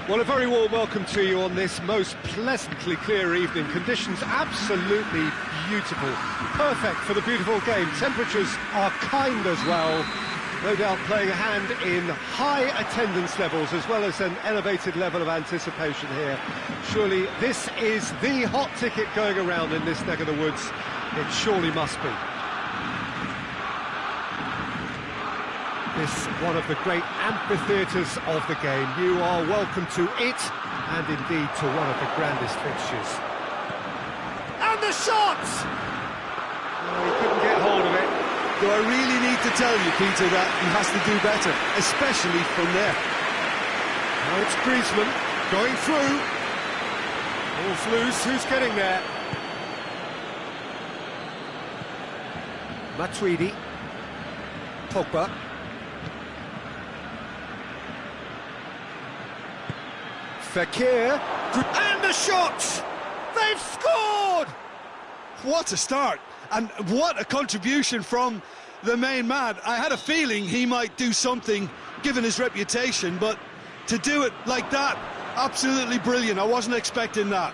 Well, a very warm welcome to you on this most pleasantly clear evening. Conditions absolutely beautiful. Perfect for the beautiful game. Temperatures are kind as well. No doubt playing a hand in high attendance levels as well as an elevated level of anticipation here. Surely this is the hot ticket going around in this neck of the woods. It surely must be. This one of the great amphitheatres of the game. You are welcome to it, and indeed to one of the grandest fixtures. And the shot! Oh, he couldn't get hold of it. Do I really need to tell you, Peter, that he has to do better, especially from there? Now it's Griezmann going through. Ball's loose, who's getting there? Matuidi. Pogba. Fekir, and the shot! They've scored! What a start, and what a contribution from the main man. I had a feeling he might do something, given his reputation, but to do it like that, absolutely brilliant. I wasn't expecting that.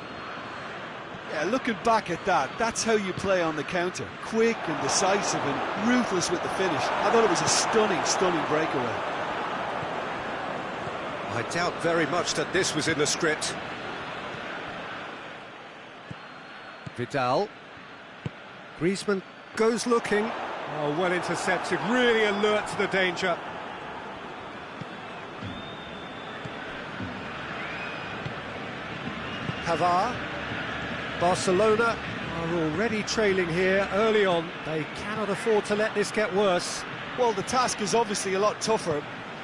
Yeah, looking back at that, that's how you play on the counter. Quick and decisive and ruthless with the finish. I thought it was a stunning, stunning breakaway. I doubt very much that this was in the script. Vidal. Griezmann goes looking. Oh, well intercepted, really alert to the danger. Pavard. Barcelona are already trailing here early on. They cannot afford to let this get worse. Well, the task is obviously a lot tougher,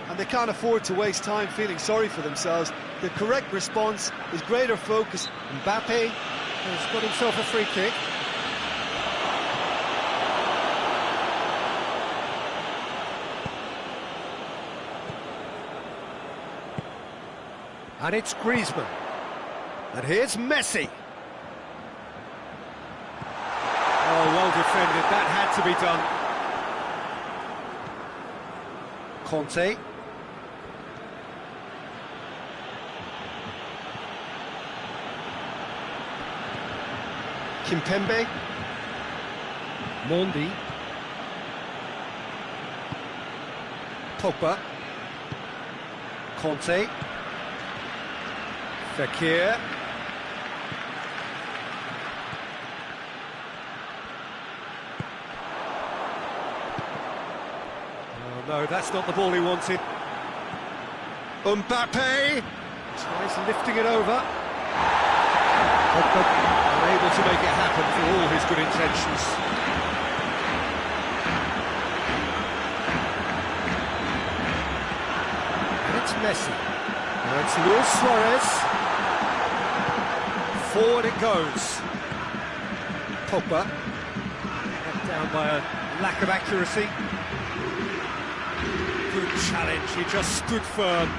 and they can't afford to waste time feeling sorry for themselves. The correct response is greater focus. Mbappe has got himself a free kick. And it's Griezmann. And here's Messi. Oh, well defended. That had to be done. Conte. Kimpembe. Mondi. Pogba. Conte. Fekir. Oh no, that's not the ball he wanted. Mbappe tries lifting it over. Unable to make it happen for all his good intentions. And it's Messi. Now it's Luis Suarez. Forward it goes. Pogba. Knocked down by a lack of accuracy. Good challenge, he just stood firm.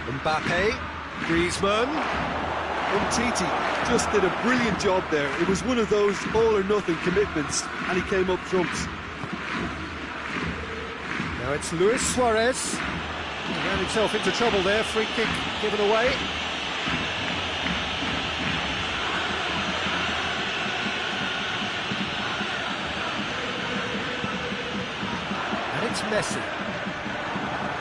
Mbappe. Griezmann. Umtiti just did a brilliant job there. It was one of those all-or-nothing commitments, and he came up trumps. Now it's Luis Suarez. He ran himself into trouble there. Free kick given away. And it's Messi.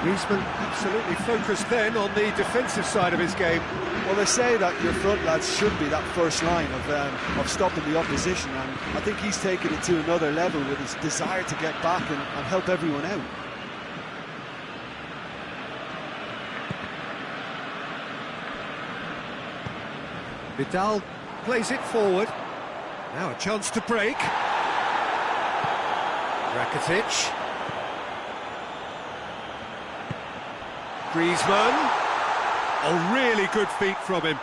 Griezmann absolutely focused then on the defensive side of his game. Well, they say that your front lads should be that first line of stopping the opposition, and I think he's taken it to another level with his desire to get back and help everyone out. Vidal plays it forward. Now a chance to break. Rakitic. Griezmann. Oh, really good feet from him.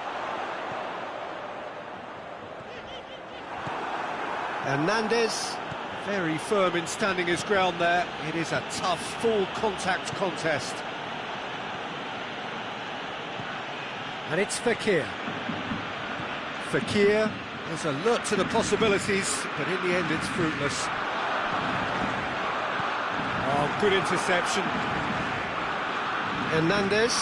Hernandez, very firm in standing his ground there. It is a tough, full contact contest. And it's Fekir. Fekir is alert to the possibilities, but in the end it's fruitless. Oh, good interception. Hernandez.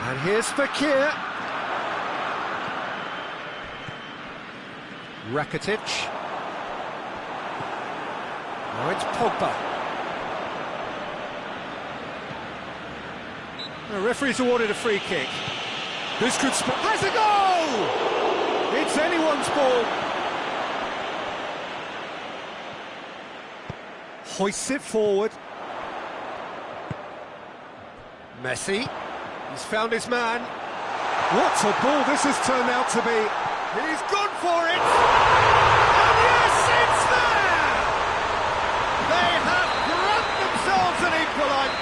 And here's Fakir. Rakitic. Now it's Pogba. The referee's awarded a free kick. This could has a goal! It's anyone's ball. Hoists it forward. Messi. He's found his man. What a ball this has turned out to be. He's gone for it. And yes, it's there! They have grabbed themselves an equaliser.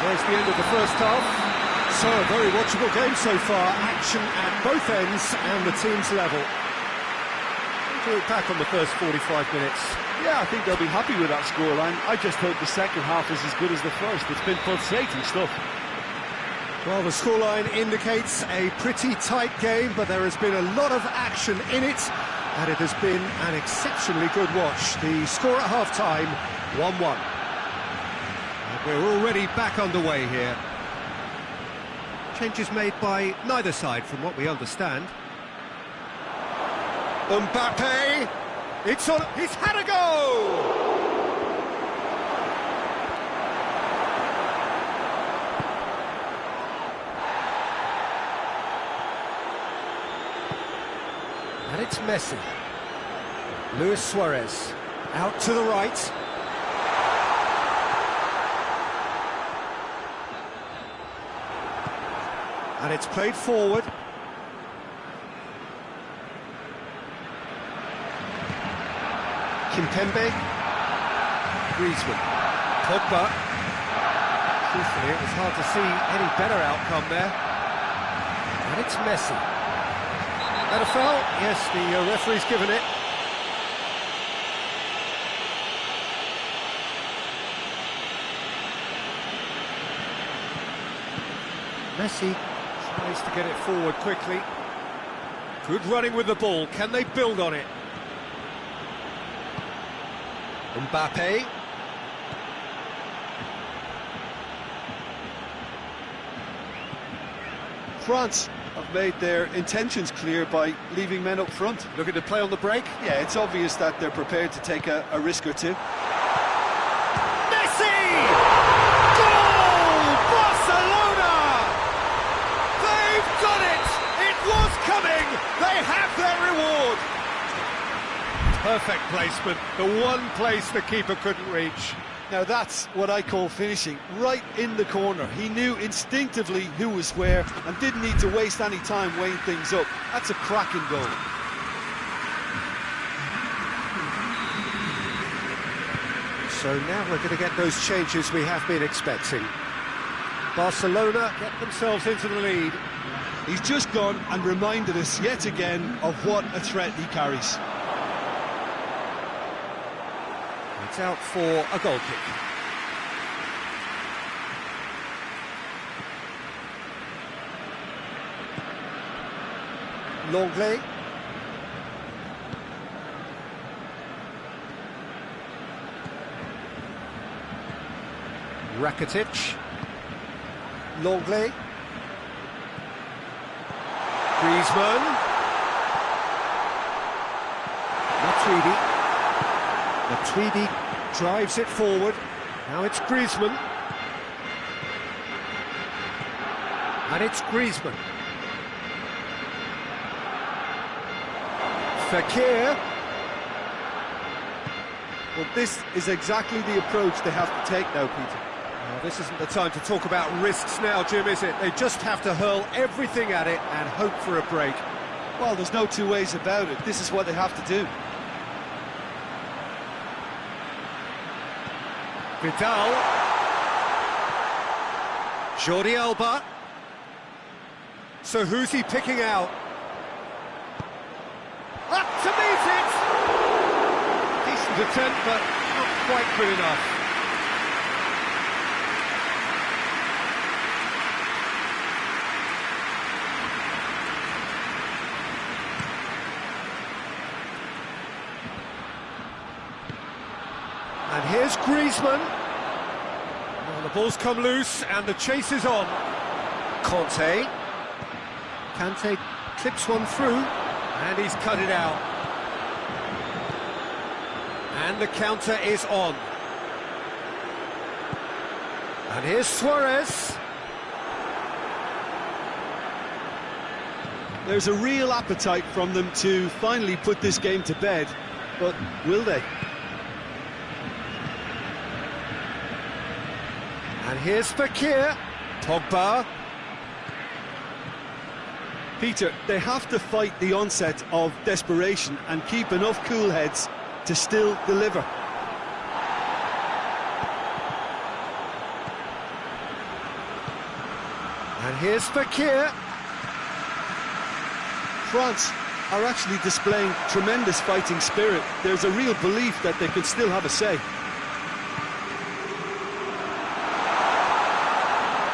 There's the end of the first half. So, a very watchable game so far. Action at both ends and the team's level. To look back on the first 45 minutes. Yeah, I think they'll be happy with that scoreline. I just hope the second half is as good as the first. It's been pulsating stuff. Well, the scoreline indicates a pretty tight game, but there has been a lot of action in it, and it has been an exceptionally good watch. The score at half-time, 1-1. We're already back underway here. Changes made by neither side, from what we understand. Mbappe! It's on... He's had a go! And it's Messi. Luis Suarez. Out to the right. And it's played forward. Kimpembe. Griezmann. Pogba. Truthfully, it was hard to see any better outcome there. And it's Messi. That a foul? Yes, the referee's given it. Messi tries to get it forward quickly. Good running with the ball. Can they build on it? Mbappe. France have made their intentions clear by leaving men up front. Looking to play on the break? Yeah, it's obvious that they're prepared to take a risk or two. Messi! Goal! Barcelona! They've done it! It was coming! They have their reward! Perfect placement, the one place the keeper couldn't reach. Now that's what I call finishing, right in the corner. He knew instinctively who was where and didn't need to waste any time weighing things up. That's a cracking goal. So now we're going to get those changes we have been expecting. Barcelona get themselves into the lead. He's just gone and reminded us yet again of what a threat he carries. It's out for a goal kick. Longley. Rakitic. Longley. Griezmann. Matuidi drives it forward. Now it's Griezmann. And it's Griezmann. Fakir. Well, this is exactly the approach they have to take now, Peter. Well, this isn't the time to talk about risks now, Jim, is it? They just have to hurl everything at it and hope for a break. Well, there's no two ways about it. This is what they have to do. Vidal. Jordi Alba. So who's he picking out? Up to meet it! Decent attempt, but not quite good enough. And here's Griezmann. Well, the ball's come loose and the chase is on. Kante clips one through and he's cut it out. And the counter is on. And here's Suarez. There's a real appetite from them to finally put this game to bed, but will they? And here's Fekir. Pogba. Peter, they have to fight the onset of desperation and keep enough cool heads to still deliver. And here's Fekir. France are actually displaying tremendous fighting spirit. There's a real belief that they could still have a say.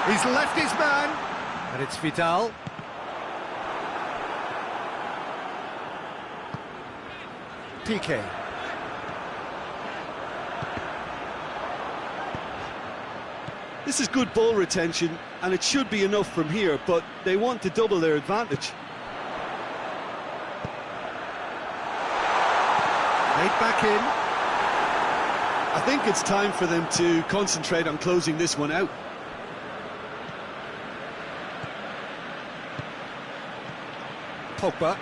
He's left his man. And it's Vidal. Piqué. This is good ball retention, and it should be enough from here, but they want to double their advantage. Made back in. I think it's time for them to concentrate on closing this one out. Pogba.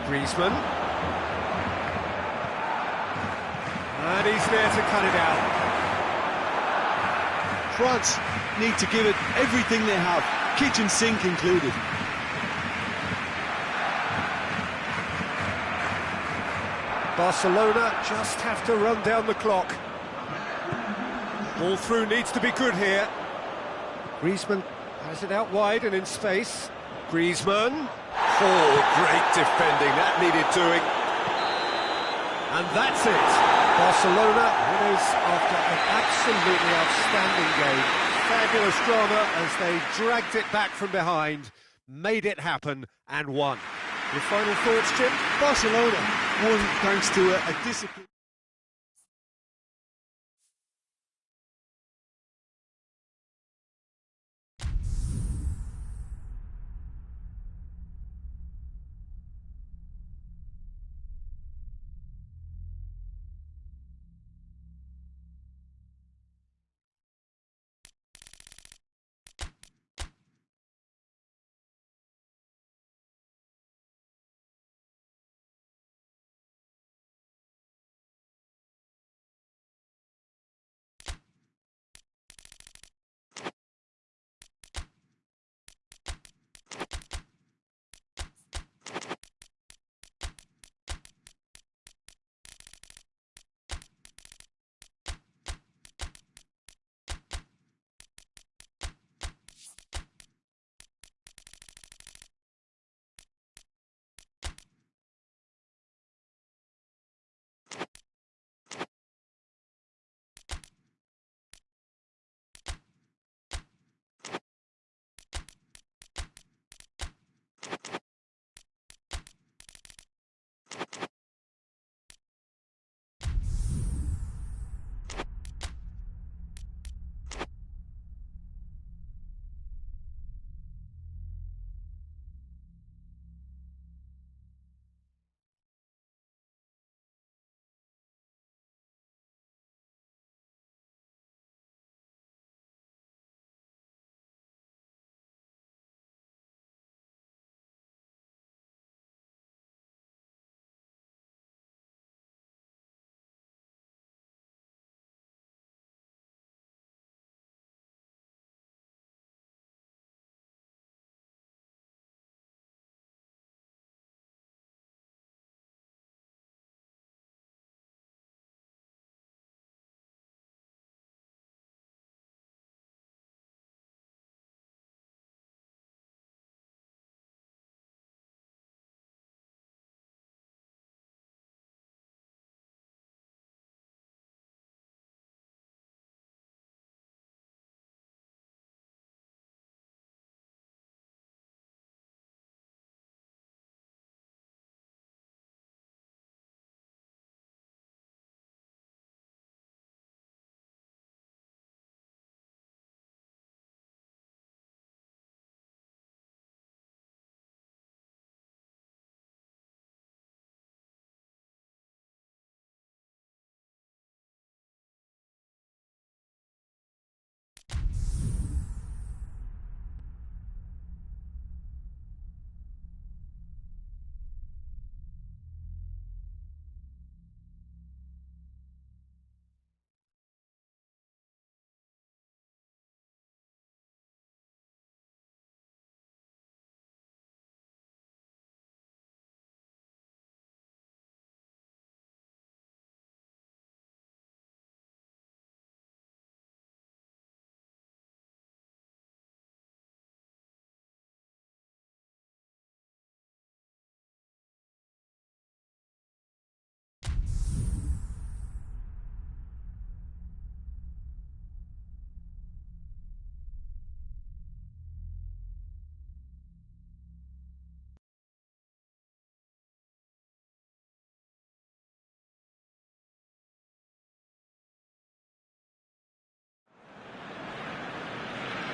Griezmann. And he's there to cut it out. France need to give it everything they have, kitchen sink included. Barcelona just have to run down the clock. Ball through needs to be good here. Griezmann has it out wide and in space. Griezmann. Oh, great defending, that needed doing. And that's it. Barcelona winners after an absolutely outstanding game. Fabulous drama as they dragged it back from behind, made it happen and won. Your final thoughts, Jim? Barcelona won thanks to a discipline.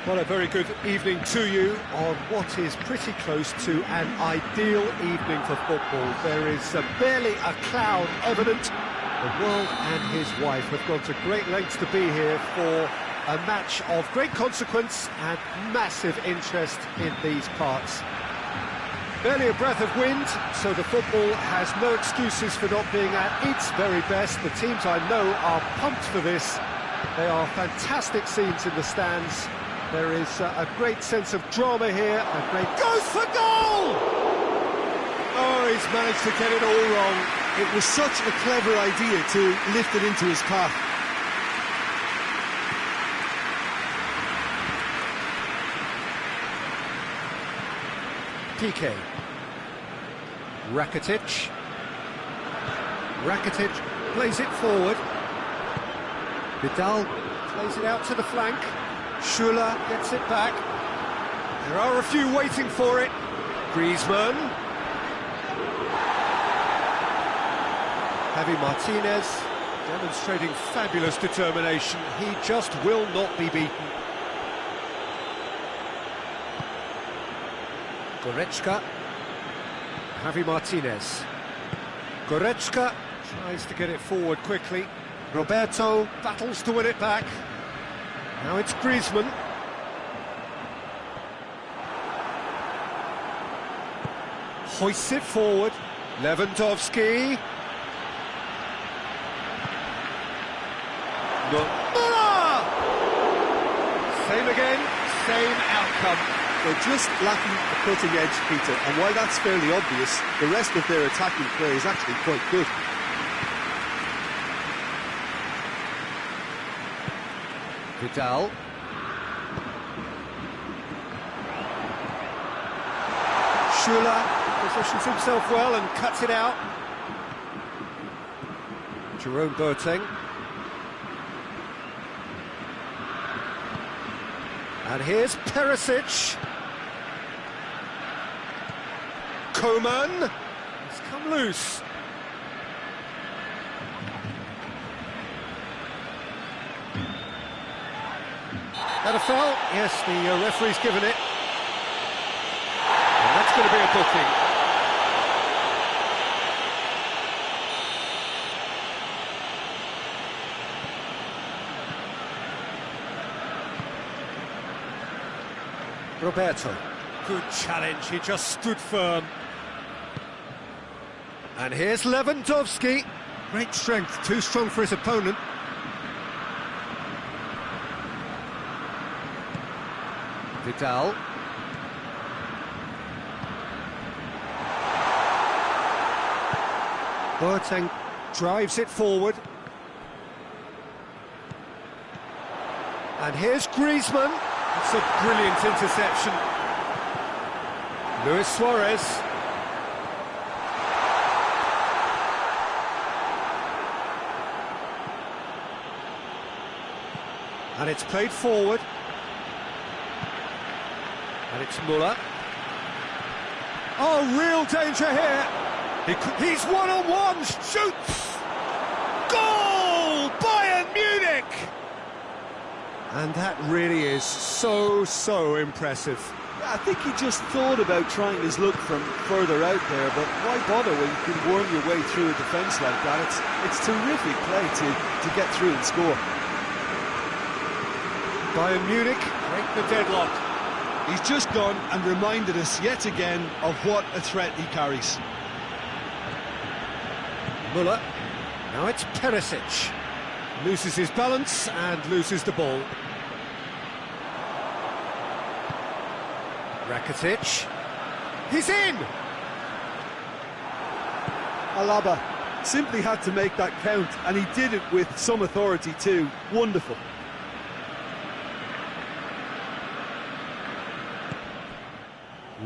Well, a very good evening to you on what is pretty close to an ideal evening for football. There is barely a cloud evident. The world and his wife have gone to great lengths to be here for a match of great consequence and massive interest in these parts. Barely a breath of wind, so the football has no excuses for not being at its very best. The teams I know are pumped for this. They are fantastic scenes in the stands. There is a great sense of drama here, a great... Goes for goal! Oh, he's managed to get it all wrong. It was such a clever idea to lift it into his path. PK. Rakitic. Rakitic plays it forward. Vidal plays it out to the flank. Schüller gets it back. There are a few waiting for it. Griezmann. Javi Martinez demonstrating fabulous determination. He just will not be beaten. Goretzka. Javi Martinez. Goretzka tries to get it forward quickly. Roberto battles to win it back. Now it's Griezmann. Hoists it forward. Lewandowski. Müller! Same again, same outcome. They're just lacking a cutting edge, Peter, and while that's fairly obvious, the rest of their attacking play is actually quite good. Vidal. Schüller positions himself well and cuts it out. Jerome Boateng. And here's Perisic. Coman. He's come loose. That a foul? Yes, the referee's given it. And that's going to be a booking. Roberto. Good challenge, he just stood firm. And here's Lewandowski. Great strength, too strong for his opponent. Vidal. Boateng drives it forward. And here's Griezmann. It's a brilliant interception. Luis Suarez. And it's played forward. And it's Müller. Oh, real danger here. He's one-on-one, shoots! Goal! Bayern Munich! And that really is so impressive. Yeah, I think he just thought about trying his luck from further out there, but why bother when you can worm your way through a defence like that? It's terrific play to get through and score. Bayern Munich break the deadlock. He's just gone and reminded us yet again of what a threat he carries. Müller. Now it's Perisic. Loses his balance and loses the ball. Rakitic. He's in! Alaba simply had to make that count, and he did it with some authority too. Wonderful.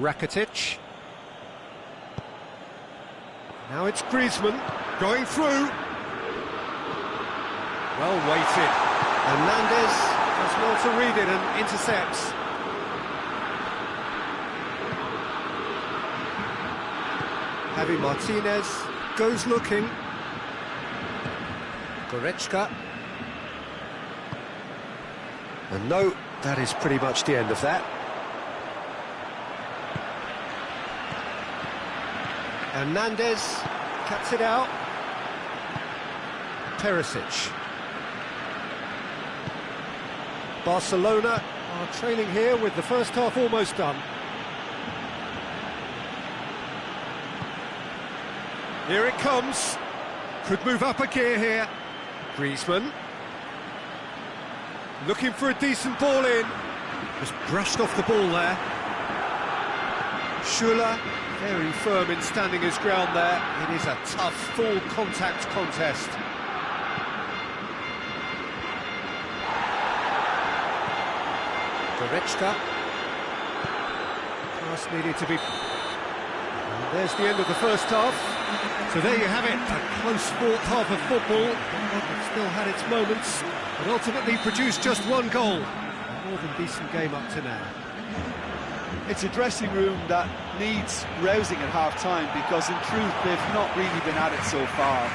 Rakitic. Now it's Griezmann going through. Well weighted. Hernandez does well to read it and intercepts. Javi Martinez goes looking. Goretzka. And no That is pretty much the end of that. Hernandez cuts it out. Perisic. Barcelona are trailing here with the first half almost done. Here it comes. Could move up a gear here. Griezmann. Looking for a decent ball in. Just brushed off the ball there. Schuller, very firm in standing his ground there. It is a tough, full contact contest. Goretzka. Pass needed to be... And there's the end of the first half. So there you have it, a close-fought half of football. It still had its moments, but ultimately produced just one goal. A more than decent game up to now. It's a dressing room that needs rousing at half-time, because in truth they've not really been at it so far.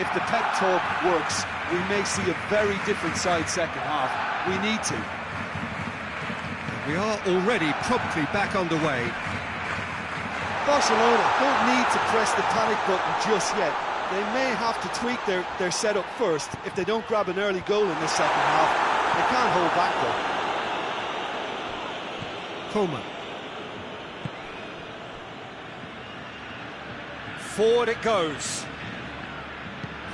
If the pep talk works, we may see a very different side second half. We need to. We are already promptly back underway. Barcelona don't need to press the panic button just yet. They may have to tweak their setup first. If they don't grab an early goal in the second half, they can't hold back though. Coleman. Forward it goes.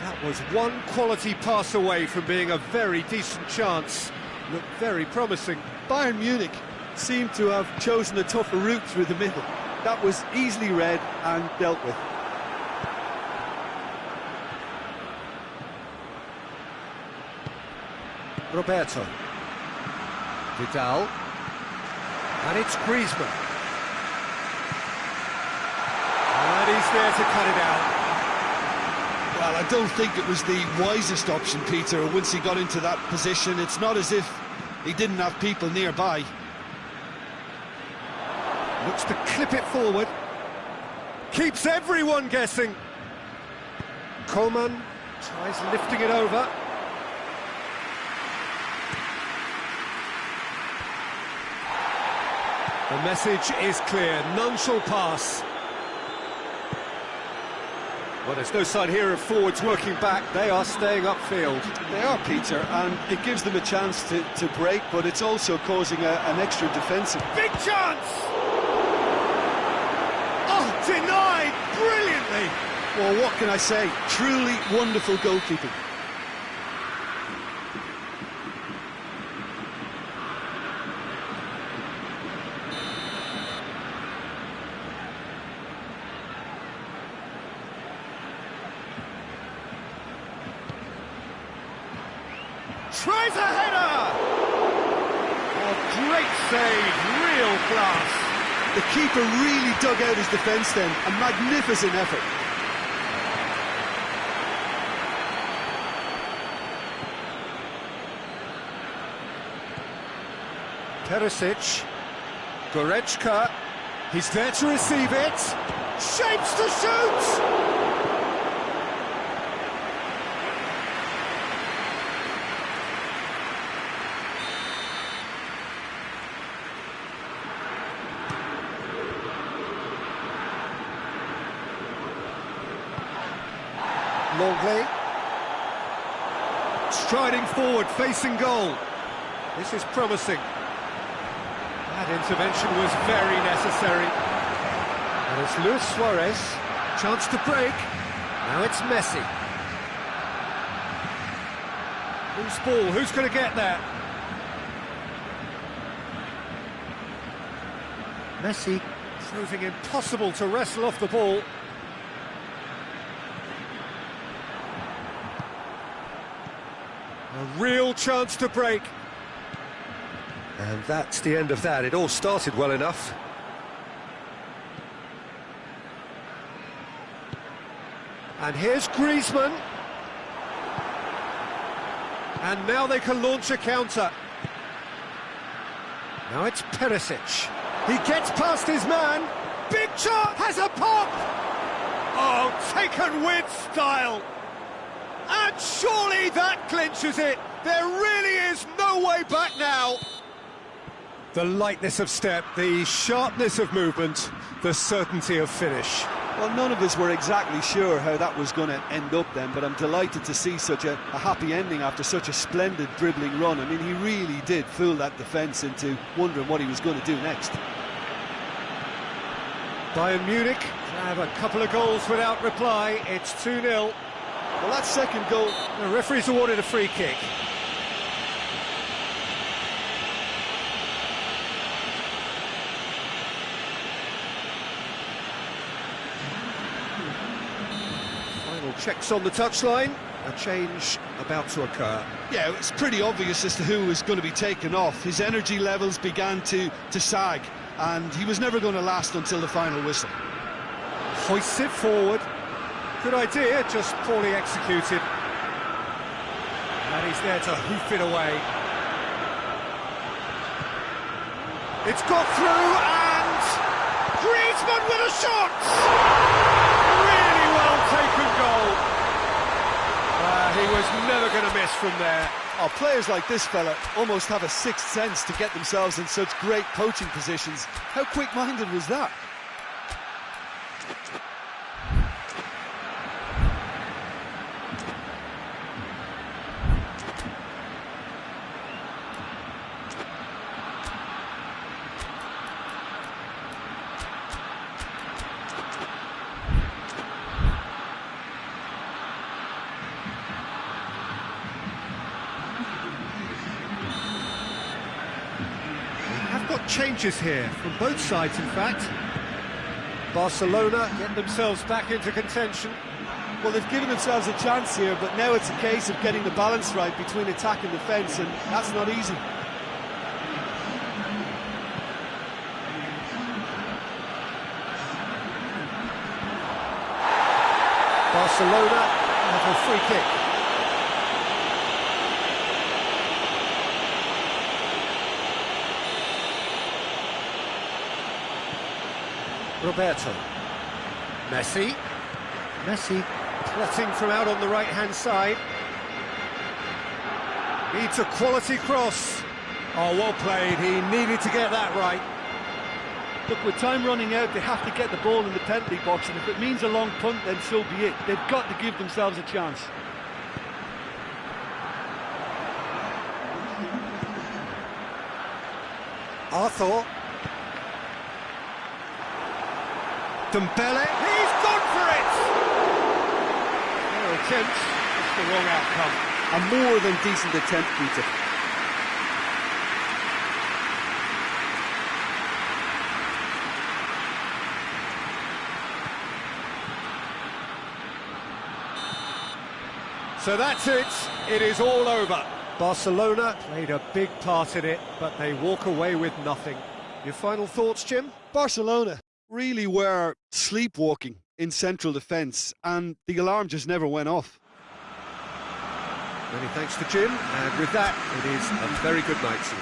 That was one quality pass away from being a very decent chance. Looked very promising. Bayern Munich seemed to have chosen a tougher route through the middle. That was easily read and dealt with. Roberto. Vidal. And it's Griezmann. And he's there to cut it out. Well, I don't think it was the wisest option, Peter, once he got into that position. It's not as if he didn't have people nearby. Looks to clip it forward. Keeps everyone guessing. Coleman tries lifting it over. The message is clear, none shall pass. Well, there's no sign here of forwards working back, they are staying upfield. They are, Peter, and it gives them a chance to break, but it's also causing an extra defensive. Big chance! Oh, denied brilliantly! Well, what can I say? Truly wonderful goalkeeping. Tries a header! Oh, great save, real class. The keeper really dug out his defence then, a magnificent effort. Perisic, Goretzka, he's there to receive it, shapes to shoot! Longley, striding forward, facing goal. This is promising. That intervention was very necessary. And it's Luis Suarez, chance to break. Now it's Messi. Whose ball? Who's going to get there? Messi proving impossible to wrestle off the ball. A real chance to break. And that's the end of that. It all started well enough. And here's Griezmann. And now they can launch a counter. Now it's Perisic. He gets past his man. Big chance, has a pop. Oh, taken with style. And surely that clinches it. There really is no way back now. The lightness of step, the sharpness of movement, the certainty of finish. Well, none of us were exactly sure how that was going to end up then, but I'm delighted to see such a happy ending after such a splendid dribbling run. I mean, he really did fool that defence into wondering what he was going to do next. Bayern Munich have a couple of goals without reply. It's 2-0. Well, that second goal... The referee's awarded a free kick. Final checks on the touchline. A change about to occur. Yeah, it's pretty obvious as to who was going to be taken off. His energy levels began to sag, and he was never going to last until the final whistle. Hoists it forward. Good idea, just poorly executed. And he's there to hoof it away. It's got through, and Griezmann with a shot! Really well taken goal. He was never going to miss from there. Oh, players like this fella almost have a sixth sense to get themselves in such great coaching positions. How quick-minded was that? Got changes here from both sides, in fact. Barcelona get themselves back into contention. Well, they've given themselves a chance here, but now it's a case of getting the balance right between attack and defence, and that's not easy. Barcelona have a free kick. Roberto. Messi. Messi plotting from out on the right-hand side. Needs a quality cross. Oh, well played. He needed to get that right. Look, with time running out, they have to get the ball in the penalty box, and if it means a long punt, then so be it. They've got to give themselves a chance. Arthur. Dembele, he's gone for it! Their attempt, just the wrong outcome. A more than decent attempt, Peter. So that's it, it is all over. Barcelona played a big part in it, but they walk away with nothing. Your final thoughts, Jim? Barcelona really were sleepwalking in central defence, and the alarm just never went off. Many thanks to Jim, and with that, it is a very good night to you.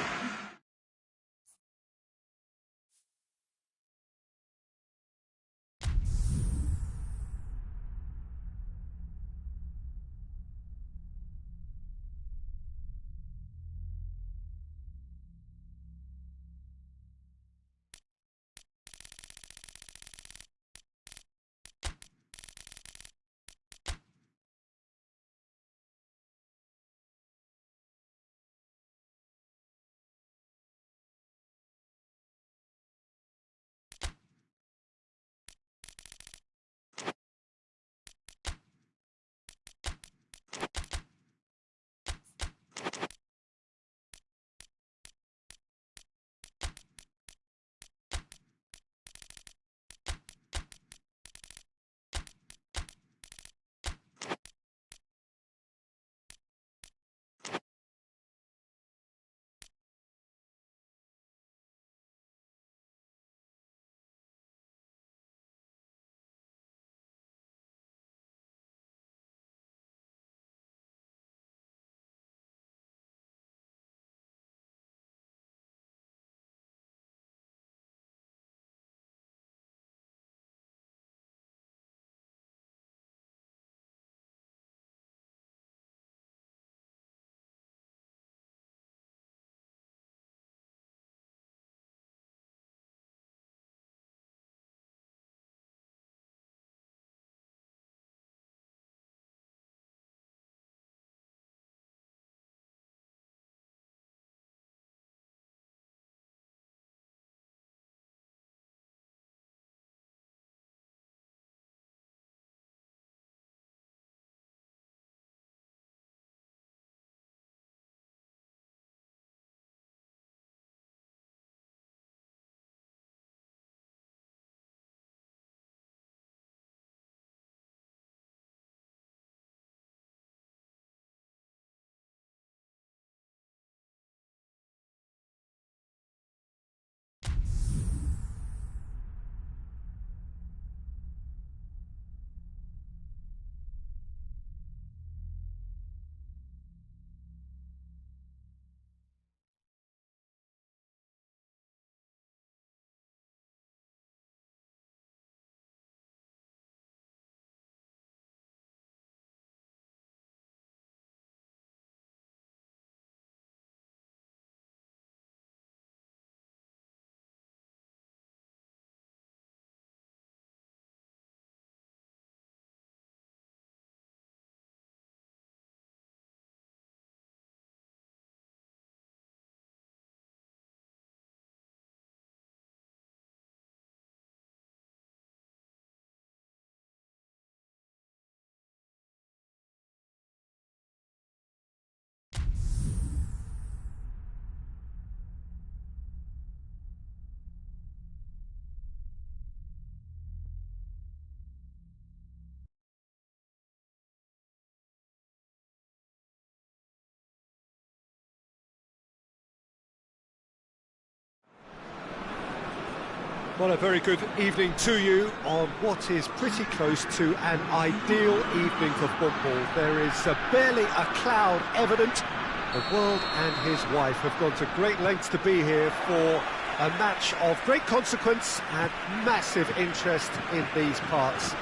Well, a very good evening to you on what is pretty close to an ideal evening for football. There is barely a cloud evident. The world and his wife have gone to great lengths to be here for a match of great consequence and massive interest in these parts.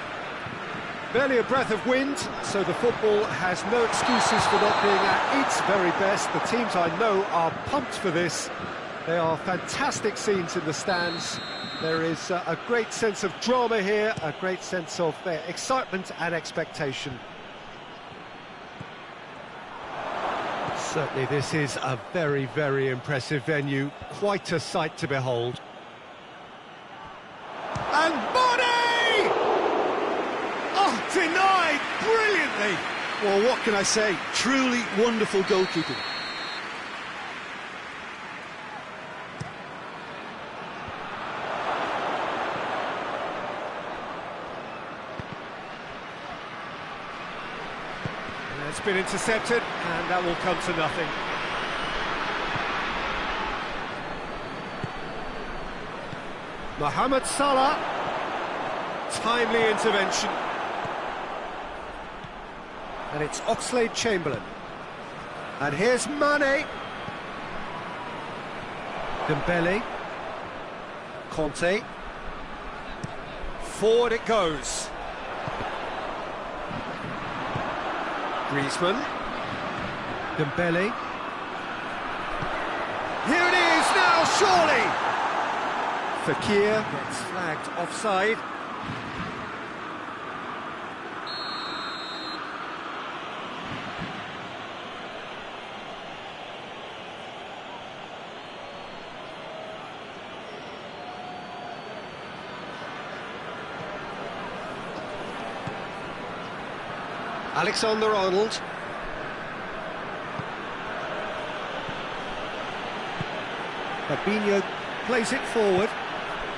Barely a breath of wind, so the football has no excuses for not being at its very best. The teams I know are pumped for this. They are fantastic scenes in the stands. There is a great sense of drama here, a great sense of excitement and expectation. Certainly this is a very, very impressive venue, quite a sight to behold. And Bonney! Oh, denied brilliantly! Well, what can I say? Truly wonderful goalkeeping. It's been intercepted, and that will come to nothing. Mohamed Salah, timely intervention. And it's Oxlade-Chamberlain. And here's Mane. Dembele. Conte. Forward it goes. Griezmann. Dembele. Here it is now, surely! Fekir gets flagged offside. Alexander-Arnold. Fabinho plays it forward.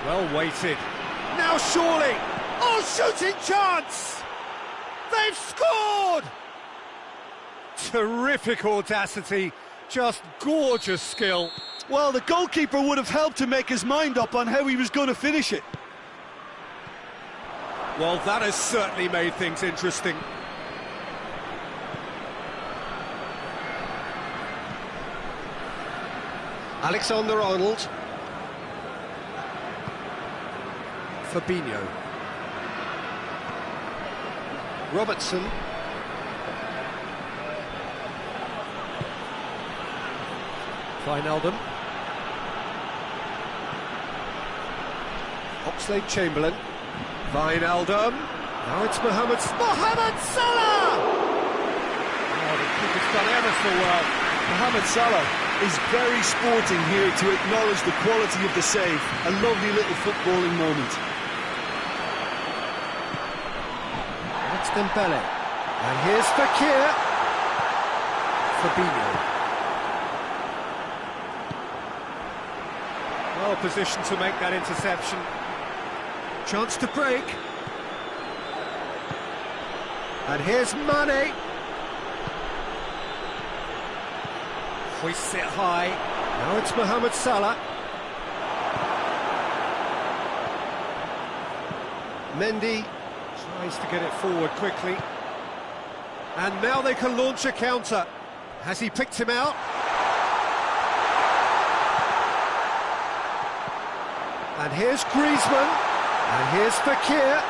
Well weighted. Now surely! Oh, shooting chance! They've scored! Terrific audacity, just gorgeous skill. Well, the goalkeeper would have helped to make his mind up on how he was going to finish it. Well, that has certainly made things interesting. Alexander-Arnold. Fabinho. Robertson. Wijnaldum. Oxlade-Chamberlain. Wijnaldum. Now it's Mohamed Salah! Oh, the keeper's done ever so well. Mohamed Salah is very sporting here to acknowledge the quality of the save. A lovely little footballing moment. That's Dembele. And here's Fekir. Fabinho. Well positioned to make that interception. Chance to break. And here's Mane. Hoists it high. Now it's Mohamed Salah. Mendy tries to get it forward quickly. And now they can launch a counter. Has he picked him out? And here's Griezmann. And here's Fekir.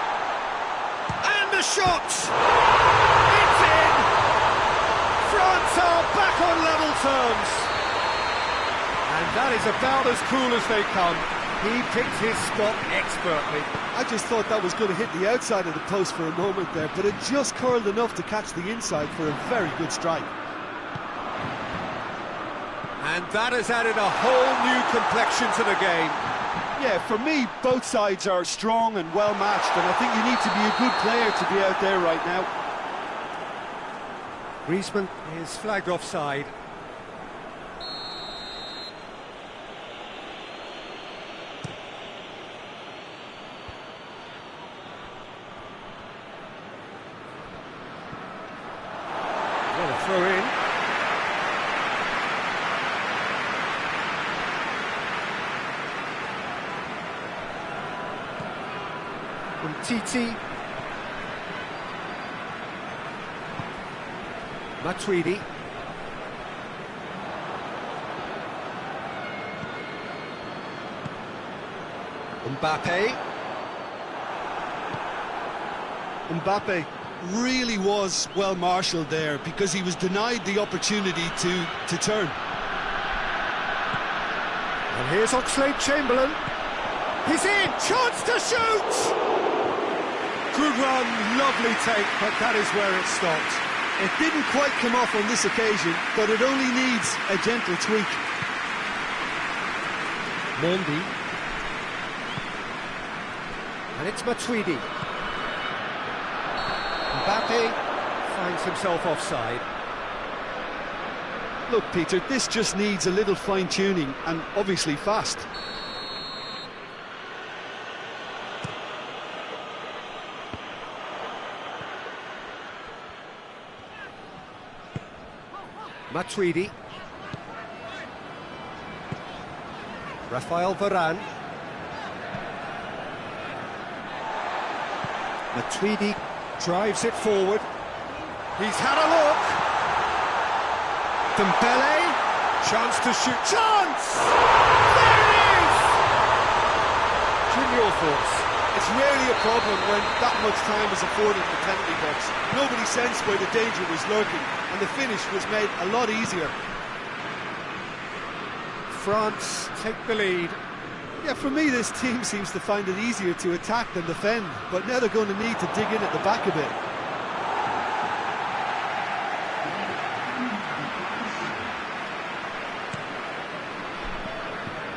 And the shot! It's in! France are back on level terms. And that is about as cool as they come. He picked his spot expertly. I just thought that was going to hit the outside of the post for a moment there, but it just curled enough to catch the inside for a very good strike. And that has added a whole new complexion to the game. Yeah, for me, both sides are strong and well matched, and I think you need to be a good player to be out there right now. Griezmann is flagged offside. What a throw in. Umtiti. Matuidi. Mbappe really was well marshalled there because he was denied the opportunity to turn. And here's Oxlade-Chamberlain. He's in, chance to shoot! Good run, lovely take, but that is where it stopped. It didn't quite come off on this occasion, but it only needs a gentle tweak. Mondi. And it's Matuidi. Mbappe finds himself offside. Look, Peter, this just needs a little fine-tuning, and obviously fast. Matuidi. Rafael Varane. Matuidi drives it forward. He's had a look. Dembele. Chance to shoot. Chance! There it is! Jim, your thoughts? It's rarely a problem when that much time is afforded in the penalty box. Nobody sensed where the danger was lurking, and the finish was made a lot easier. France take the lead. Yeah, for me, this team seems to find it easier to attack than defend, but now they're going to need to dig in at the back a bit.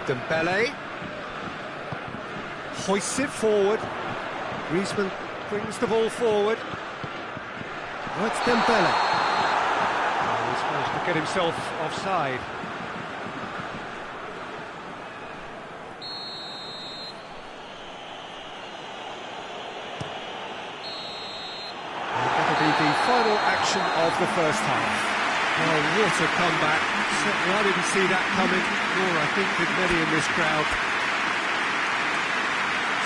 Dembele hoists it forward. Griezmann brings the ball forward. Oh, it's Dembele. Oh, he's managed to get himself offside. The final action of the first half. Oh, what a comeback. Certainly I didn't see that coming, nor I think did many in this crowd.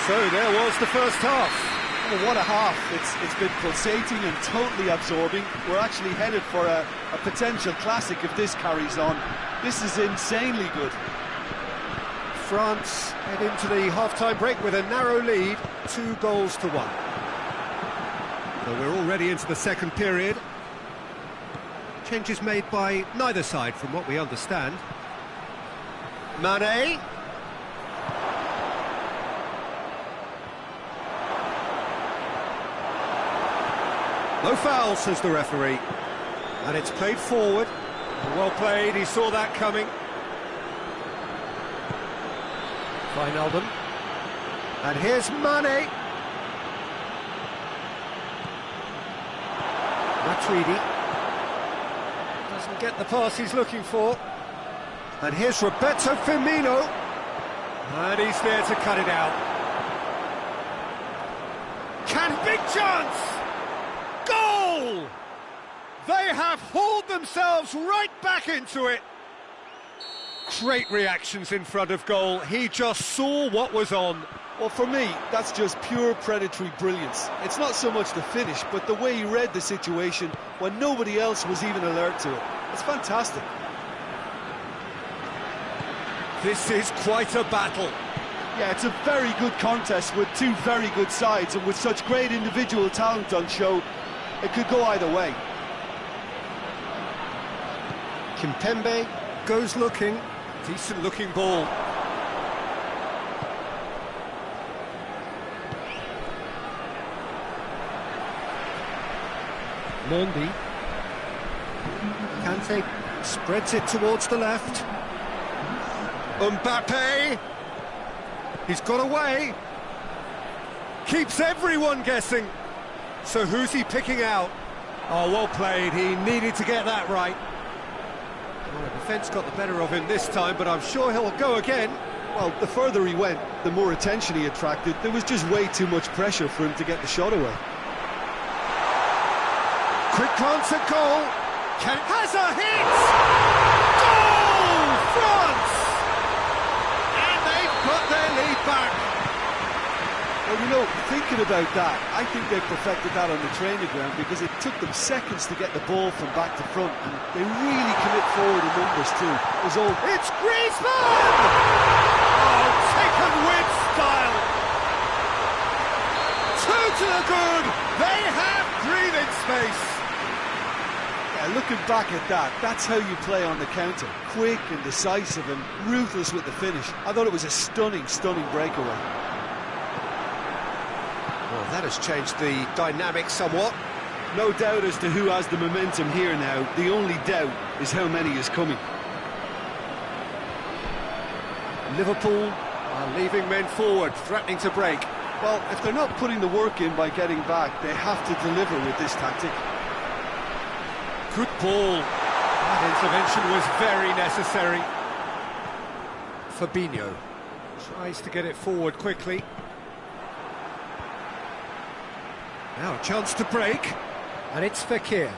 So there was the first half. Oh, what a half. It's been pulsating and totally absorbing. We're actually headed for a potential classic if this carries on. This is insanely good. France head into the half-time break with a narrow lead, 2-1. So we're already into the second period. Changes made by neither side from what we understand. Mane. No foul, says the referee. And it's played forward. Well played, he saw that coming. Wijnaldum. And here's Mane. Matuidi doesn't get the pass he's looking for. And here's Roberto Firmino. And he's there to cut it out. Big chance! Goal! They have hauled themselves right back into it. Great reactions in front of goal. He just saw what was on. Well, for me, that's just pure predatory brilliance. It's not so much the finish, but the way he read the situation when nobody else was even alert to it. It's fantastic. This is quite a battle. Yeah, it's a very good contest with two very good sides, and with such great individual talent on show, it could go either way. Kimpembe goes looking. Decent looking ball. Mondi. Kante spreads it towards the left. Mbappe. He's got away. Keeps everyone guessing. So who's he picking out? Oh, well played. He needed to get that right. Well, the defence got the better of him this time, but I'm sure he'll go again. Well, the further he went, the more attention he attracted. There was just way too much pressure for him to get the shot away. Quick glance at goal. Has a hit! Goal! France! And they've got their lead back. Well, you know, thinking about that, I think they perfected that on the training ground because it took them seconds to get the ball from back to front, and they really commit forward in numbers too. It was all... It's Griezmann! Oh, taken with style! Two to the good! They have breathing space! Yeah, looking back at that, that's how you play on the counter. Quick and decisive and ruthless with the finish. I thought it was a stunning, stunning breakaway. Well, that has changed the dynamic somewhat. No doubt as to who has the momentum here now. The only doubt is how many is coming. Liverpool are leaving men forward, threatening to break. Well, if they're not putting the work in by getting back, they have to deliver with this tactic. Good ball. That intervention was very necessary. Fabinho tries to get it forward quickly. Now a chance to break, and it's Fekir.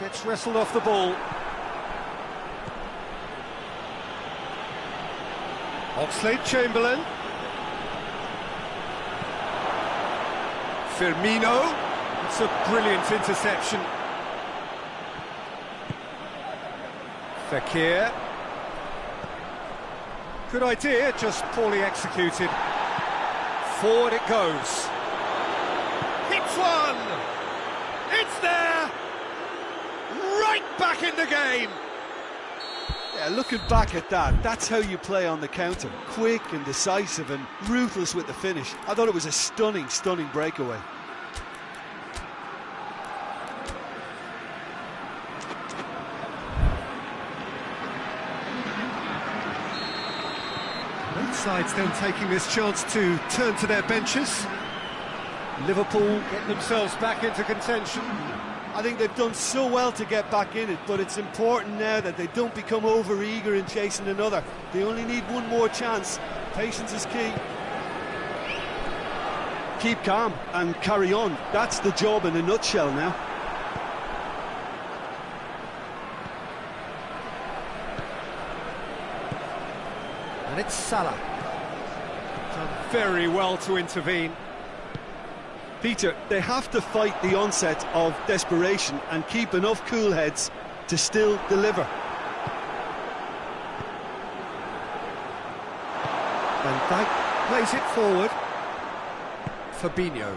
Gets wrestled off the ball. Oxlade-Chamberlain. Firmino. It's a brilliant interception. Fekir. Good idea, just poorly executed. Forward it goes. Hits one! It's there! Right back in the game! Yeah, looking back at that, that's how you play on the counter. Quick and decisive and ruthless with the finish. I thought it was a stunning, stunning breakaway. Both sides then taking this chance to turn to their benches. Liverpool get themselves back into contention. I think they've done so well to get back in it, but it's important now that they don't become over-eager in chasing another. They only need one more chance. Patience is key. Keep calm and carry on. That's the job in a nutshell now. And it's Salah. Done very well to intervene. Peter, they have to fight the onset of desperation and keep enough cool heads to still deliver. Van Dijk plays it forward. Fabinho.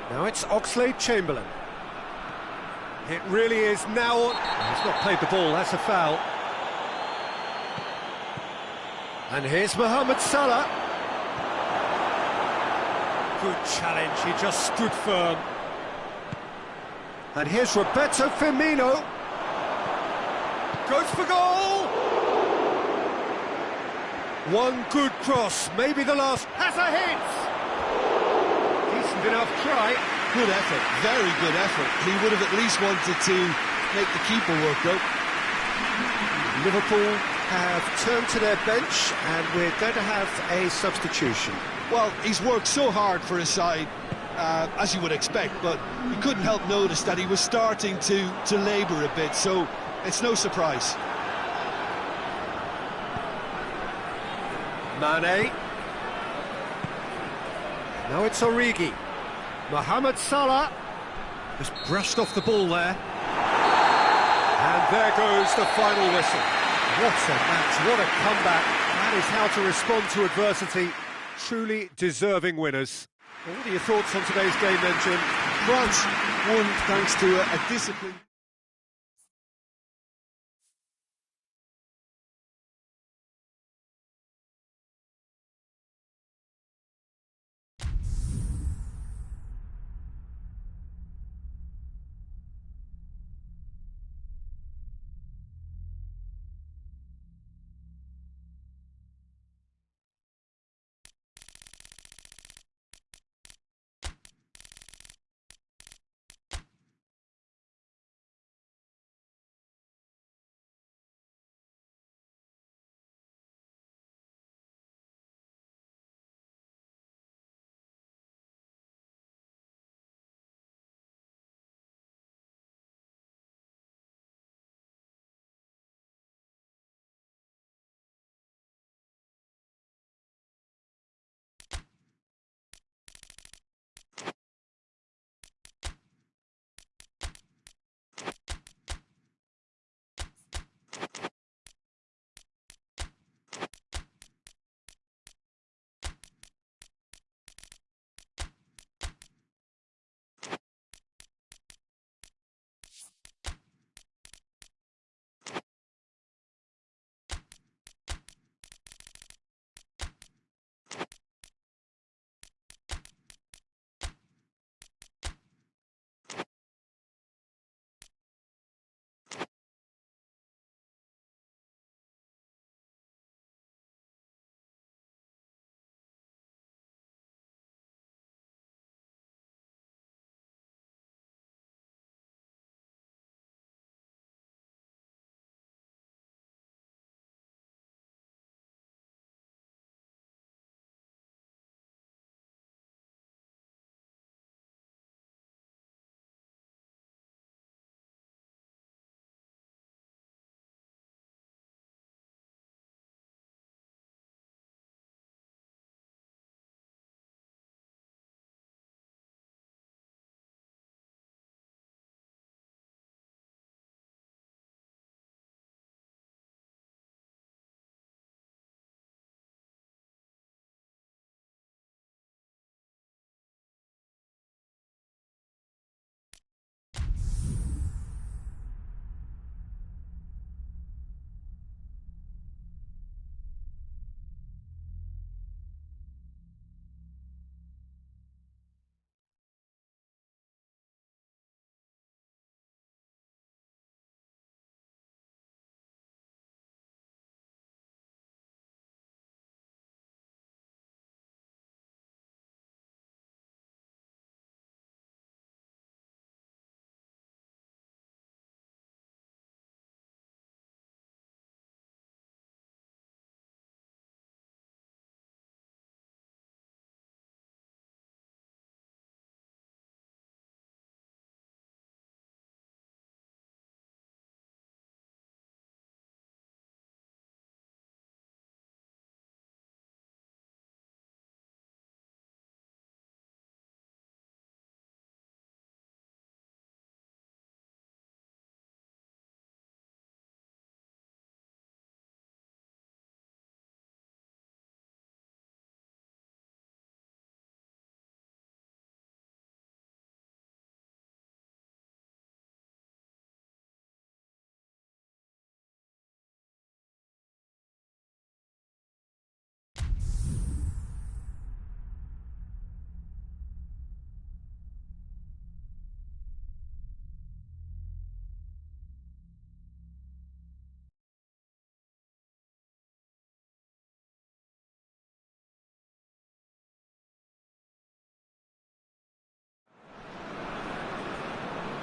Now it's Oxlade-Chamberlain. It really is now on. He's not played the ball, that's a foul. And here's Mohamed Salah. Good challenge, he just stood firm. And here's Roberto Firmino. Goes for goal! One good cross, maybe the last. Has a hit! Decent enough try. Good effort, very good effort. He would have at least wanted to make the keeper work though. Liverpool have turned to their bench and we're going to have a substitution. Well, he's worked so hard for his side, as you would expect, but you couldn't help notice that he was starting to labour a bit, so it's no surprise. Mane. Now it's Origi. Mohamed Salah just brushed off the ball there. And there goes the final whistle. What a match, what a comeback. That is how to respond to adversity. Truly deserving winners. Well, what are your thoughts on today's game then, Jim? France won thanks to a discipline.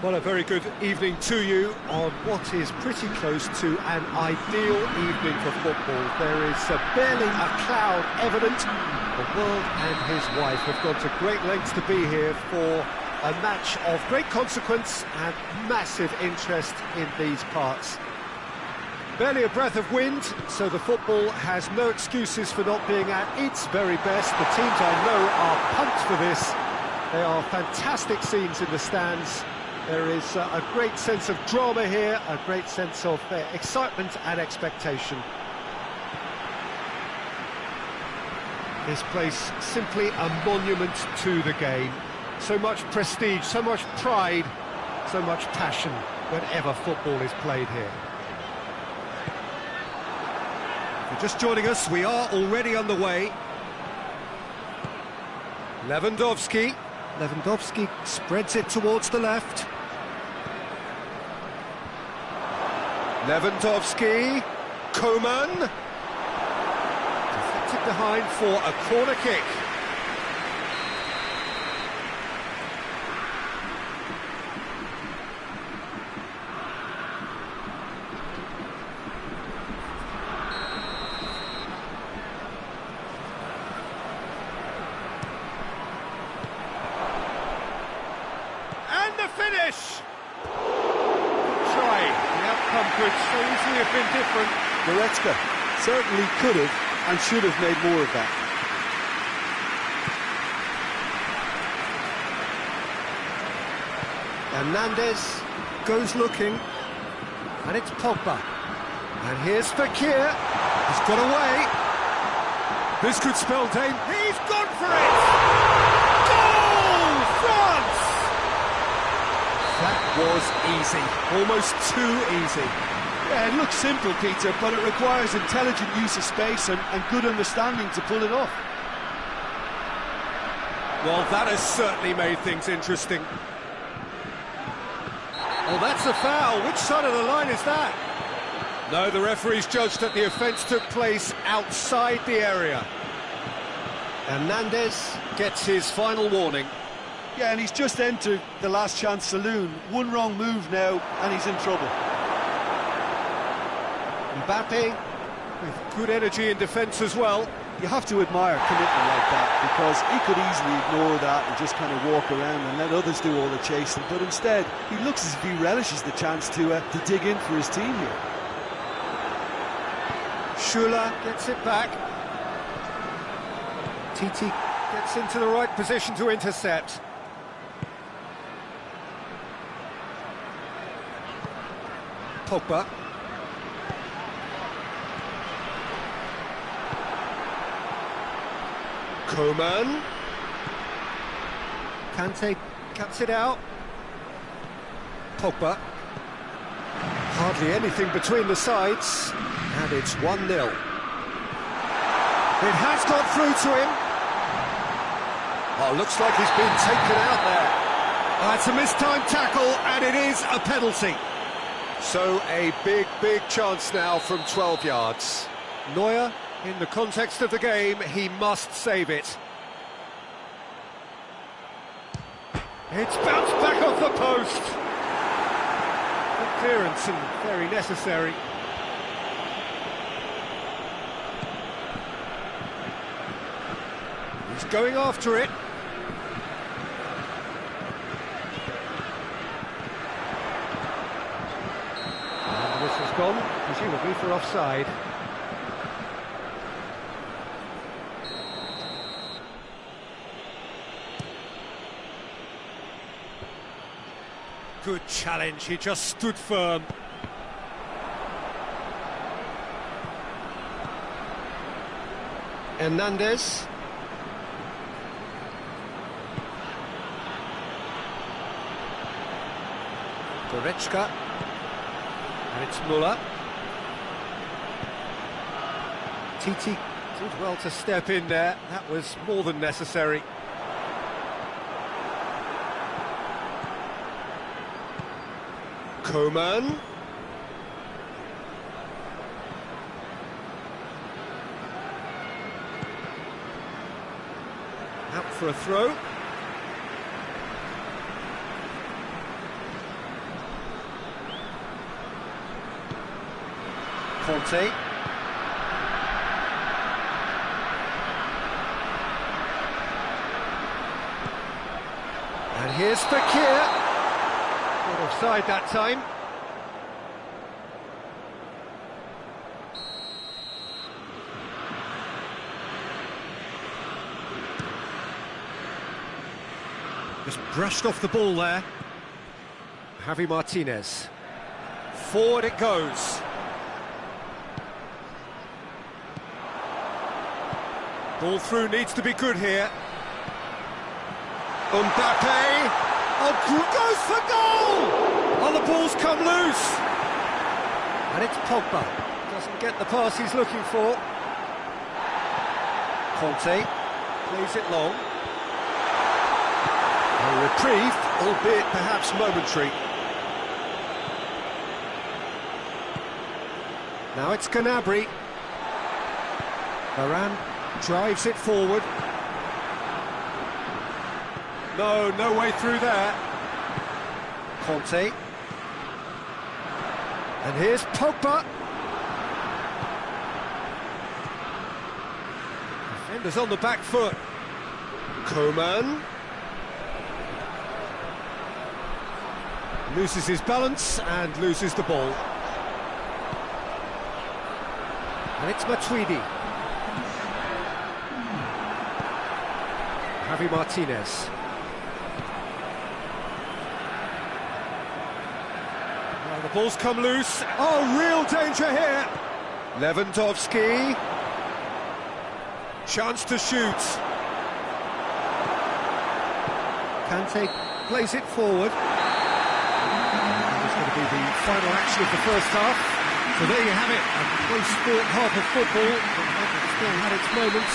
Well, a very good evening to you on what is pretty close to an ideal evening for football. There is barely a cloud evident. The world and his wife have gone to great lengths to be here for a match of great consequence and massive interest in these parts. Barely a breath of wind, so the football has no excuses for not being at its very best. The teams I know are pumped for this. They are fantastic scenes in the stands. There is a great sense of drama here, a great sense of excitement and expectation. This place simply a monument to the game. So much prestige, so much pride, so much passion whenever football is played here. If you're just joining us, we are already underway. Lewandowski spreads it towards the left. Lewandowski, Coman, deflected behind for a corner kick. And the finish! Could so easily have been different. Goretzka certainly could have and should have made more of that. Hernandez goes looking, and it's Pogba. And here's Fekir. He's got away. This could spell danger. He's gone for it! Goal! France! That was easy, almost too easy. Yeah, it looks simple, Peter, but it requires intelligent use of space and good understanding to pull it off. Well, that has certainly made things interesting. Oh, that's a foul. Which side of the line is that? No, the referee's judged that the offence took place outside the area. Hernandez gets his final warning. Yeah, and he's just entered the last chance saloon. One wrong move now, and he's in trouble. Mbappe, with good energy in defence as well. You have to admire commitment like that, because he could easily ignore that and just kind of walk around and let others do all the chasing. But instead, he looks as if he relishes the chance to dig in for his team here. Schüller gets it back. Titi gets into the right position to intercept. Pogba. Coman. Kante cuts it out. Pogba. Hardly anything between the sides. And it's 1-0. It has got through to him. Oh, looks like he's been taken out there. It's a mistimed tackle, and it is a penalty. So a big chance now from 12 yards. Neuer, in the context of the game, he must save it. It's bounced back off the post. Good clearance and very necessary. He's going after it. Gone, presumably for offside. Good challenge, he just stood firm. Hernandez. Goretzka. And it's Müller. Titi did well to step in there. That was more than necessary. Coman. Out for a throw. Conte. And here's Fekir. Not offside that time. Just brushed off the ball there. Javi Martinez. Forward it goes. Ball through needs to be good here. Mbappe. Oh, goes for goal! Oh, the ball's come loose. And it's Pogba. Doesn't get the pass he's looking for. Conte plays it long. A reprieve, albeit perhaps momentary. Now it's Gnabry. Varane drives it forward. No way through there. Conte. And here's Pogba. Defenders on the back foot. Coman. Loses his balance and loses the ball. And it's Matuidi. Javi Martinez. Well, the ball's come loose. Oh, real danger here. Lewandowski. Chance to shoot. Kante plays it forward. It's going to be the final action of the first half. So there you have it, a close-fought half of football. It still had its moments,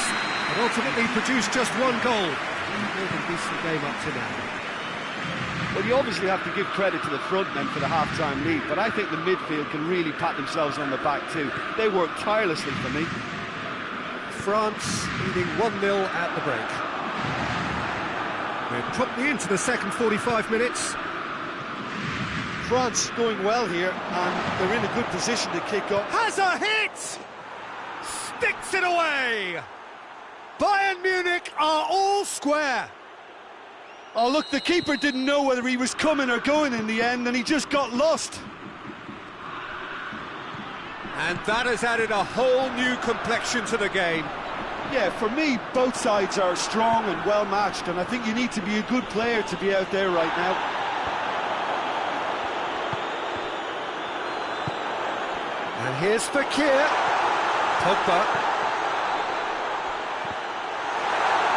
but ultimately produced just one goal. More than decent game up to now. Well, you obviously have to give credit to the front men for the half-time lead, but I think the midfield can really pat themselves on the back too. They worked tirelessly for me. France leading 1-0 at the break. We're promptly into the second 45 minutes. France going well here, and they're in a good position to kick off. Has a hit! Sticks it away! Bayern Munich are all square. Oh, look, the keeper didn't know whether he was coming or going in the end, and he just got lost. And that has added a whole new complexion to the game. Yeah, for me, both sides are strong and well matched, and I think you need to be a good player to be out there right now. And here's Fekir. Pogba.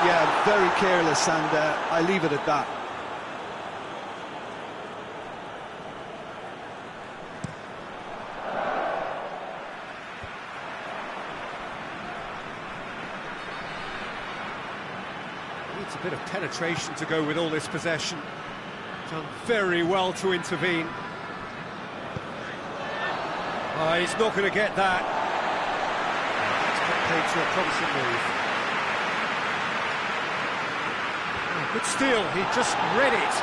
Yeah, very careless, and I leave it at that. Needs a bit of penetration to go with all this possession. Done very well to intervene. Oh, he's not going to get that. That's got paid to a promising move. Oh, good steal, he just read it.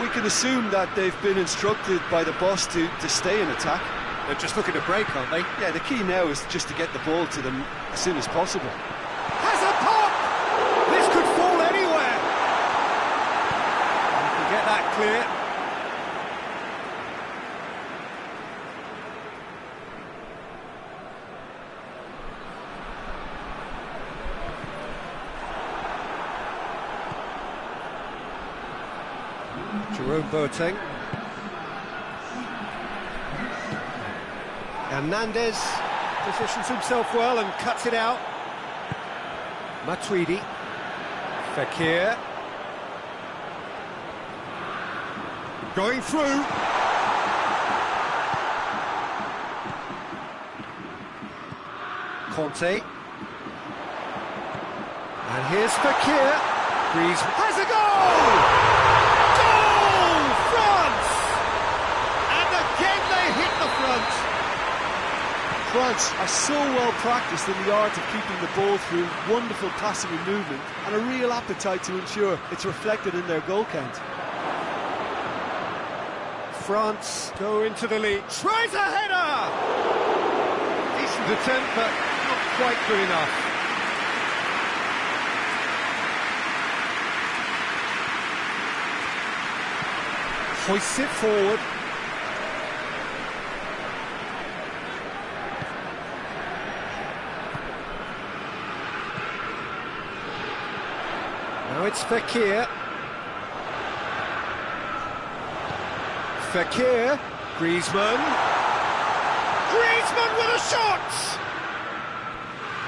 We can assume that they've been instructed by the boss to stay in attack. They're just looking to break, aren't they? Yeah, the key now is just to get the ball to them as soon as possible. Has a pop! This could fall anywhere! You can get that clear. Jerome Boateng. Hernandez positions himself well and cuts it out. Matuidi. Fekir. Going through. Conte. And here's Fekir. Breeze has a goal! Goal! France! And again they hit the front. France are so well practiced in the art of keeping the ball through, wonderful passing and movement, and a real appetite to ensure it's reflected in their goal count. France go into the lead. Tries a header! Decent attempt, but not quite good enough. Hoists it forward. Now it's Fekir. Fekir. Griezmann. Griezmann with a shot!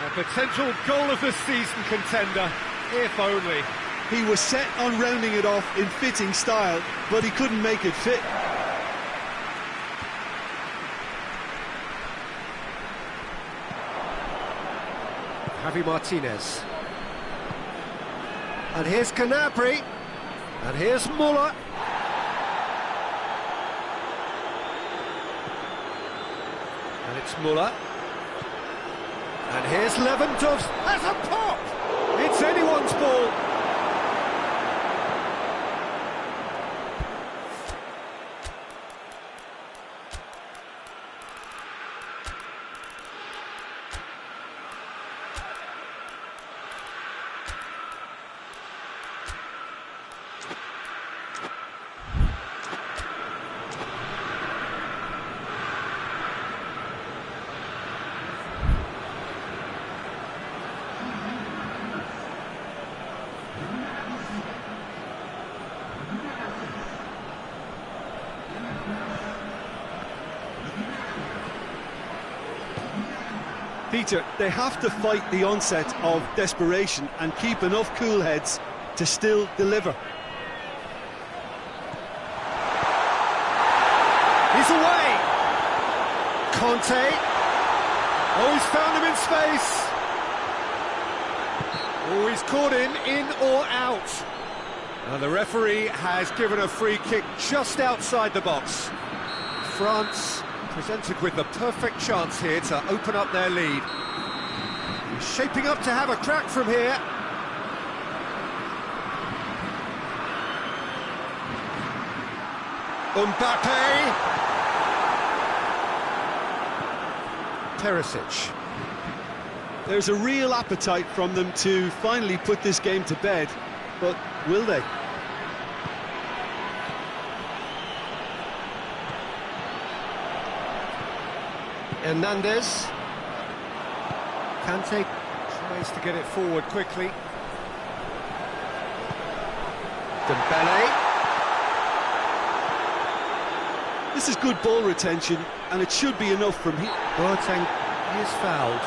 A potential goal of the season contender, if only. He was set on rounding it off in fitting style, but he couldn't make it fit. Javi Martinez. And here's Canapri. And here's Muller. And it's Muller. And here's Lewandowski. That's a pop! It's anyone's ball. Peter, they have to fight the onset of desperation and keep enough cool heads to still deliver. He's away! Conte. Oh, he's found him in space. Oh, he's caught him in or out. And the referee has given a free kick just outside the box. France presented with the perfect chance here to open up their lead. He's shaping up to have a crack from here. Mbappe. Perisic. There's a real appetite from them to finally put this game to bed, but will they? Hernandez. Kante tries to get it forward quickly. Dembele. This is good ball retention, and it should be enough from here. Boateng is fouled.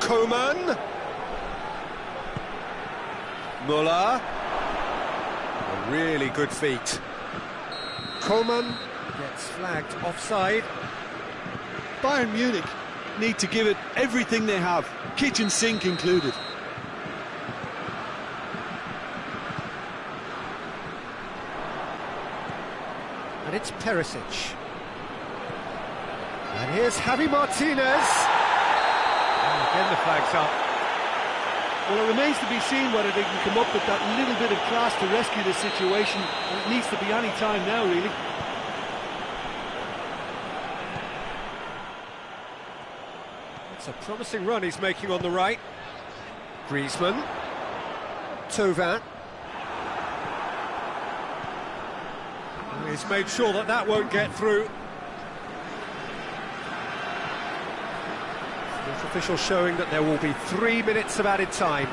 Coman. Muller. A really good feat. Coman gets flagged offside. Bayern Munich need to give it everything they have, kitchen sink included. And it's Perisic. And here's Javi Martinez. And again the flag's up. Well, it remains to be seen whether they can come up with that little bit of class to rescue the situation, and it needs to be any time now, really. It's a promising run he's making on the right. Griezmann. Thauvin. He's made sure that that won't get through. Official showing that there will be 3 minutes of added time.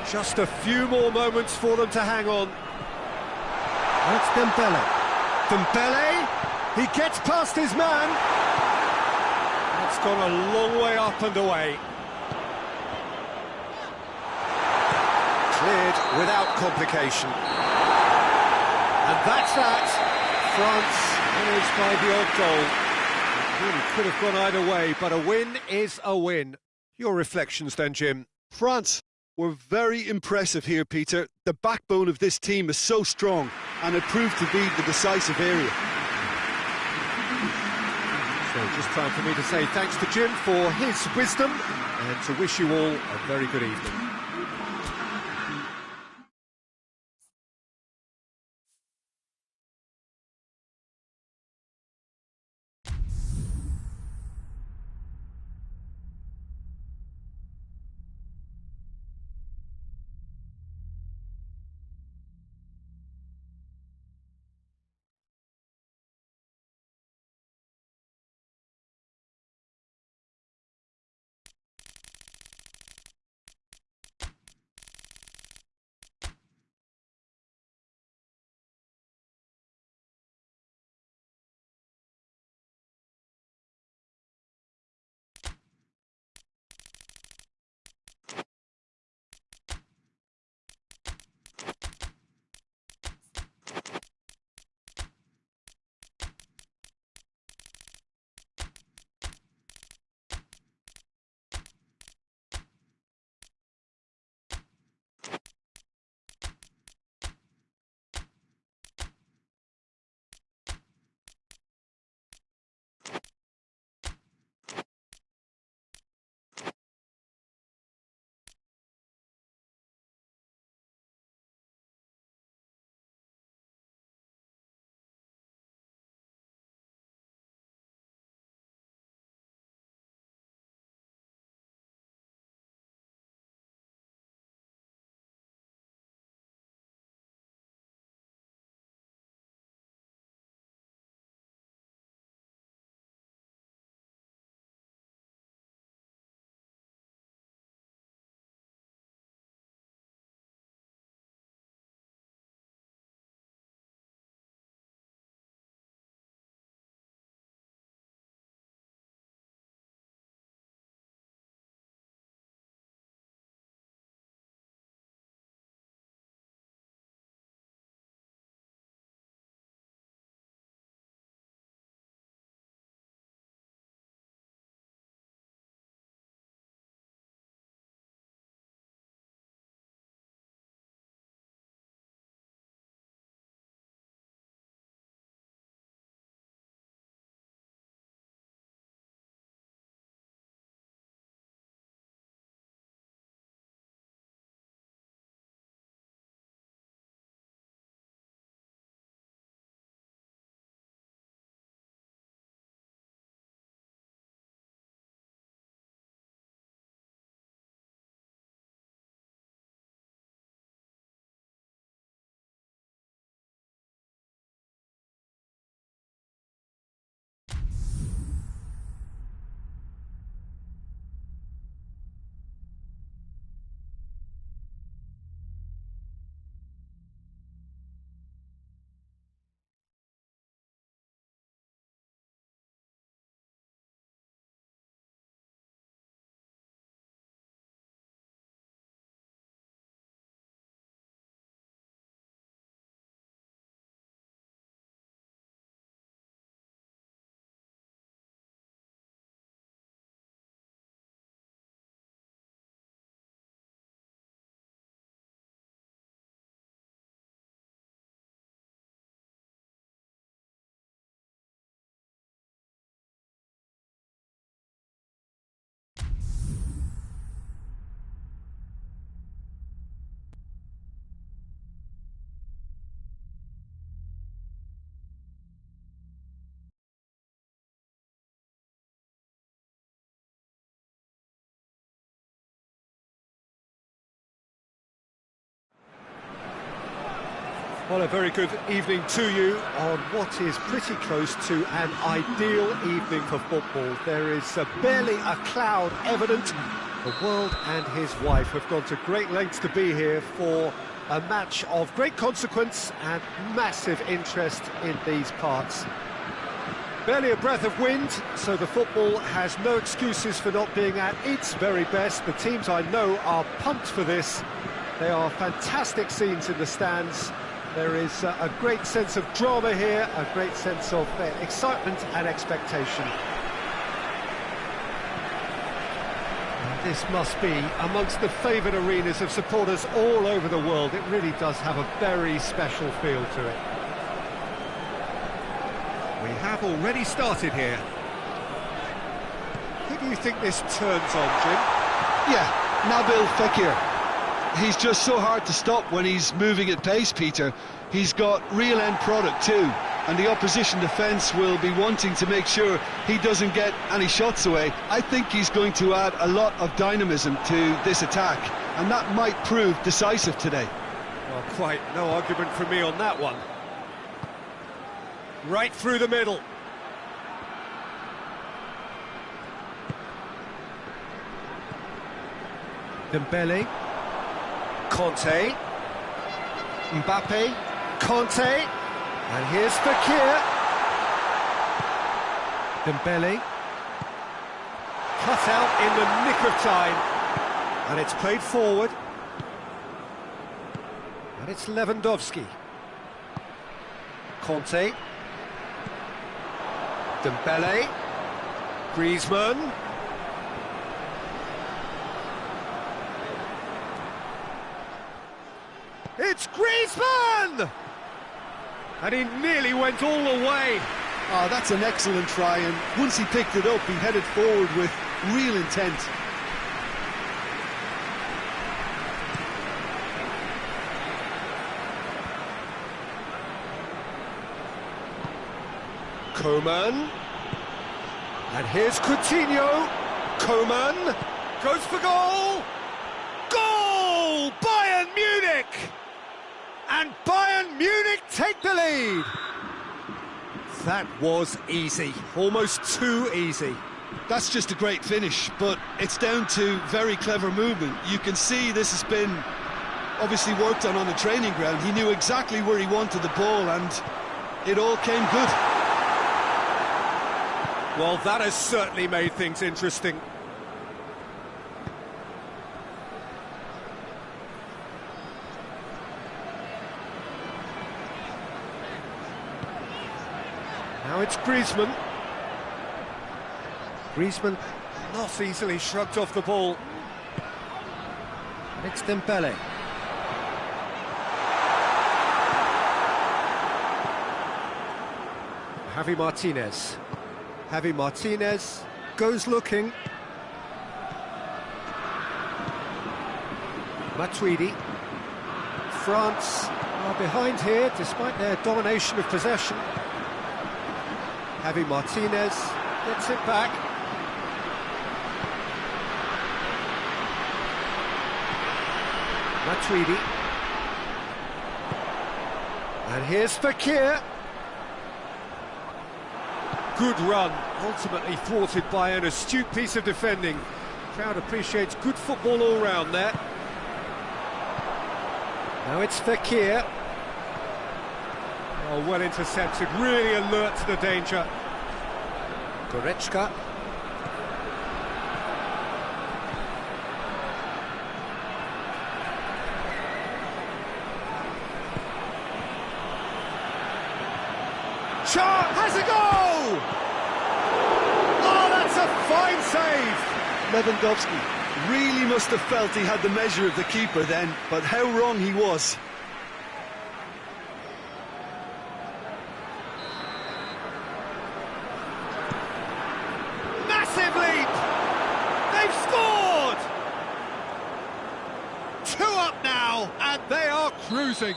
Just a few more moments for them to hang on. That's Dembele. Dembele, he gets past his man. That's gone a long way up and away. Cleared without complication. And that's that. France managed by the odd goal. Really could have gone either way, but a win is a win. Your reflections then, Jim? France were very impressive here, Peter. The backbone of this team is so strong, and it proved to be the decisive area. So just time for me to say thanks to Jim for his wisdom and to wish you all a very good evening. Well, a very good evening to you on what is pretty close to an ideal evening for football. There is barely a cloud evident. The world and his wife have gone to great lengths to be here for a match of great consequence and massive interest in these parts. Barely a breath of wind, so the football has no excuses for not being at its very best. The teams I know are pumped for this. They are fantastic scenes in the stands. There is a great sense of drama here, a great sense of excitement and expectation. This must be amongst the favoured arenas of supporters all over the world. It really does have a very special feel to it. We have already started here. Who do you think this turns on, Jim? Yeah, Nabil Fekir. He's just so hard to stop when he's moving at pace, Peter. He's got real end product too, and the opposition defence will be wanting to make sure he doesn't get any shots away. I think he's going to add a lot of dynamism to this attack, and that might prove decisive today. Well, quite no argument from me on that one. Right through the middle. Dembele. Conte. Mbappe. Conte. And here's Fekir. Dembele. Cut out in the nick of time. And it's played forward. And it's Lewandowski. Conte. Dembele. Griezmann. It's Griezmann! And he nearly went all the way. Oh, that's an excellent try, and once he picked it up, he headed forward with real intent. Coman. And here's Coutinho. Coman goes for goal. Goal! Bayern Munich! And Bayern Munich take the lead. That was easy, almost too easy. That's just a great finish, but it's down to very clever movement. You can see this has been obviously worked on the training ground. He knew exactly where he wanted the ball, and it all came good. Well, that has certainly made things interesting. Now it's Griezmann. Griezmann not easily shrugged off the ball. It's Dembele. Javi Martinez. Javi Martinez goes looking. Matuidi. France are behind here despite their domination of possession. Javi Martinez gets it back. Matuidi. And here's Fekir. Good run, ultimately thwarted by an astute piece of defending. Crowd appreciates good football all round there. Now it's Fekir. Oh, well intercepted, really alert to the danger. Goretzka. Chart has a goal! Oh, that's a fine save! Lewandowski really must have felt he had the measure of the keeper then, but how wrong he was. Massive lead! They've scored! 2 up now, and they are cruising.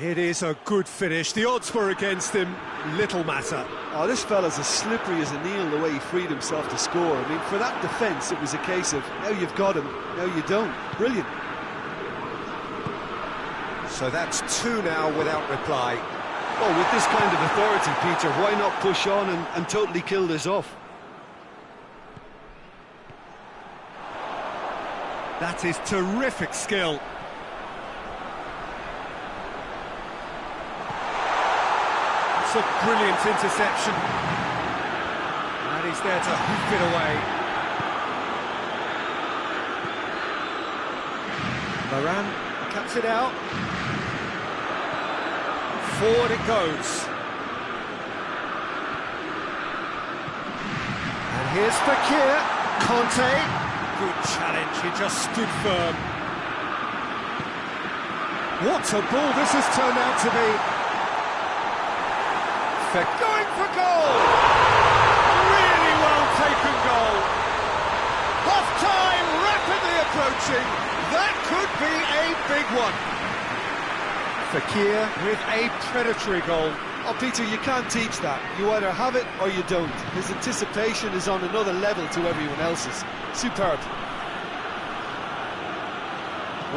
It is a good finish. The odds were against him. Little matter. Oh, this fella's as slippery as an eel the way he freed himself to score. I mean, for that defence, it was a case of, now you've got him, now you don't. Brilliant. So that's 2 now without reply. Oh, with this kind of authority, Peter, why not push on and totally kill this off? That is terrific skill. It's a brilliant interception. And he's there to hoof it away. Varane cuts it out. Forward it goes. And here's Fekir. Conte, good challenge, he just stood firm. What a ball this has turned out to be. Going for goal! Really well taken goal. Half-time, rapidly approaching. That could be a big one. Fekir with a predatory goal. Oh, Peter, you can't teach that. You either have it or you don't. His anticipation is on another level to everyone else's. Superb.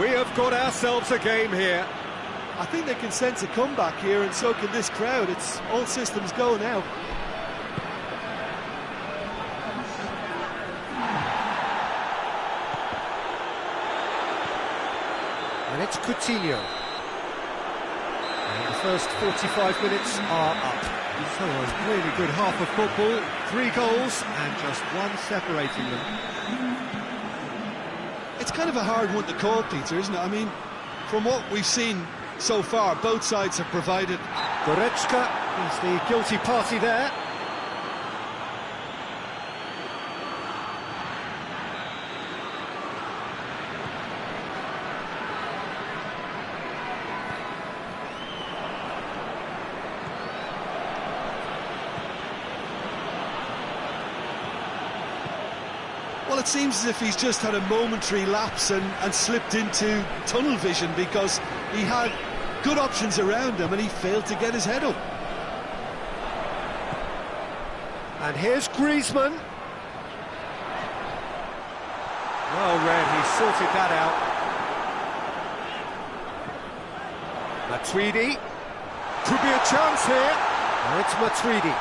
We have got ourselves a game here. I think they can sense a comeback here, and so can this crowd. It's all systems go now. And it's Coutinho. And the first 45 minutes are up. So a really good half of football. 3 goals and just one separating them. It's kind of a hard one to call, Peter, isn't it? I mean, from what we've seen so far, both sides have provided. Goretzka is the guilty party there. Well, it seems as if he's just had a momentary lapse and slipped into tunnel vision, because he had good options around him and he failed to get his head up. And here's Griezmann. Well read, he sorted that out. Matuidi. Could be a chance here. Oh, it's Matuidi.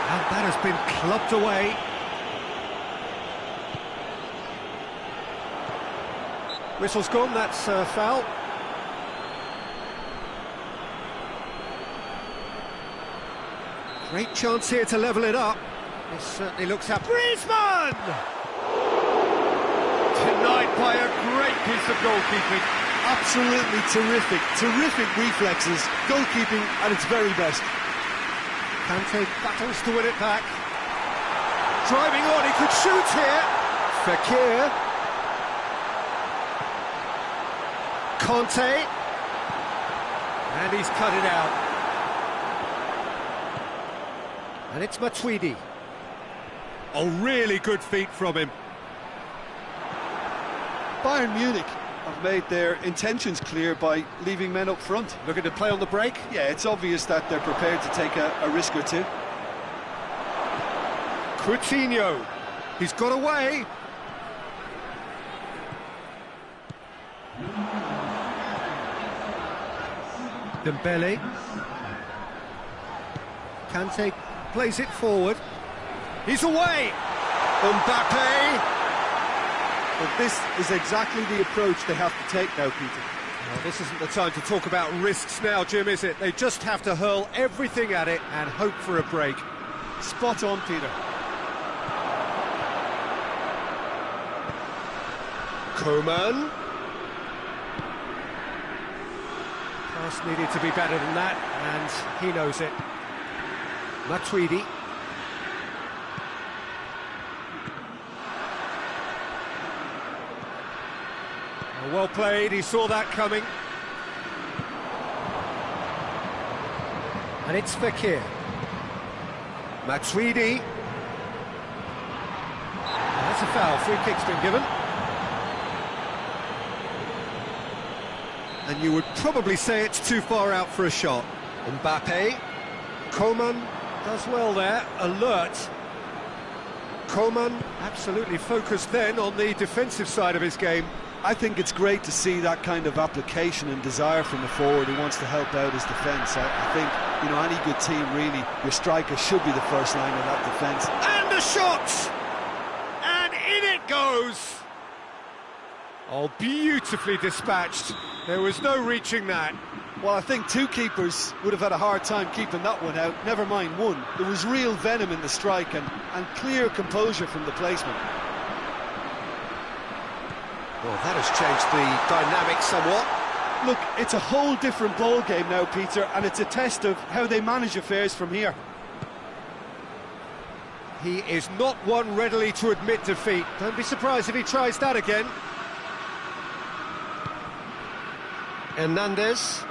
And that has been clubbed away. Whistle's gone, that's a foul. Great chance here to level it up. This certainly looks up. Griezmann! Denied by a great piece of goalkeeping. Absolutely terrific, terrific reflexes, goalkeeping at its very best. Kante battles to win it back. Driving on, he could shoot here. Fekir. Conte. And he's cut it out. And it's Matuidi. Oh, really good feet from him. Bayern Munich have made their intentions clear by leaving men up front. Looking to play on the break? Yeah, it's obvious that they're prepared to take a risk or two. Coutinho. He's got away. Dembele. Kante plays it forward. He's away. Mbappe. But this is exactly the approach they have to take now, Peter. Well, this isn't the time to talk about risks now, Jim, is it? They just have to hurl everything at it and hope for a break. Spot on, Peter. Coman. Pass needed to be better than that, and he knows it. Matuidi. Well played, he saw that coming. And it's Fekir. Matuidi. That's a foul, free kick's been given. And you would probably say it's too far out for a shot. Mbappe. Coman does well there, alert. Coman absolutely focused then on the defensive side of his game. I think it's great to see that kind of application and desire from a forward who wants to help out his defence. I think, you know, any good team, really, your striker should be the first line of that defence. And a shot! And in it goes! Oh, beautifully dispatched. There was no reaching that. Well, I think two keepers would have had a hard time keeping that one out, never mind one. There was real venom in the strike and clear composure from the placement. Well, that has changed the dynamic somewhat. Look, it's a whole different ball game now, Peter, and it's a test of how they manage affairs from here. He is not one readily to admit defeat. Don't be surprised if he tries that again. Hernandez.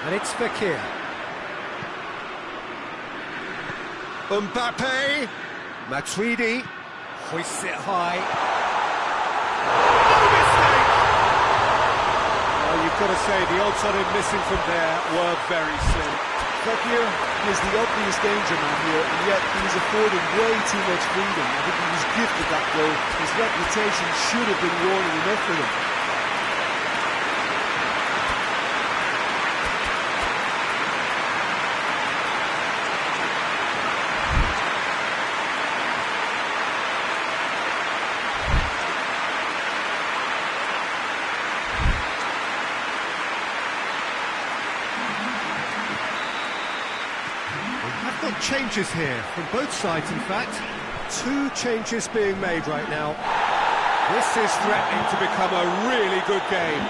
And it's Fekir. Mbappe. Matuidi hoists it high. No mistake! Well, you've got to say the odds on him missing from there were very slim. Fekir is the obvious danger man here, and yet he was afforded way too much freedom. I think he was gifted that goal. His reputation should have been warning enough for him. Changes here from both sides, in fact. 2 changes being made right now. This is threatening to become a really good game.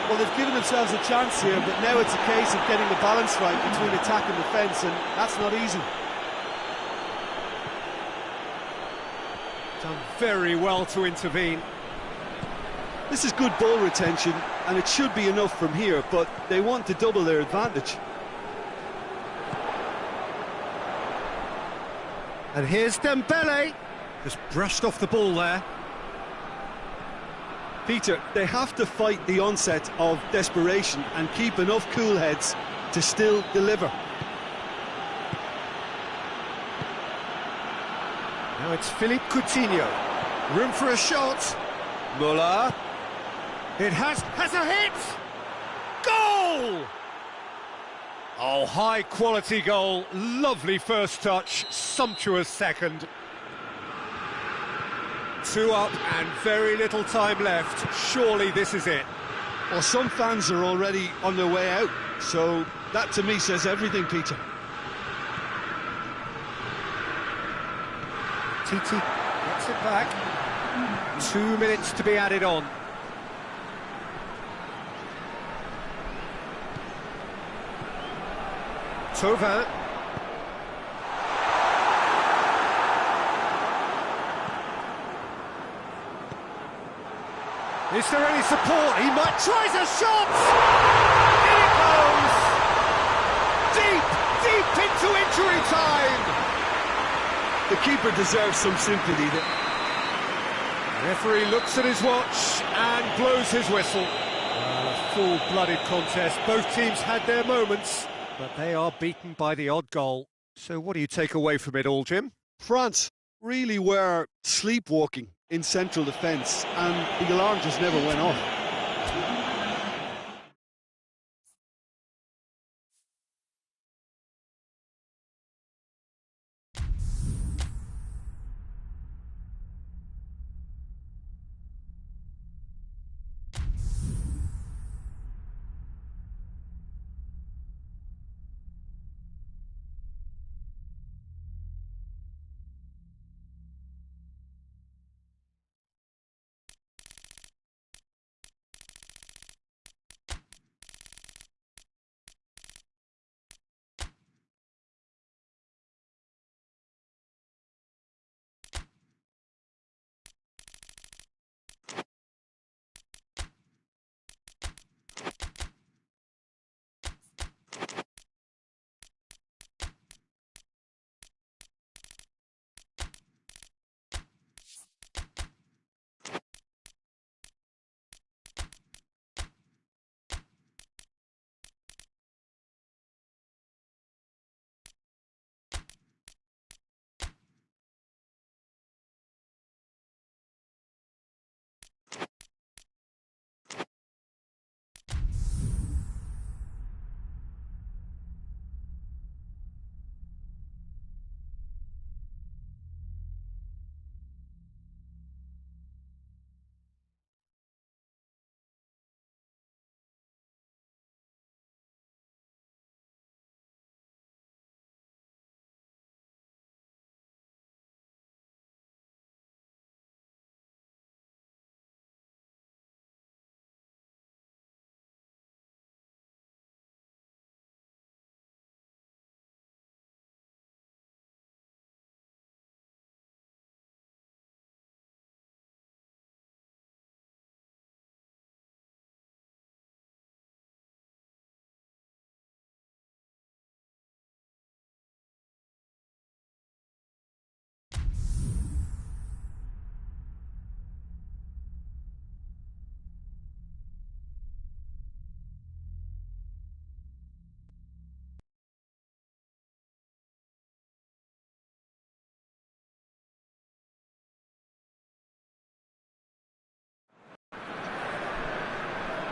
Well, they've given themselves a chance here, but now it's a case of getting the balance right between attack and defence, and that's not easy. Done very well to intervene. This is good ball retention, and it should be enough from here, but they want to double their advantage. And here's Dembele. Just brushed off the ball there. Peter, they have to fight the onset of desperation and keep enough cool heads to still deliver. Now it's Philippe Coutinho. Room for a shot. Muller. It has a hit! Goal! Oh, high-quality goal, lovely first touch, sumptuous second. 2 up and very little time left. Surely this is it. Well, some fans are already on their way out, so that to me says everything, Peter. Titi gets it back. 2 minutes to be added on. Tovin. Is there any support? He might try a shot! In it goes! Deep into injury time! The keeper deserves some sympathy there. Referee looks at his watch and blows his whistle. Well, a full-blooded contest. Both teams had their moments, but they are beaten by the odd goal. So what do you take away from it all, Jim? France really were sleepwalking in central defence, and the alarm just never went off.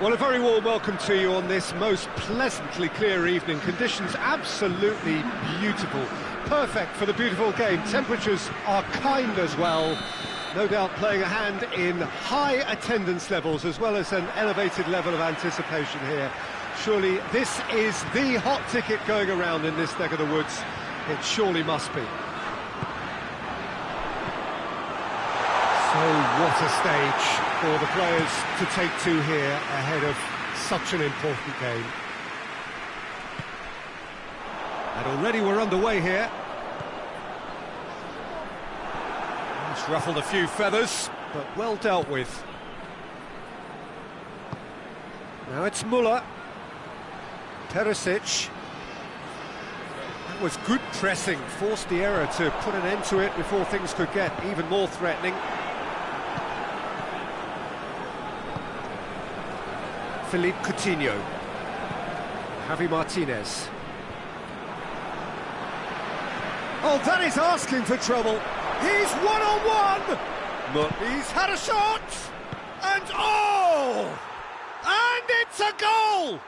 Well, a very warm welcome to you on this most pleasantly clear evening. Conditions absolutely beautiful. Perfect for the beautiful game. Temperatures are kind as well. No doubt playing a hand in high attendance levels as well as an elevated level of anticipation here. Surely this is the hot ticket going around in this neck of the woods. It surely must be. So what a stage for the players to take to here ahead of such an important game. And already we're underway here. It's ruffled a few feathers, but well dealt with. Now it's Muller. Perisic. That was good pressing, forced the error to put an end to it before things could get even more threatening. Philippe Coutinho. Javi Martinez. Oh, that is asking for trouble. He's one-on-one! But he's had a shot! And oh! And it's a goal!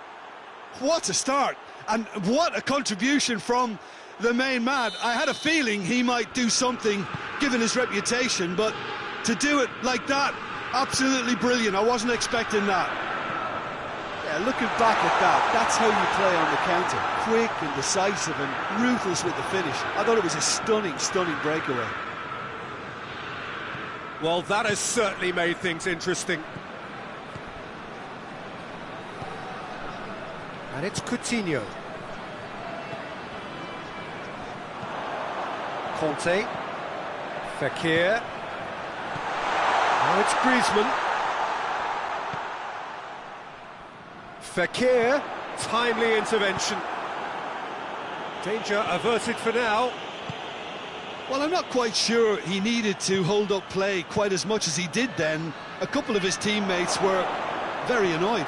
What a start, and what a contribution from the main man. I had a feeling he might do something, given his reputation, but to do it like that, absolutely brilliant. I wasn't expecting that. Yeah, looking back at that, that's how you play on the counter. Quick and decisive and ruthless with the finish. I thought it was a stunning, stunning breakaway. Well, that has certainly made things interesting. And it's Coutinho. Conte. Fekir. Now it's Griezmann. Fekir. Timely intervention. Danger averted for now. Well, I'm not quite sure he needed to hold up play quite as much as he did then. A couple of his teammates were very annoyed.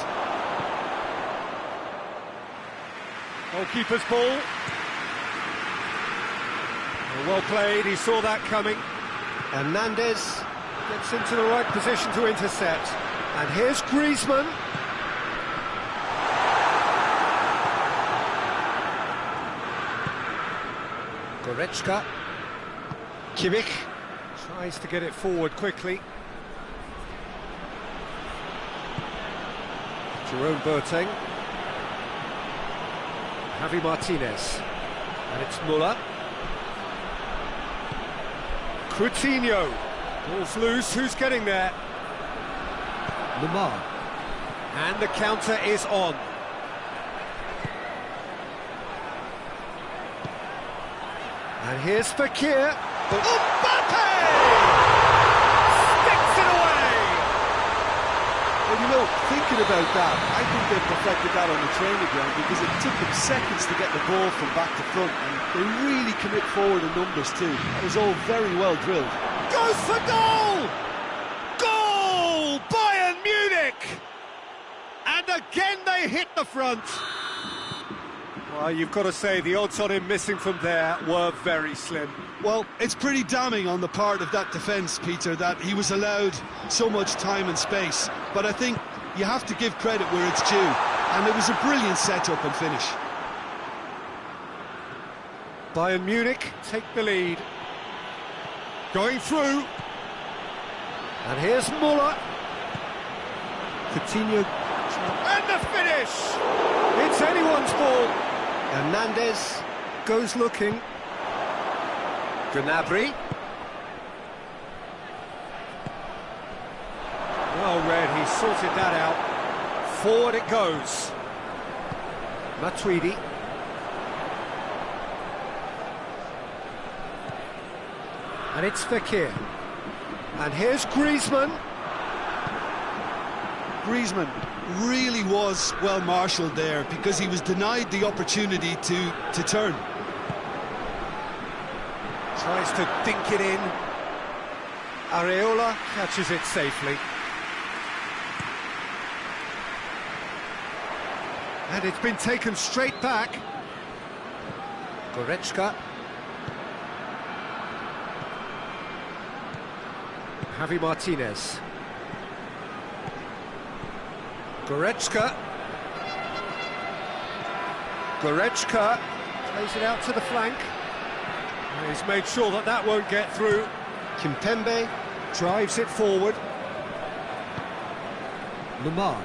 Goalkeeper's ball. Well played, he saw that coming. Hernandez gets into the right position to intercept. And here's Griezmann. Goretzka. Kimmich tries to get it forward quickly. Jerome Boateng. Javi Martinez. And it's Muller. Coutinho. Ball's loose, who's getting there? Lamar. And the counter is on. And here's Fekir. Mbappe! Sticks it away! Well, you know, thinking about that, I think they perfected that on the training ground because it took them seconds to get the ball from back to front, and they really commit forward in numbers too. That was all very well drilled. Goes for goal! Goal! Bayern Munich! And again they hit the front. Well, you've got to say the odds on him missing from there were very slim. Well, it's pretty damning on the part of that defence, Peter, that he was allowed so much time and space. But I think you have to give credit where it's due. And it was a brilliant set-up and finish. Bayern Munich take the lead. Going through. And here's Muller. Coutinho. And the finish! It's anyone's ball. Hernandez goes looking. Gnabry. Well read, he sorted that out. Forward it goes. Matuidi. And it's Fekir. And here's Griezmann. Griezmann really was well marshalled there because he was denied the opportunity to turn. Tries to dink it in. Areola catches it safely. And it's been taken straight back. Goretzka. Javi Martinez. Goretzka. Goretzka plays it out to the flank. And he's made sure that that won't get through. Kimpembe drives it forward. Lamar.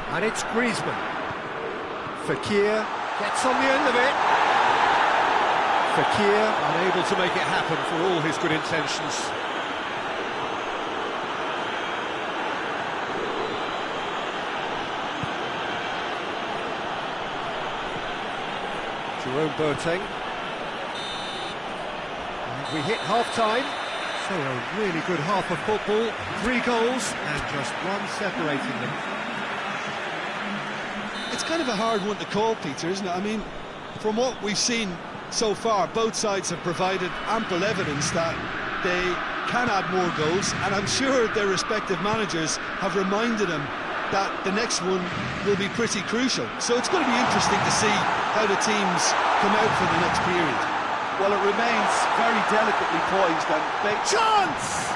And it's Griezmann. Fekir gets on the end of it. Fekir unable to make it happen for all his good intentions. Jerome Boateng. And we hit half-time. So a really good half of football. 3 goals and just one separating them. It's kind of a hard one to call, Peter, isn't it? I mean, from what we've seen so far, both sides have provided ample evidence that they can add more goals, and I'm sure their respective managers have reminded them that the next one will be pretty crucial. So it's going to be interesting to see how the teams come out for the next period. Well, it remains very delicately poised and chance!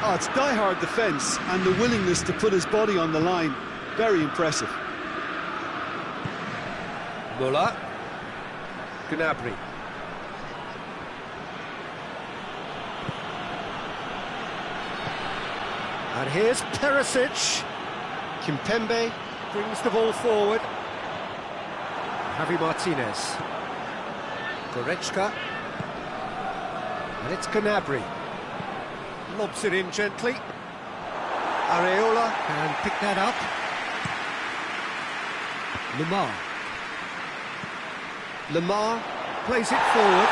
Oh, it's die-hard defence and the willingness to put his body on the line. Very impressive. Muller. Gnabry. And here's Perisic. Kimpembe brings the ball forward. Javi Martinez. Goretzka. And it's Gnabry. Lobs it in gently. Areola can pick that up. Lamar. Lamar plays it forward.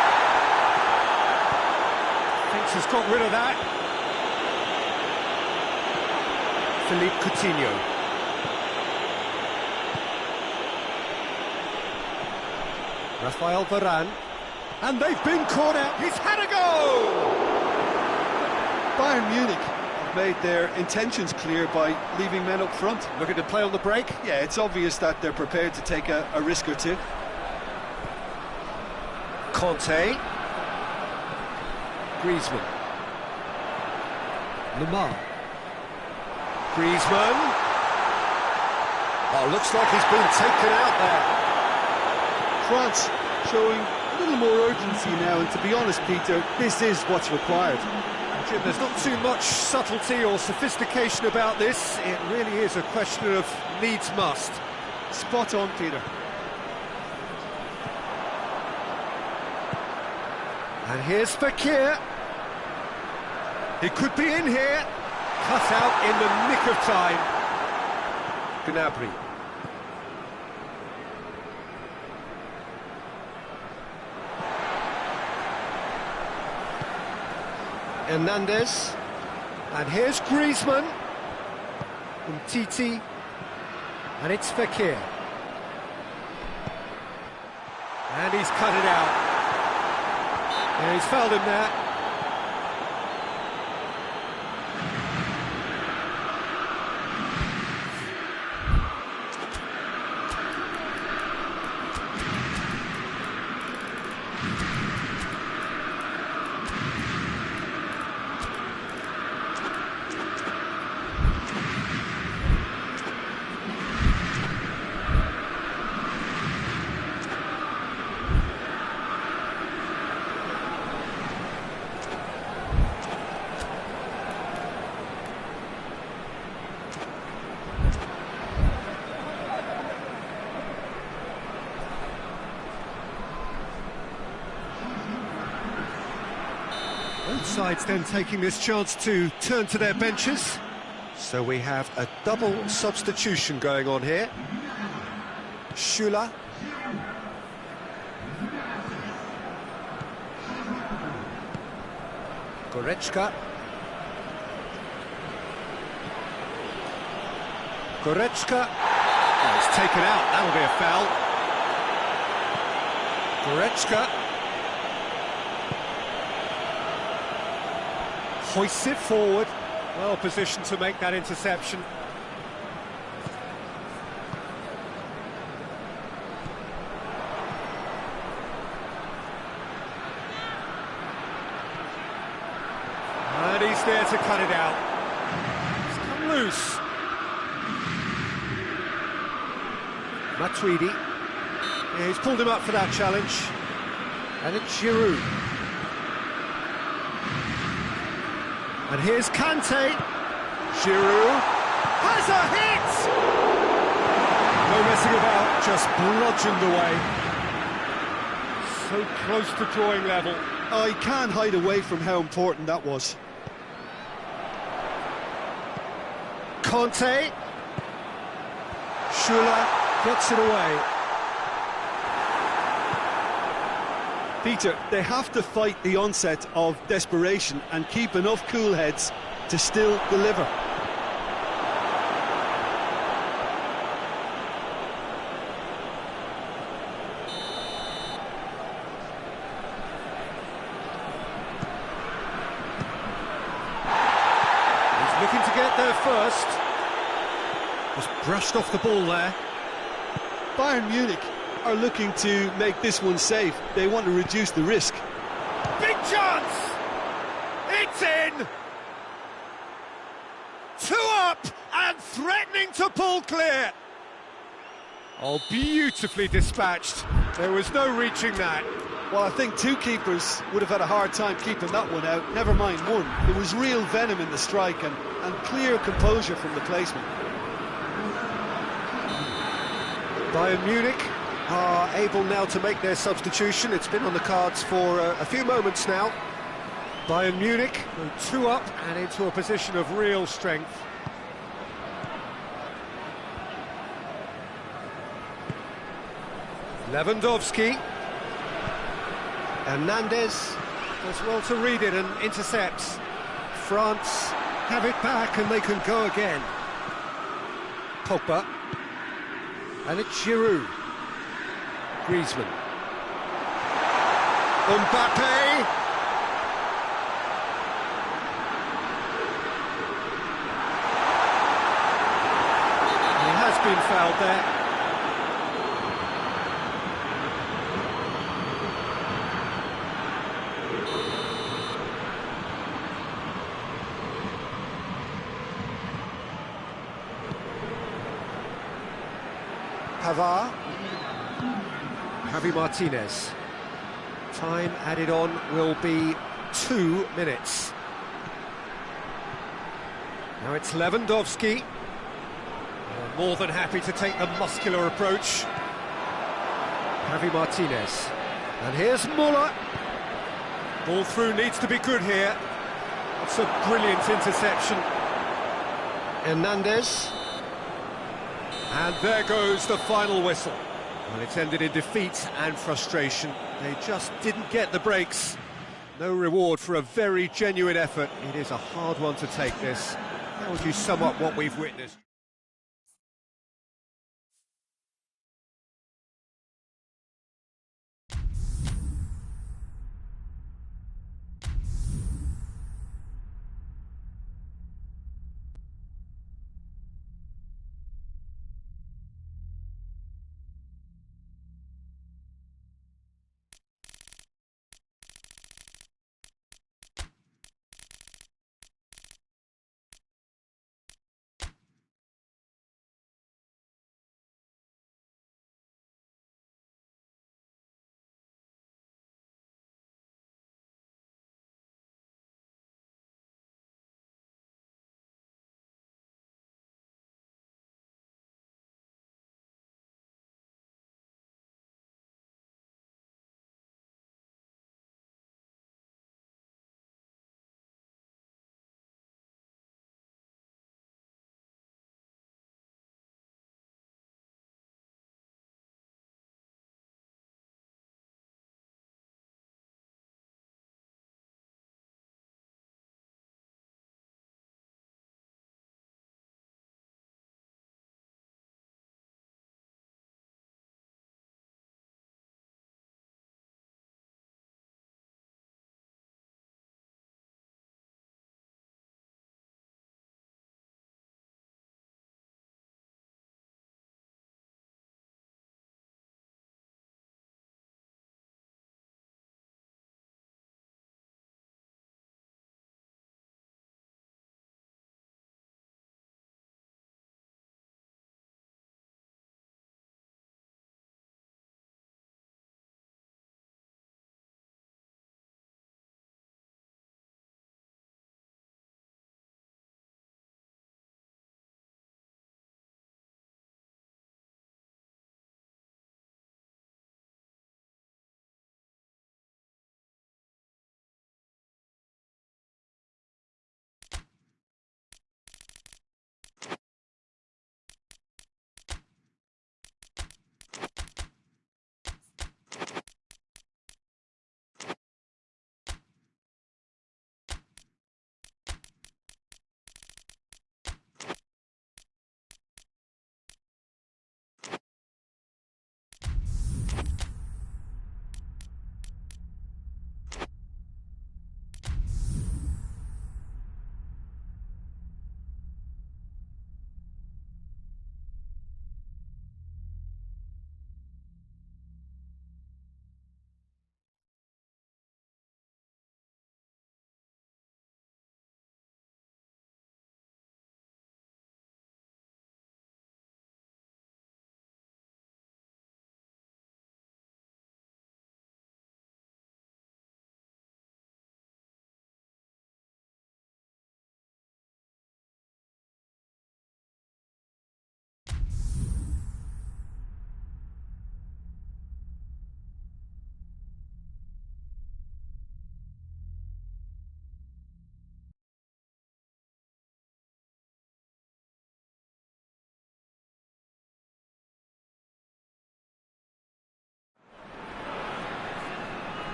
Thinks he's got rid of that. Philippe Coutinho. Rafael Varane. And they've been caught out. He's had a go! Bayern Munich have made their intentions clear by leaving men up front. Looking to play on the break. Yeah, it's obvious that they're prepared to take a risk or two. Conte. Griezmann. Lamar. Griezmann. Oh, looks like he's been taken out there. France showing a little more urgency now, and to be honest, Peter, this is what's required. Jim, there's not too much subtlety or sophistication about this. It really is a question of needs must. Spot on, Peter. And here's Fekir. He could be in here. Cut out in the nick of time. Gnabry. Hernandez. And here's Griezmann. Umtiti. And it's Fekir. And he's cut it out. Yeah, he's fouled him there. Both sides then taking this chance to turn to their benches. So we have a double substitution going on here. Schüller. Goretzka. Goretzka. Oh, it's taken out. That'll be a foul. Goretzka. Hoists it forward, well positioned to make that interception. And he's there to cut it out. loose. Matuidi. Yeah, he's pulled him up for that challenge. And it's Giroud. And here's Kante. Giroud has a hit! No messing about, just bludgeoned away. So close to drawing level. I can't hide away from how important that was. Conte. Schüller gets it away. Peter, they have to fight the onset of desperation and keep enough cool heads to still deliver. He's looking to get there first. Just brushed off the ball there. Bayern Munich are looking to make this one safe. They want to reduce the risk. Big chance! It's in! 2 up and threatening to pull clear. Oh, beautifully dispatched. There was no reaching that. Well, I think two keepers would have had a hard time keeping that one out, never mind one. There was real venom in the strike and clear composure from the placement. Bayern Munich are able now to make their substitution. It's been on the cards for a few moments now. Bayern Munich go 2 up and into a position of real strength. Lewandowski. Hernandez does well to read it and intercepts. France have it back and they can go again. Pogba. And it's Giroud. Griezmann. Mbappe. He has been fouled there. Pavard. Javi Martinez. Time added on will be 2 minutes. Now it's Lewandowski. More than happy to take the muscular approach. Javi Martinez. And here's Müller. Ball through needs to be good here. That's a brilliant interception. Hernandez. And there goes the final whistle. Well, it's ended in defeat and frustration. They just didn't get the breaks. No reward for a very genuine effort. It is a hard one to take, this. How would you sum up what we've witnessed?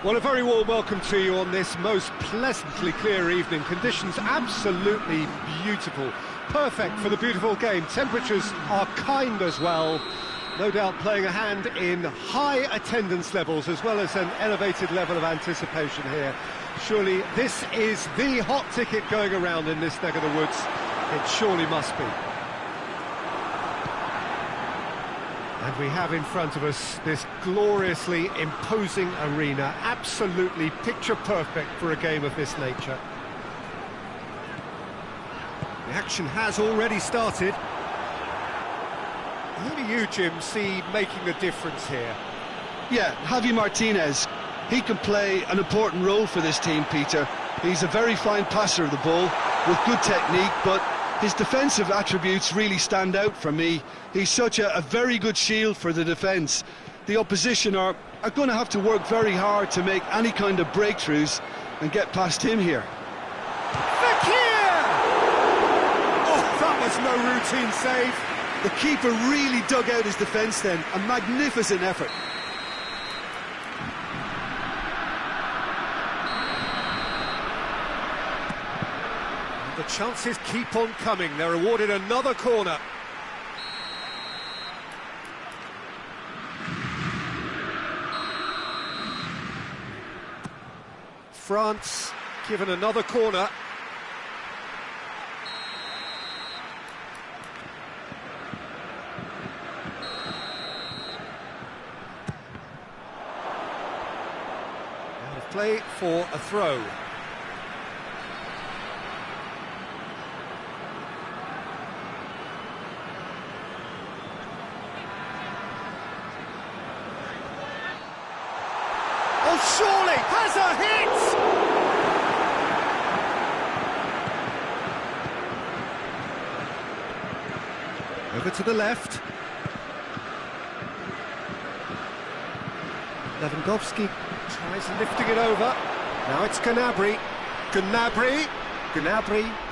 Well, a very warm welcome to you on this most pleasantly clear evening. Conditions absolutely beautiful. Perfect for the beautiful game. Temperatures are kind as well. No doubt playing a hand in high attendance levels as well as an elevated level of anticipation here. Surely this is the hot ticket going around in this neck of the woods. It surely must be. And we have in front of us this gloriously imposing arena, absolutely picture perfect for a game of this nature. The action has already started. Who do you, Jim, see making a difference here? Yeah, Javi Martinez. He can play an important role for this team, Peter. He's a very fine passer of the ball with good technique, but his defensive attributes really stand out for me. He's such a very good shield for the defence. The opposition are going to have to work very hard to make any kind of breakthroughs and get past him here. Fekir! Oh, that was no routine save. The keeper really dug out his defence then. A magnificent effort. The chances keep on coming. They're awarded another corner. France given another corner. Out of play for a throw. Oh, surely has a hit! Over to the left. Lewandowski tries lifting it over. Now it's Gnabry. Gnabry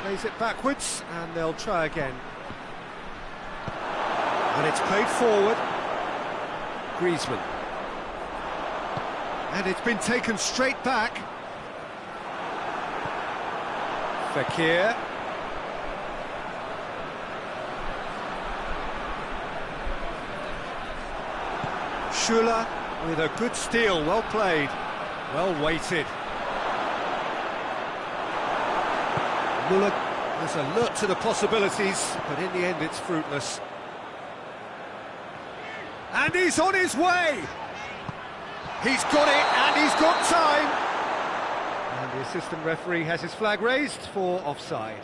plays it backwards, and they'll try again. And it's played forward. Griezmann. And it's been taken straight back. Fekir. Schüller with a good steal, well played, well weighted. Müller is alert to the possibilities, but in the end it's fruitless. And he's on his way! He's got it, and he's got time! And the assistant referee has his flag raised for offside.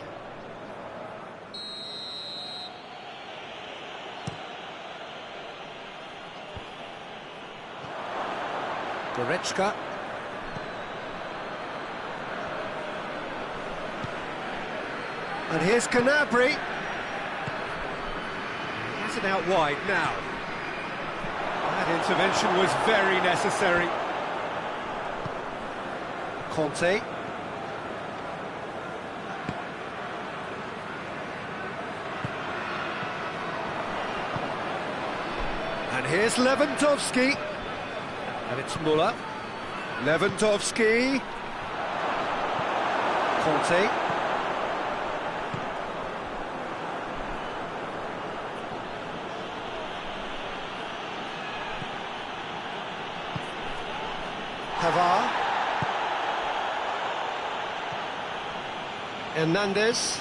Goretzka. And here's Gnabry. He has it out wide now. That intervention was very necessary. Conte. And here's Lewandowski. And it's Müller. Lewandowski. Conte. Pavard. Hernandez.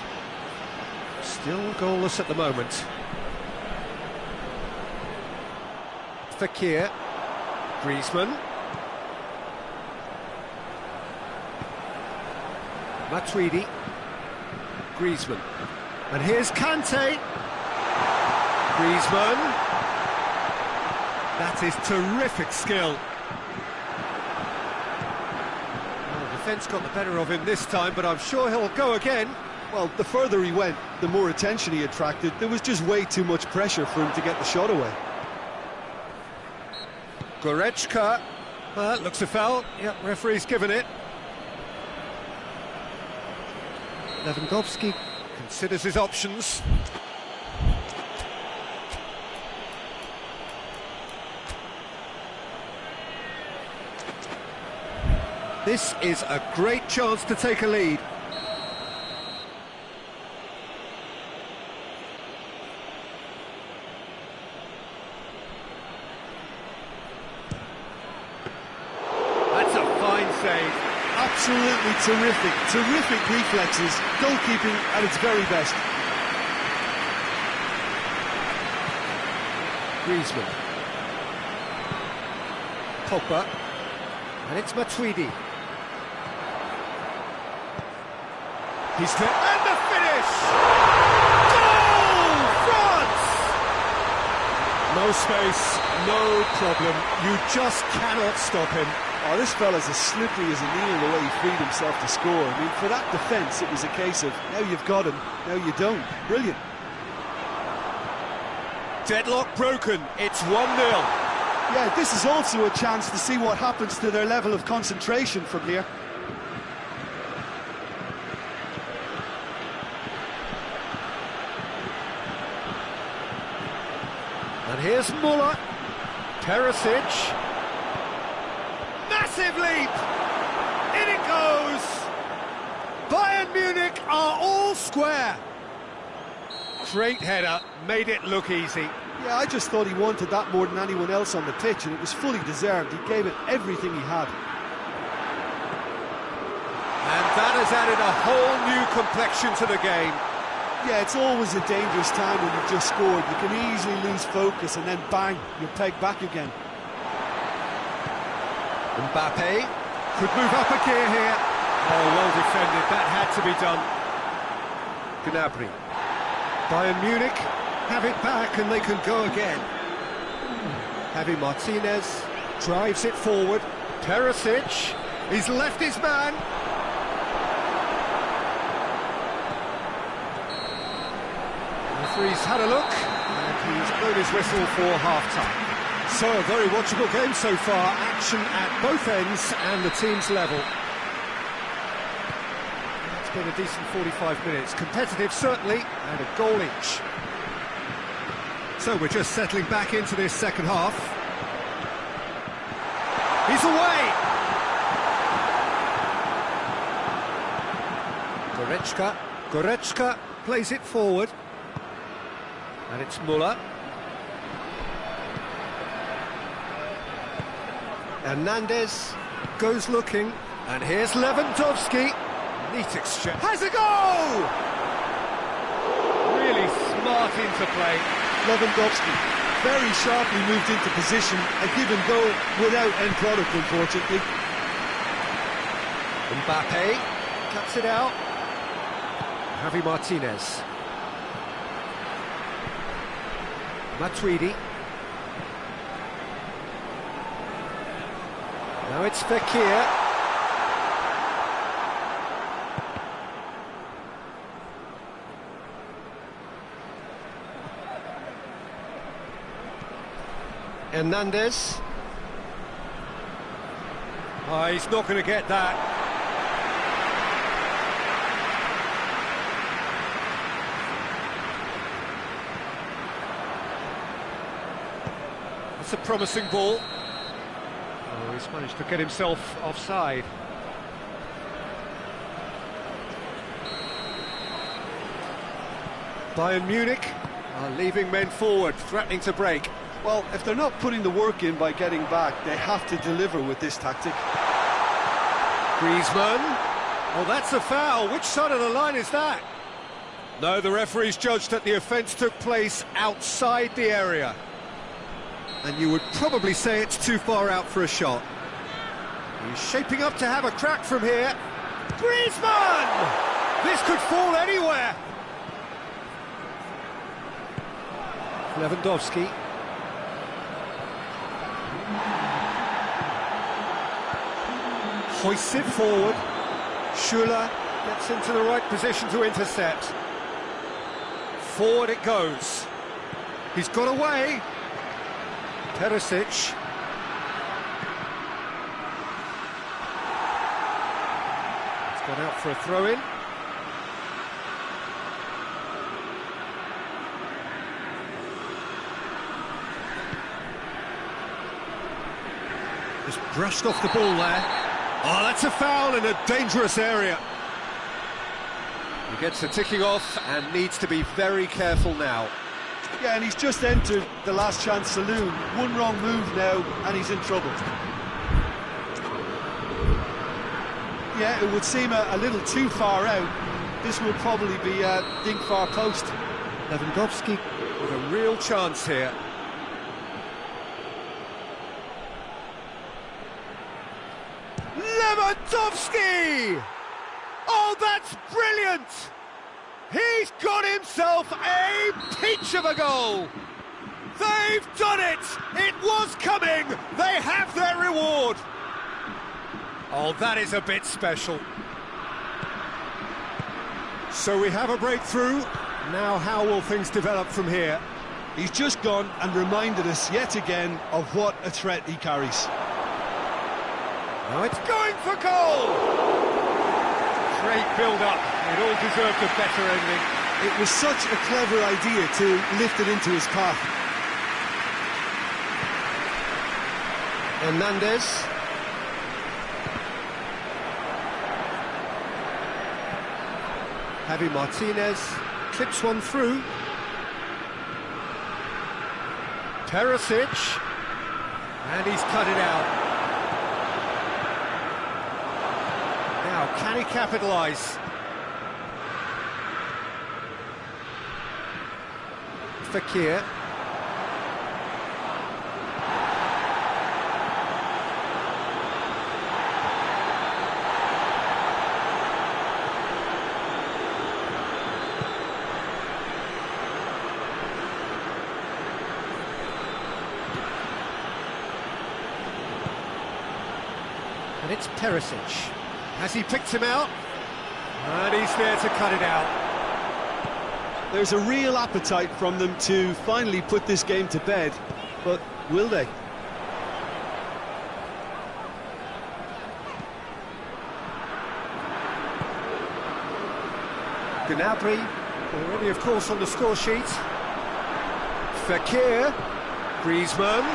Still goalless at the moment. Fekir. Griezmann. Matuidi. Griezmann. And here's Kante. Griezmann. That is terrific skill. Defence got the better of him this time, but I'm sure he'll go again. Well, the further he went, the more attention he attracted. There was just way too much pressure for him to get the shot away. Goretzka. Looks a foul. Yep, referee's given it. Lewandowski considers his options. This is a great chance to take a lead. That's a fine save. Absolutely terrific, terrific reflexes. Goalkeeping at its very best. Griezmann. Pogba. And it's Matuidi. He's there. And the finish! Goal! France! No space, no problem. You just cannot stop him. Oh, this fella's as slippery as a needle the way he freed himself to score. I mean, for that defence, it was a case of, now you've got him, now you don't. Brilliant. Deadlock broken, it's 1-0. Yeah, this is also a chance to see what happens to their level of concentration from here. And here's Muller. Perisic. Massive leap! In it goes! Bayern Munich are all square. Great header, made it look easy. Yeah, I just thought he wanted that more than anyone else on the pitch, and it was fully deserved. He gave it everything he had. And that has added a whole new complexion to the game. Yeah, it's always a dangerous time when you've just scored. You can easily lose focus and then bang, you're pegged back again. Mbappe could move up a gear here. Oh, well defended, that had to be done. Gnabry. Bayern Munich have it back and they can go again. Javi Martinez drives it forward. Perisic, he's left his man. The referee's had a look and he's blown his whistle for half-time. So a very watchable game so far, action at both ends and the team's level. It's been a decent 45 minutes, competitive certainly, and a goal each. So we're just settling back into this second half. He's away! Goretzka plays it forward. And it's Muller. Hernandez goes looking, and here's Lewandowski. Neat exchange. Has a goal! Really smart interplay. Lewandowski very sharply moved into position, a given goal without end product, unfortunately. Mbappe cuts it out. Javi Martinez. Matuidi. Now it's Fekir. Hernandez. Oh, he's not going to get that. That's a promising ball. Oh, he's managed to get himself offside. Bayern Munich are leaving men forward, threatening to break. Well, if they're not putting the work in by getting back, they have to deliver with this tactic. Griezmann. Oh, that's a foul. Which side of the line is that? No, the referee's judged that the offence took place outside the area. And you would probably say it's too far out for a shot. He's shaping up to have a crack from here. Griezmann! This could fall anywhere. Lewandowski. Hoists it forward. Schuller gets into the right position to intercept. Forward it goes. He's got away. Perisic. It's gone out for a throw-in. Just brushed off the ball there. Oh, that's a foul in a dangerous area. He gets the ticking off and needs to be very careful now. Yeah, and he's just entered the last chance saloon. One wrong move now, and he's in trouble. Yeah, it would seem a little too far out. This will probably be a dink far post. Lewandowski with a real chance here. Lewandowski! Oh, that's brilliant! He's got himself a peach of a goal! They've done it! It was coming! They have their reward! Oh, that is a bit special. So we have a breakthrough. Now how will things develop from here? He's just gone and reminded us yet again of what a threat he carries. Now it's going for goal! Great build-up. It all deserved a better ending. It was such a clever idea to lift it into his path. Hernandez. Javi Martinez clips one through. Perisic. And he's cut it out. Now, can he capitalise? Fekir. And it's Perisic. Has he picked him out? And he's there to cut it out. There's a real appetite from them to finally put this game to bed, but will they? Gnabry, already of course on the score sheet. Fekir, Griezmann.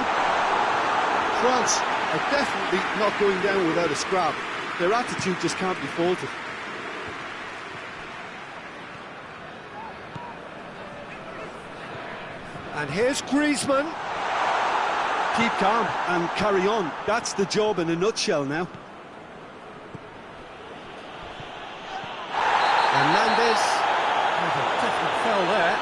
France are definitely not going down without a scrap. Their attitude just can't be faulted. And here's Griezmann. Keep calm and carry on. That's the job in a nutshell now. Hernandez. Oh, a definite foul there.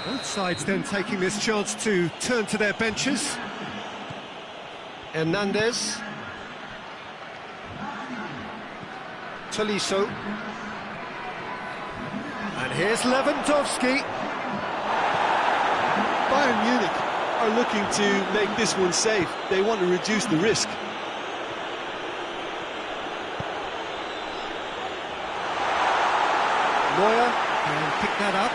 Both sides then taking this chance to turn to their benches. Hernandez. Tolisso. And here's Lewandowski. Bayern Munich are looking to make this one safe. They want to reduce the risk. Neuer can pick that up.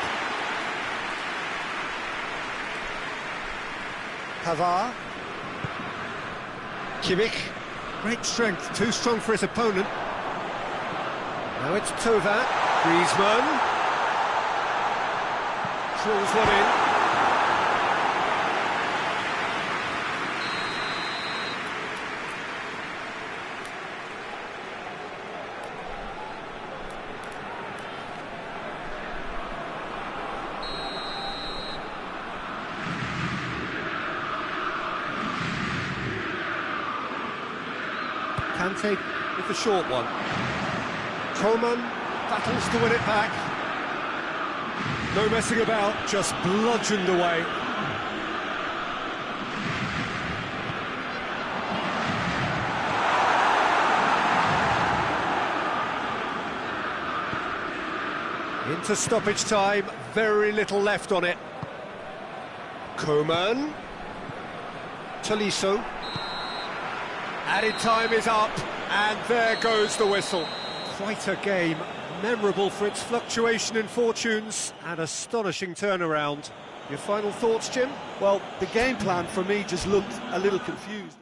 Pavard. Kimmich. Great strength, too strong for his opponent. Now it's Tova. Griezmann. Drills one in. Kante with the short one. Coman battles to win it back. No messing about, just bludgeoned away. Into stoppage time, very little left on it. Koeman. Tolisso. Added time is up, and there goes the whistle. Quite a game, memorable for its fluctuation in fortunes and astonishing turnaround. Your final thoughts, Jim? Well, the game plan for me just looked a little confused.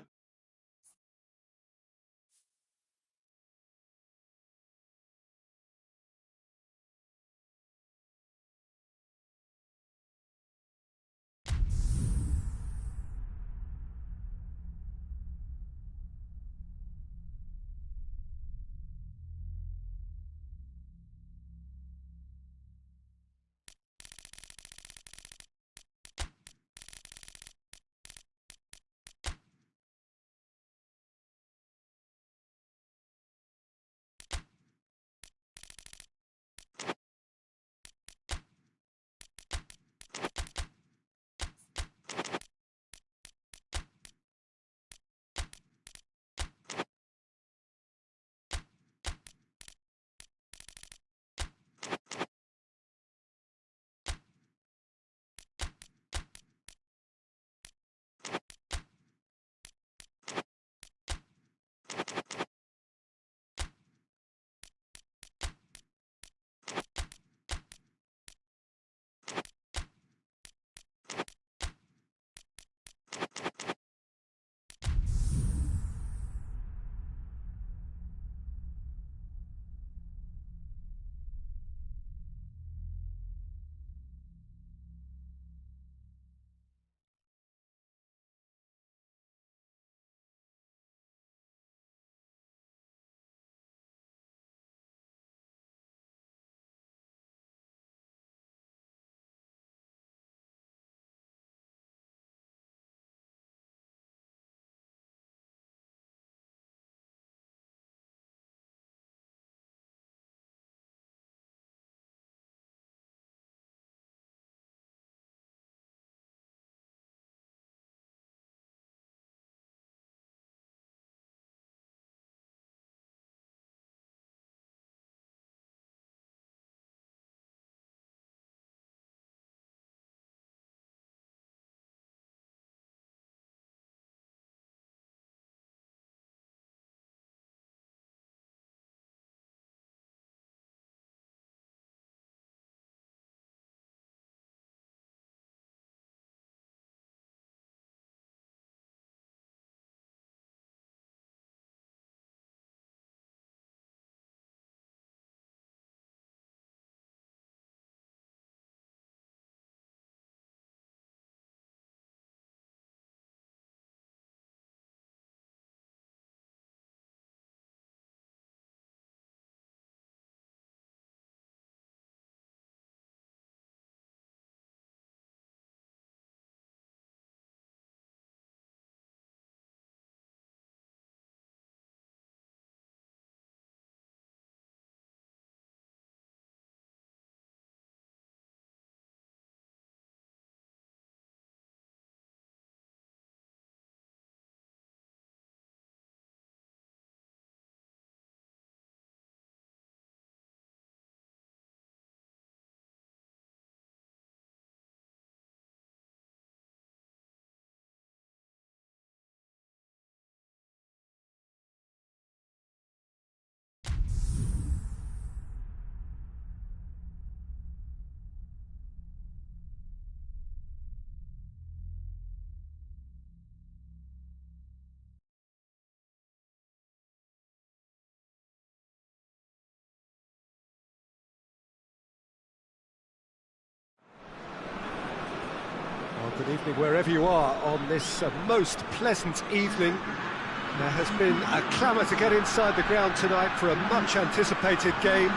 Good evening wherever you are on this most pleasant evening. There has been a clamour to get inside the ground tonight for a much anticipated game.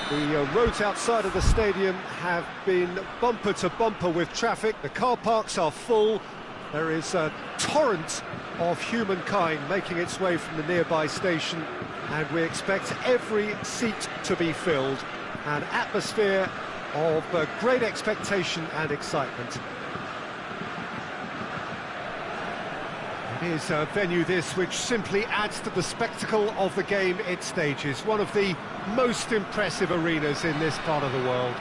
The roads outside of the stadium have been bumper to bumper with traffic. The car parks are full. There is a torrent of humankind making its way from the nearby station, and we expect every seat to be filled. An atmosphere of great expectation and excitement. It is a venue this which simply adds to the spectacle of the game it stages. One of the most impressive arenas in this part of the world.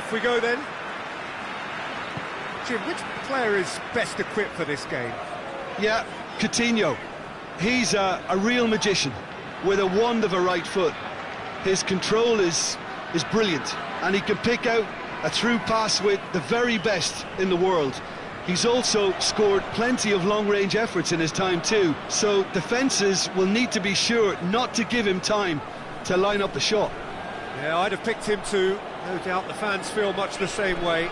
Off we go then. Jim, which player is best equipped for this game? Yeah, Coutinho. He's a real magician with a wand of a right foot. His control is brilliant, and he can pick out a through pass with the very best in the world. He's also scored plenty of long-range efforts in his time too, so defences will need to be sure not to give him time to line up the shot. Yeah, I'd have picked him too. No doubt the fans feel much the same way.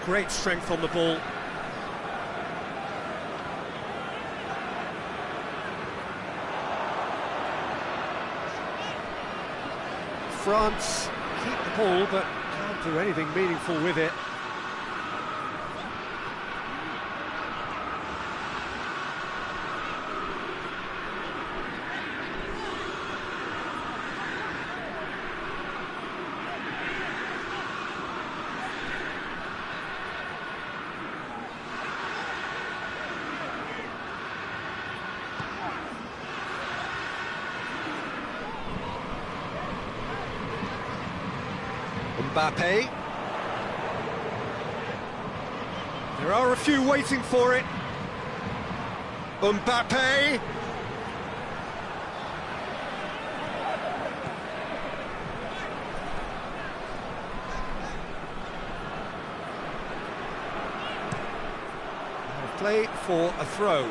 great strength on the ball. France keep the ball, but can't do anything meaningful with it. Mbappe. There are a few waiting for it. Mbappe. Play for a throw.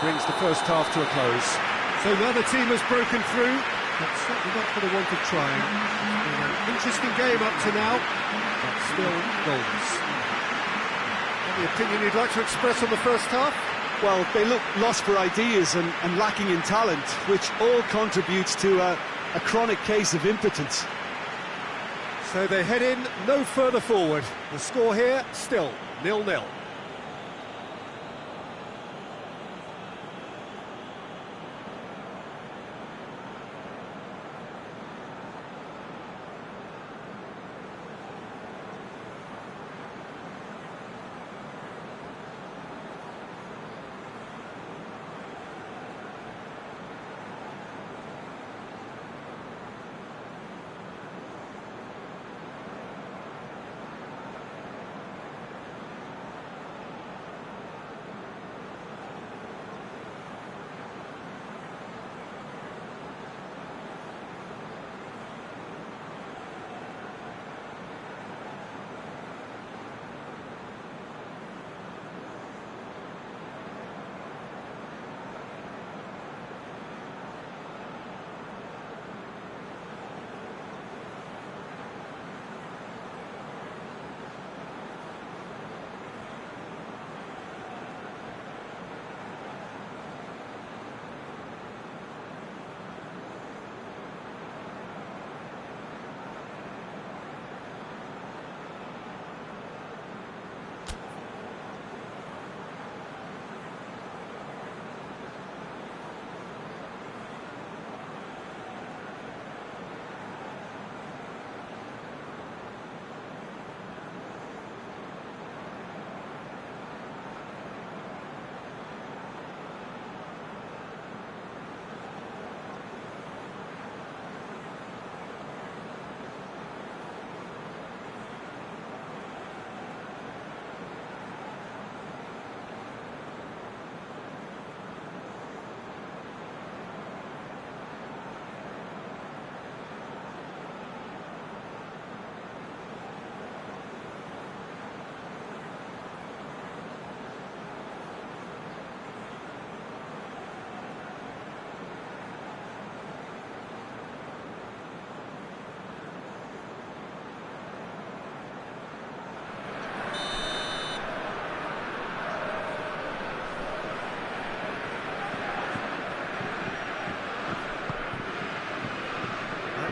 Brings the first half to a close. So now the team has broken through, but certainly not for the want of trying. It's been an interesting game up to now, but still goals. Any opinion you'd like to express on the first half? Well, they look lost for ideas and lacking in talent, which all contributes to a chronic case of impotence. So they head in no further forward. The score here, still 0-0.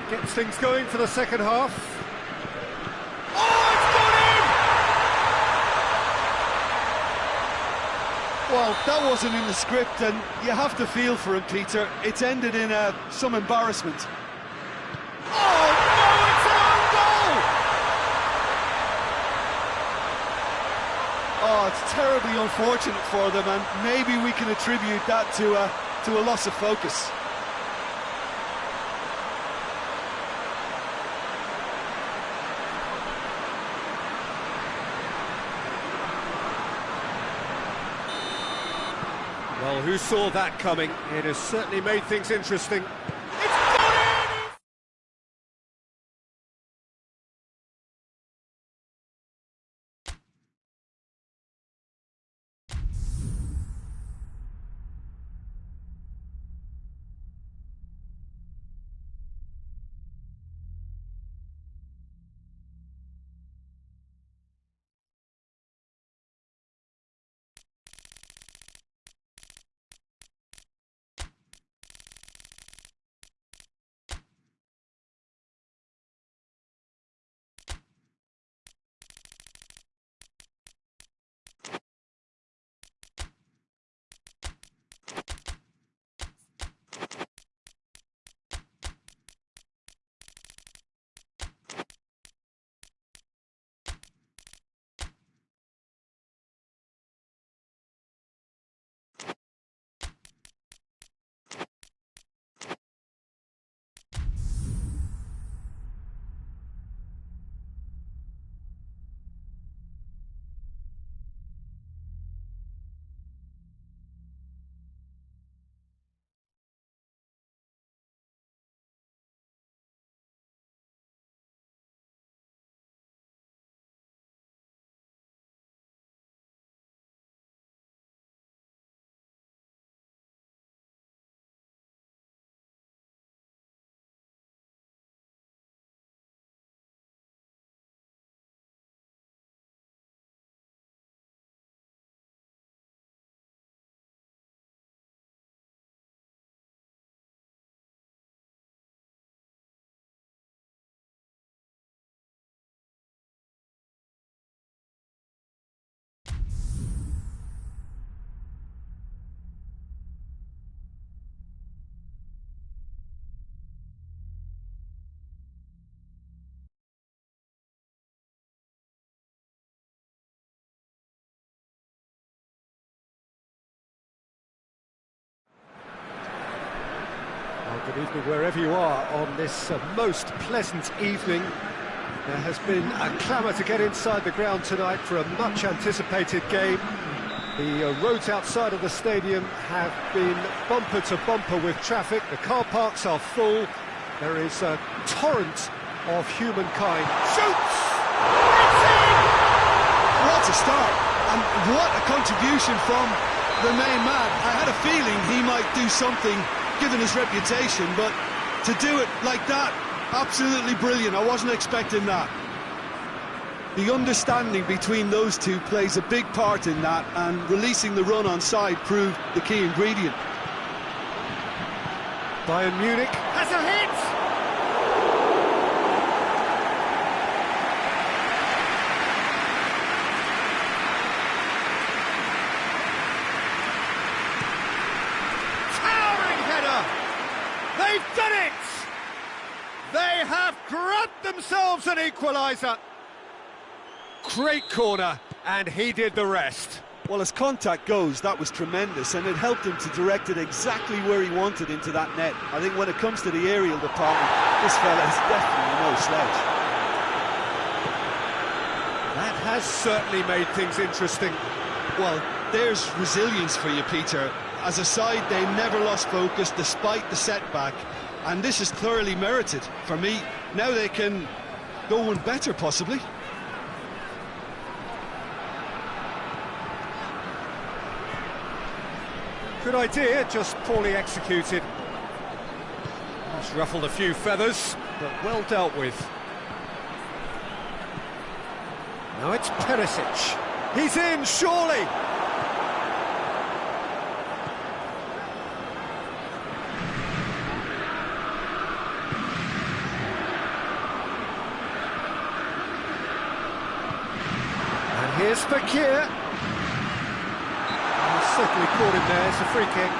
Gets things going for the second half. Well, that wasn't in the script, and you have to feel for him, Peter. It's ended in some embarrassment. Oh, no, it's an own goal! Oh, it's terribly unfortunate for them, and maybe we can attribute that to a loss of focus. Well, who saw that coming? It has certainly made things interesting. Good evening wherever you are on this most pleasant evening. There has been a clamour to get inside the ground tonight for a much-anticipated game. The roads outside of the stadium have been bumper to bumper with traffic. The car parks are full. There is a torrent of humankind. Shoots! It's in! What a start, and what a contribution from the main man. I had a feeling he might do something given his reputation, but to do it like that, absolutely brilliant. I wasn't expecting that. The understanding between those two plays a big part in that, and releasing the run on side proved the key ingredient. Bayern Munich has a hit! They've done it! They have grabbed themselves an equaliser. Great corner, and he did the rest. Well, as contact goes, that was tremendous, and it helped him to direct it exactly where he wanted into that net. I think when it comes to the aerial department, this fella is definitely no slouch. That has certainly made things interesting. Well, there's resilience for you, Peter. As a side, they never lost focus despite the setback, and this is thoroughly merited for me. Now they can go one better, possibly. Good idea, just poorly executed. That's ruffled a few feathers, but well dealt with. Now it's Perisic. He's in, surely! Here's Fekir. Certainly caught him there, it's a free kick.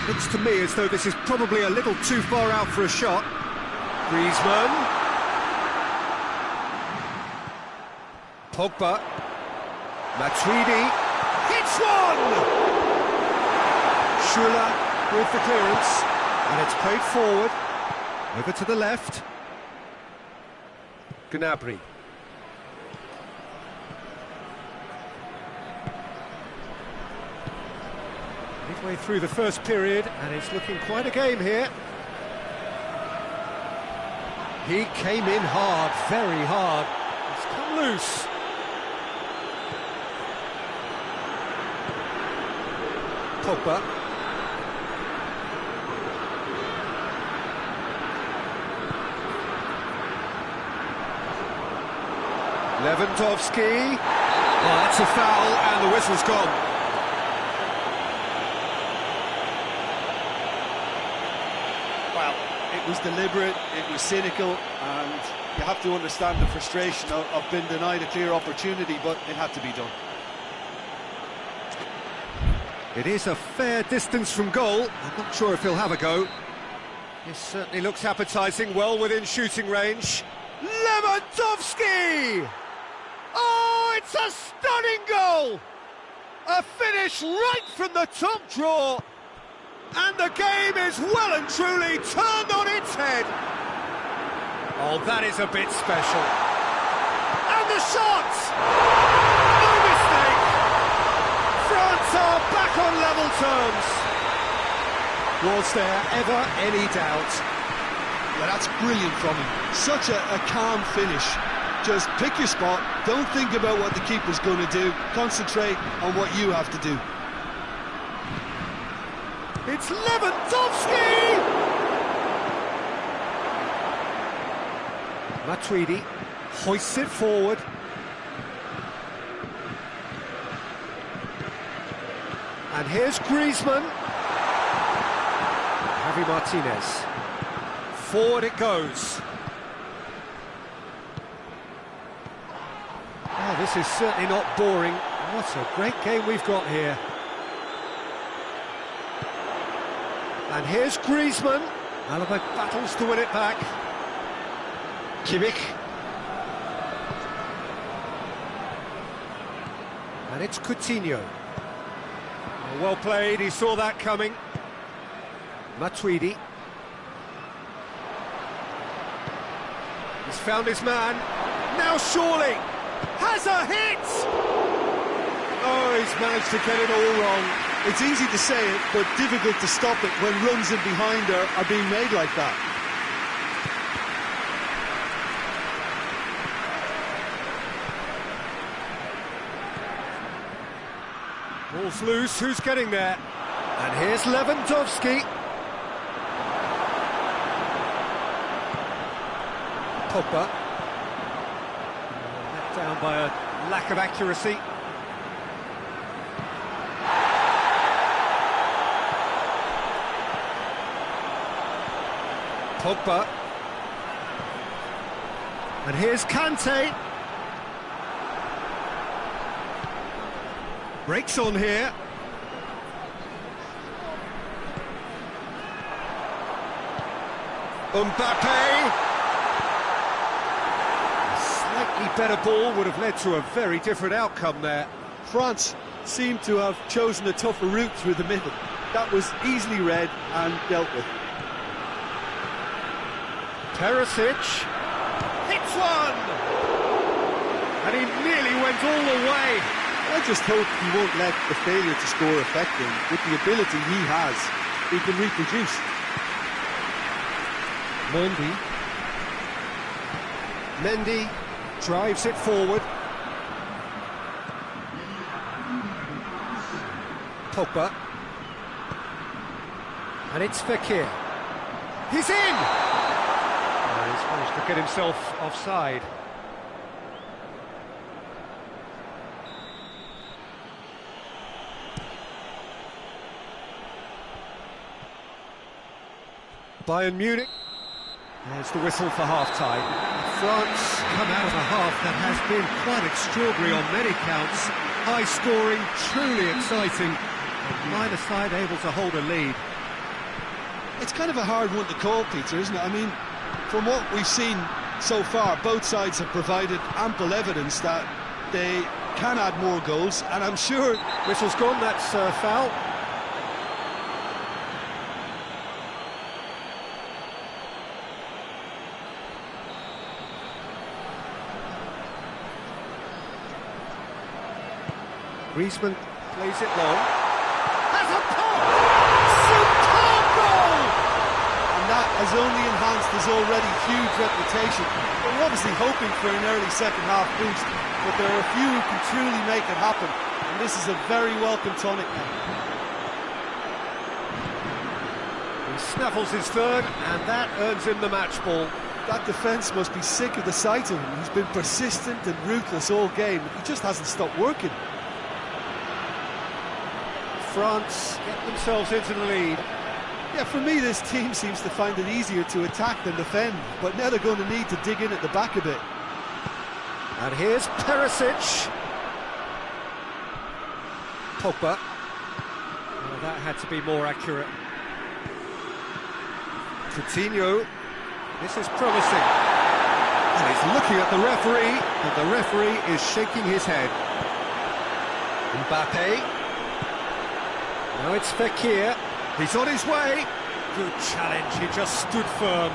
Looks to me as though this is probably a little too far out for a shot. Griezmann. Pogba. Matuidi. Hits one! Schuller with the clearance. And it's played forward. Over to the left. Gnabry. Midway through the first period, and it's looking quite a game here. He came in hard, very hard. It's come loose. Pogba. Lewandowski. Oh, that's a foul, and the whistle's gone. Well, it was deliberate, it was cynical, and you have to understand the frustration of being denied a clear opportunity, but it had to be done. It is a fair distance from goal. I'm not sure if he'll have a go. This certainly looks appetising, well within shooting range. Lewandowski! Oh, it's a stunning goal! A finish right from the top draw. And the game is well and truly turned on its head. Oh, that is a bit special. And the shot! No mistake! France are back on level terms. Was there ever any doubt? Yeah, that's brilliant from him. Such a calm finish. Just pick your spot, don't think about what the keeper's going to do, concentrate on what you have to do. It's Lewandowski! Matuidi hoists it forward. And here's Griezmann. Javi Martinez. Forward it goes. Oh, this is certainly not boring. What a great game we've got here. And here's Griezmann. Alaba battles to win it back. Kimmich. And it's Coutinho. Oh, well played, he saw that coming. Matuidi. He's found his man. Now surely has a hit! Oh, he's managed to get it all wrong. It's easy to say it, but difficult to stop it when runs in behind are being made like that. Ball's loose, who's getting there? And here's Lewandowski. Pogba. Let down by a lack of accuracy. Pogba. And here's Kante. Breaks on here. Mbappe. A slightly better ball would have led to a very different outcome there. France seemed to have chosen a tougher route through the middle. That was easily read and dealt with. Perisic hits one! And he nearly went all the way. I just hope he won't let the failure to score affect him. With the ability he has, he can reproduce. Mendy drives it forward. Pogba. And it's Fekir. He's in! Oh, he's managed to get himself offside. Bayern Munich There's the whistle for half-time. France come out of a half that has been quite extraordinary on many counts. High-scoring, truly exciting. Neither side able to hold a lead. It's kind of a hard one to call, Peter, isn't it? I mean, from what we've seen so far, both sides have provided ample evidence that they can add more goals, and I'm sure... Whistle's gone, that's foul. Griezmann plays it long. Has a pop! Superb goal! And that has only enhanced his already huge reputation. We're obviously hoping for an early second-half boost, but there are a few who can truly make it happen, and this is a very welcome tonic now. He snaffles his third, and that earns him the match ball. That defence must be sick of the sight of him. He's been persistent and ruthless all game. He just hasn't stopped working. France get themselves into the lead. Yeah, for me, this team seems to find it easier to attack than defend, but now they're going to need to dig in at the back a bit. And here's Perisic. Pogba. Well, that had to be more accurate. Coutinho. This is promising. And he's looking at the referee, and the referee is shaking his head. Mbappe. Now it's Fekir. He's on his way. Good challenge, he just stood firm.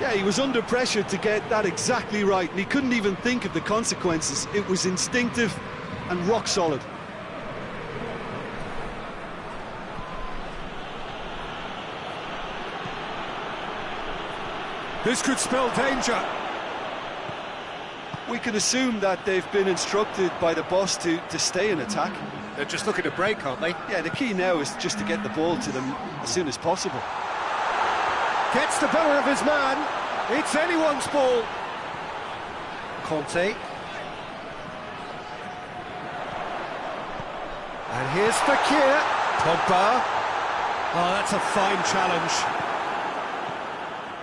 Yeah, he was under pressure to get that exactly right, and he couldn't even think of the consequences. It was instinctive and rock solid. This could spell danger. We can assume that they've been instructed by the boss to stay in attack. They're just looking to break, aren't they? Yeah, the key now is just to get the ball to them as soon as possible. Gets the better of his man. It's anyone's ball. Conte. And here's Fekir. Pogba. Oh, that's a fine challenge.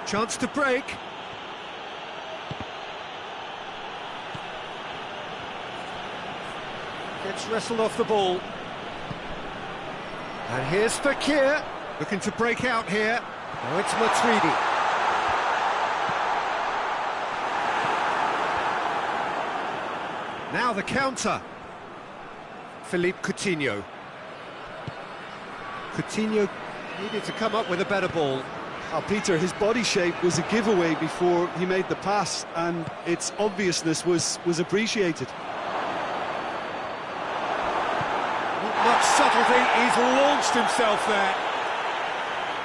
Chance to break. Gets wrestled off the ball. And here's Fekir, looking to break out here. Now it's Matuidi. Now the counter. Philippe Coutinho. Coutinho needed to come up with a better ball. Peter, his body shape was a giveaway before he made the pass, and its obviousness was appreciated. Much subtlety, he's launched himself there.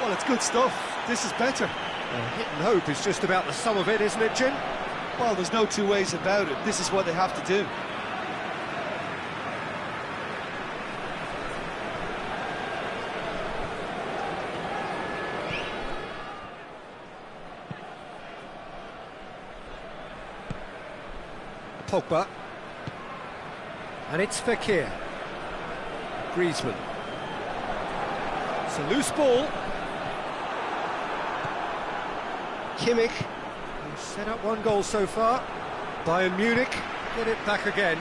Well, it's good stuff. This is better. Hit and hope is just about the sum of it, isn't it, Jim? Well, there's no two ways about it. This is what they have to do. Pogba. And it's Fekir. Griezmann. It's a loose ball. Kimmich, who's set up one goal so far. Bayern Munich get it back again.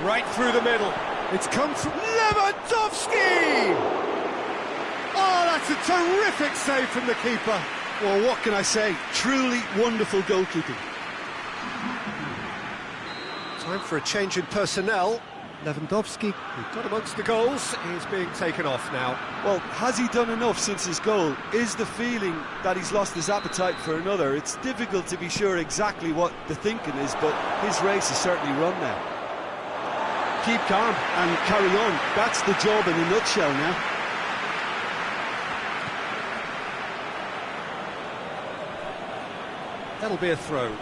Right through the middle. It's come from Lewandowski! Oh, that's a terrific save from the keeper. Well, what can I say? Truly wonderful goalkeeping. Time for a change in personnel. Lewandowski, who got amongst the goals, is being taken off now. Well, has he done enough since his goal? Is the feeling that he's lost his appetite for another? It's difficult to be sure exactly what the thinking is, but his race is certainly run now. Keep calm and carry on. That's the job in a nutshell now. That'll be a throw.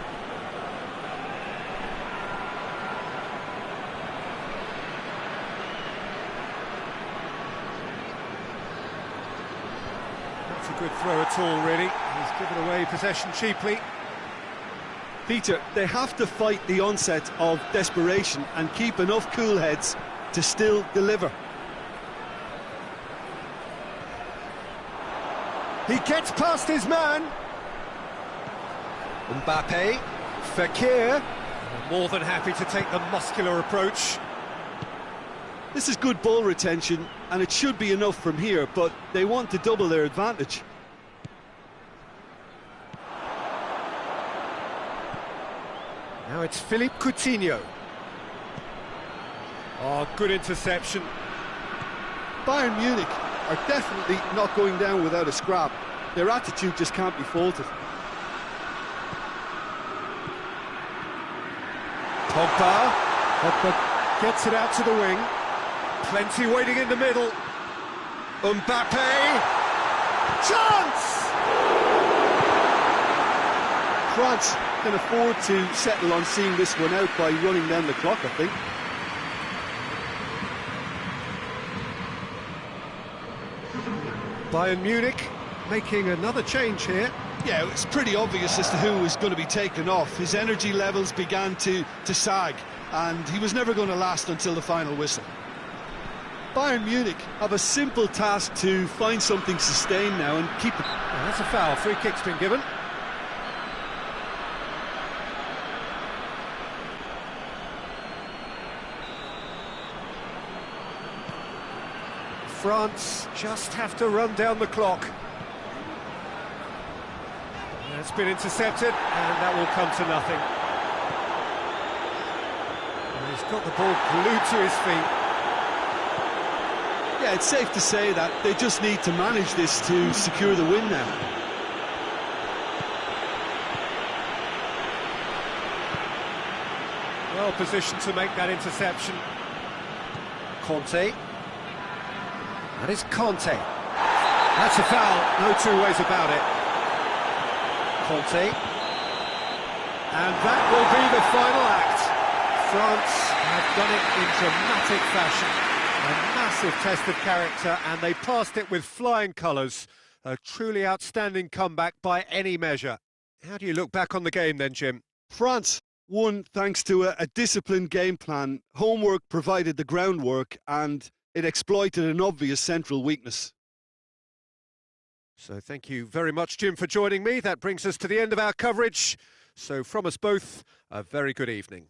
Not a good throw at all, really. He's given away possession cheaply. Peter, they have to fight the onset of desperation and keep enough cool heads to still deliver. He gets past his man. Mbappe, Fekir, more than happy to take the muscular approach. This is good ball retention, and it should be enough from here, but they want to double their advantage. Now it's Philippe Coutinho. Oh, good interception. Bayern Munich are definitely not going down without a scrap. Their attitude just can't be faulted. Pogba gets it out to the wing. Plenty waiting in the middle. Mbappe. Chance! France can afford to settle on seeing this one out by running down the clock, I think. Bayern Munich making another change here. Yeah, it's pretty obvious as to who was going to be taken off. His energy levels began to sag, and he was never going to last until the final whistle. Bayern Munich have a simple task to find something sustained now and keep it. Oh, that's a foul. Free kick's been given. France just have to run down the clock. It's been intercepted, and that will come to nothing. And he's got the ball glued to his feet. Yeah, it's safe to say that they just need to manage this to secure the win now. Well positioned to make that interception. Conte. That is Conte. That's a foul, no two ways about it. Conte. And that will be the final act. France have done it in dramatic fashion. A massive test of character, and they passed it with flying colours. A truly outstanding comeback by any measure. How do you look back on the game then, Jim? France won thanks to a disciplined game plan. Homework provided the groundwork, and it exploited an obvious central weakness. So thank you very much, Jim, for joining me. That brings us to the end of our coverage. So from us both, a very good evening.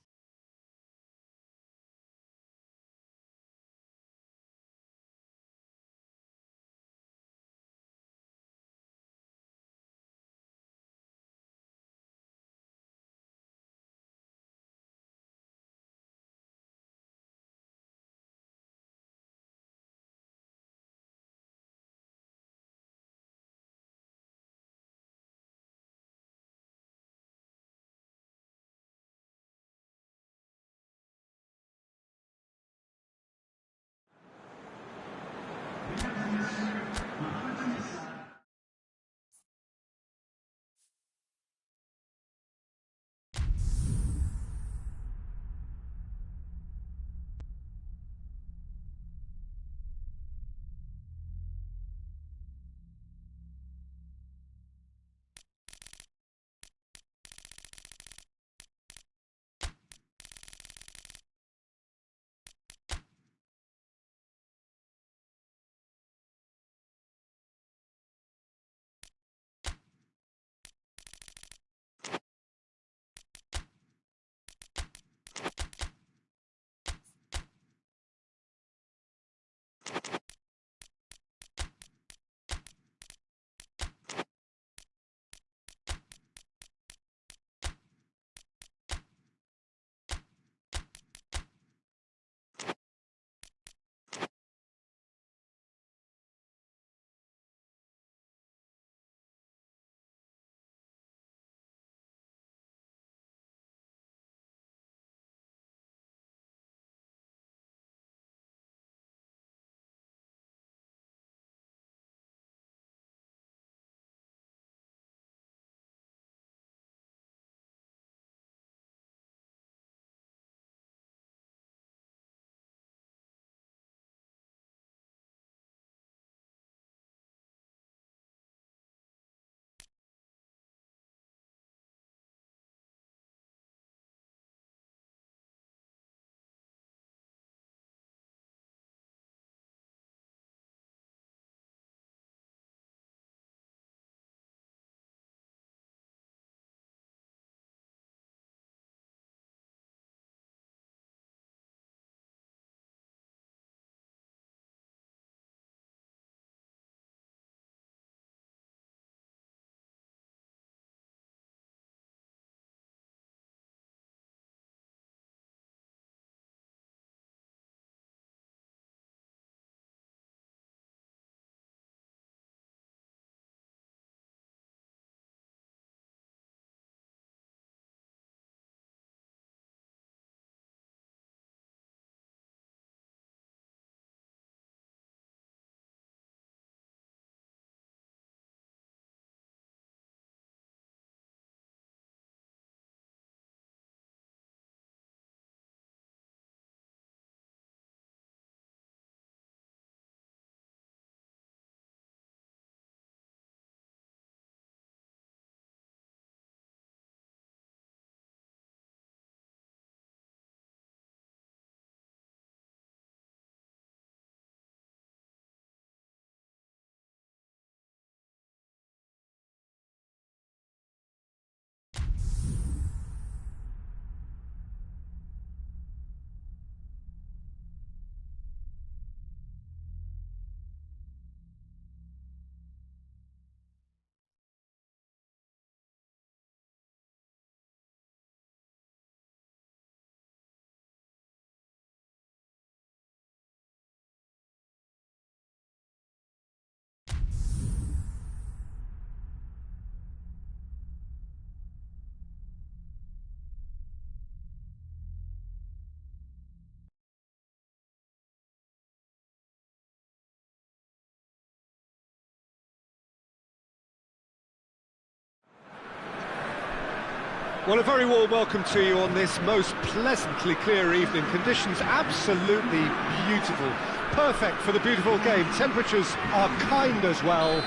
Well, a very warm welcome to you on this most pleasantly clear evening. Conditions absolutely beautiful. Perfect for the beautiful game. Temperatures are kind as well.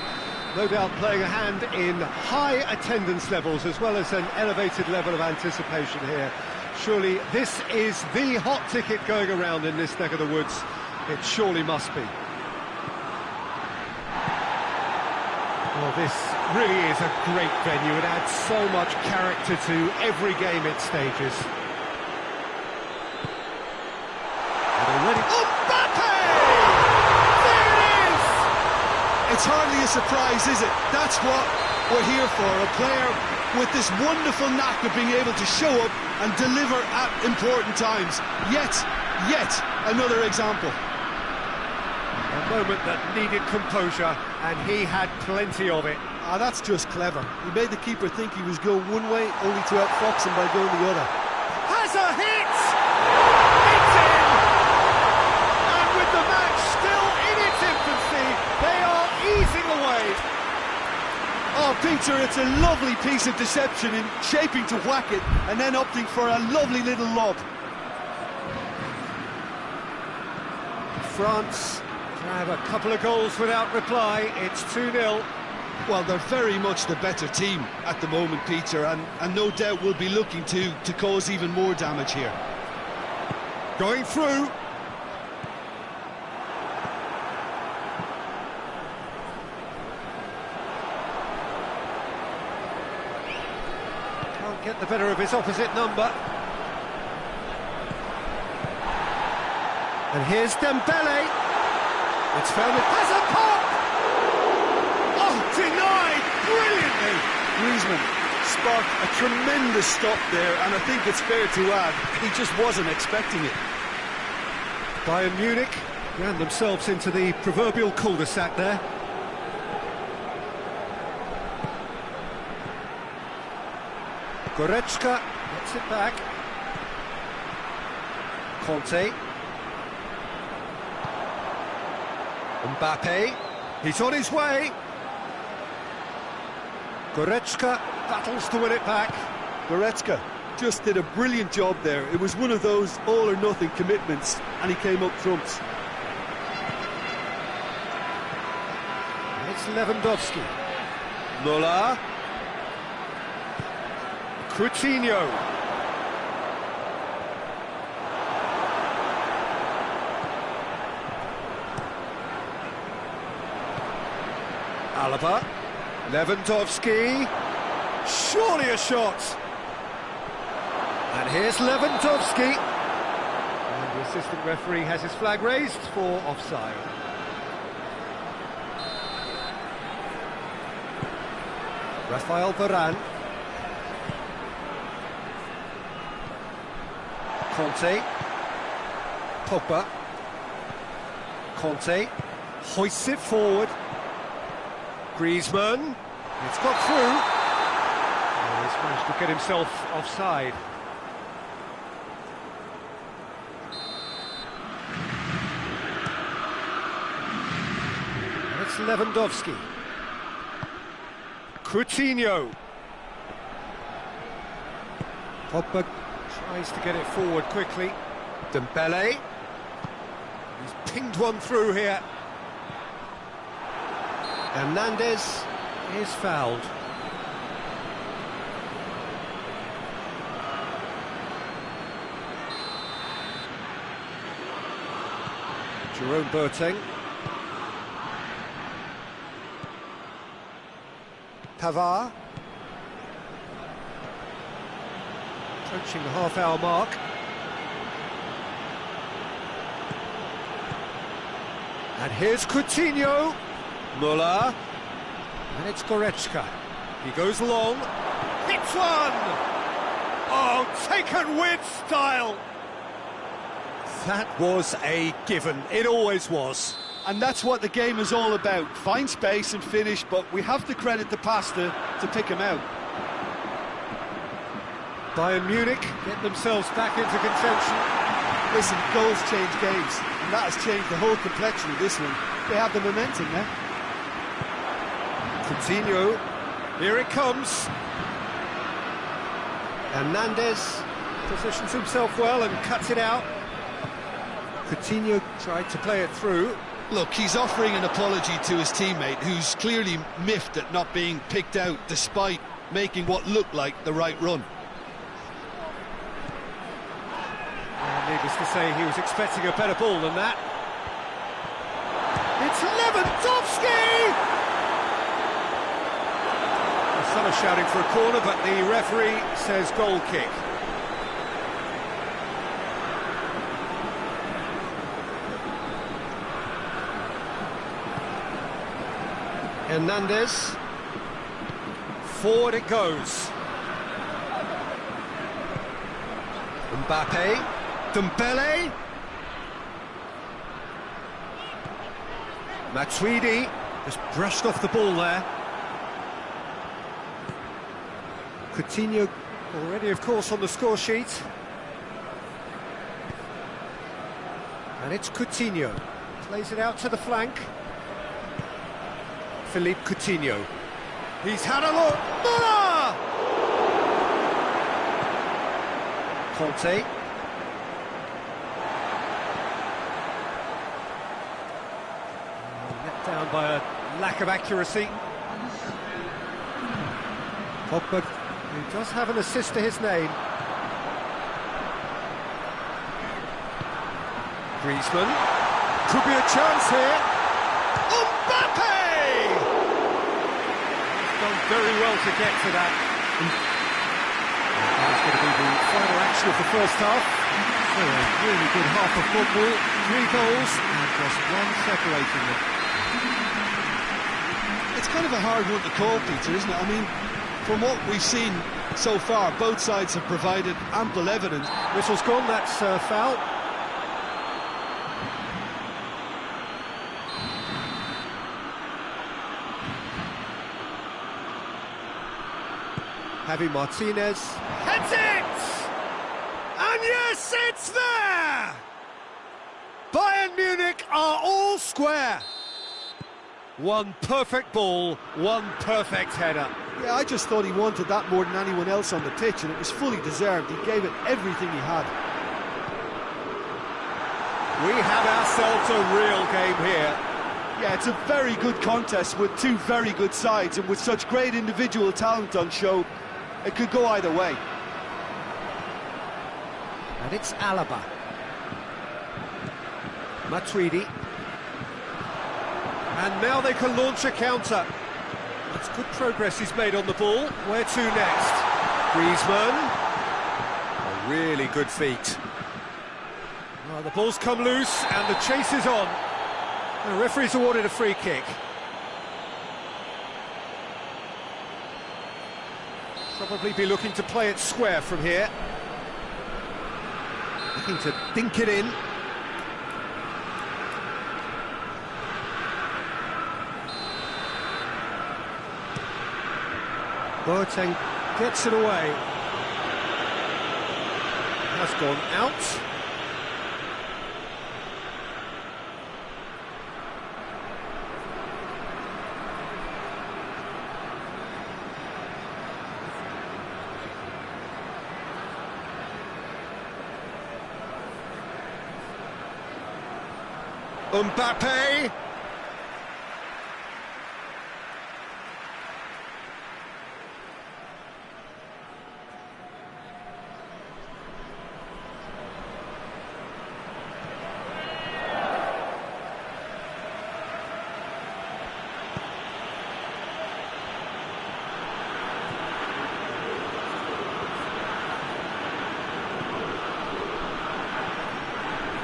No doubt playing a hand in high attendance levels as well as an elevated level of anticipation here. Surely this is the hot ticket going around in this neck of the woods. It surely must be. Well, this really is a great venue. It adds so much character to every game it stages. And already... Oh, Mbappe! There it is! It's hardly a surprise, is it? That's what we're here for. A player with this wonderful knack of being able to show up and deliver at important times. Yet another example. A moment that needed composure, and he had plenty of it. Ah, that's just clever. He made the keeper think he was going one way, only to outfox him by going the other. Has a hit! It's in! And with the match still in its infancy, they are easing away. Oh, Peter, it's a lovely piece of deception in shaping to whack it and then opting for a lovely little lob. France have a couple of goals without reply. It's 2-0. Well, they're very much the better team at the moment, Peter, and no doubt will be looking to cause even more damage here. Going through. Can't get the better of his opposite number. And here's Dembele. It's found, it has a pop! Oh, denied brilliantly! Griezmann sparked a tremendous stop there, and I think it's fair to add, he just wasn't expecting it. Bayern Munich ran themselves into the proverbial cul-de-sac there. Goretzka gets it back. Conte. Mbappe, he's on his way. Goretzka battles to win it back. Goretzka just did a brilliant job there. It was one of those all-or-nothing commitments, and he came up trumps. It's Lewandowski. Müller. Coutinho. Alaba, Lewandowski, surely a shot. And here's Lewandowski. And the assistant referee has his flag raised for offside. Rafael Varane. Conte. Pogba. Conte hoists it forward. Griezmann, it's got through. Oh, he's managed to get himself offside. And it's Lewandowski. Coutinho. Pogba tries to get it forward quickly. Dembele. He's pinged one through here. Hernandez is fouled. Jerome Boateng. Pavard. Approaching the half-hour mark. And here's Coutinho. Müller, and it's Goretzka. He goes long, hits one! Oh, taken with style! That was a given, it always was. And that's what the game is all about. Find space and finish, but we have to credit the passer to pick him out. Bayern Munich get themselves back into contention. Listen, goals change games, and that has changed the whole complexion of this one. They have the momentum now. Coutinho, here it comes. Hernandez positions himself well and cuts it out. Coutinho tried to play it through. Look, he's offering an apology to his teammate, who's clearly miffed at not being picked out despite making what looked like the right run. Needless to say, he was expecting a better ball than that. It's Lewandowski! Some are shouting for a corner, but the referee says goal kick. Hernandez. Forward it goes. Mbappe. Dembele. Matuidi just brushed off the ball there. Coutinho already, of course, on the score sheet. And it's Coutinho. Plays it out to the flank. Philippe Coutinho. He's had a look. Muller! Conte. Let down by a lack of accuracy. Pogba, who does have an assist to his name. Griezmann. Could be a chance here. Mbappe! He's done very well to get to that. That's going to be the final action of the first half. So a really good half of football. 3 goals and just one separating them. It's kind of a hard one to call, Peter, isn't it? I mean, from what we've seen so far, both sides have provided ample evidence. Whistle's gone, that's foul. Javi Martinez heads it! And yes, it's there! Bayern Munich are all square. One perfect ball, one perfect header. Yeah, I just thought he wanted that more than anyone else on the pitch, and it was fully deserved. He gave it everything he had. We have ourselves a real game here. Yeah, it's a very good contest with 2 very good sides, and with such great individual talent on show, it could go either way. And it's Alaba. Matuidi. And now they can launch a counter. It's good progress he's made on the ball. Where to next? Griezmann. A really good feat. Well, the ball's come loose and the chase is on. The referee's awarded a free kick. Probably be looking to play it square from here. Looking to dink it in. Boateng gets it away. Has gone out. Mbappe.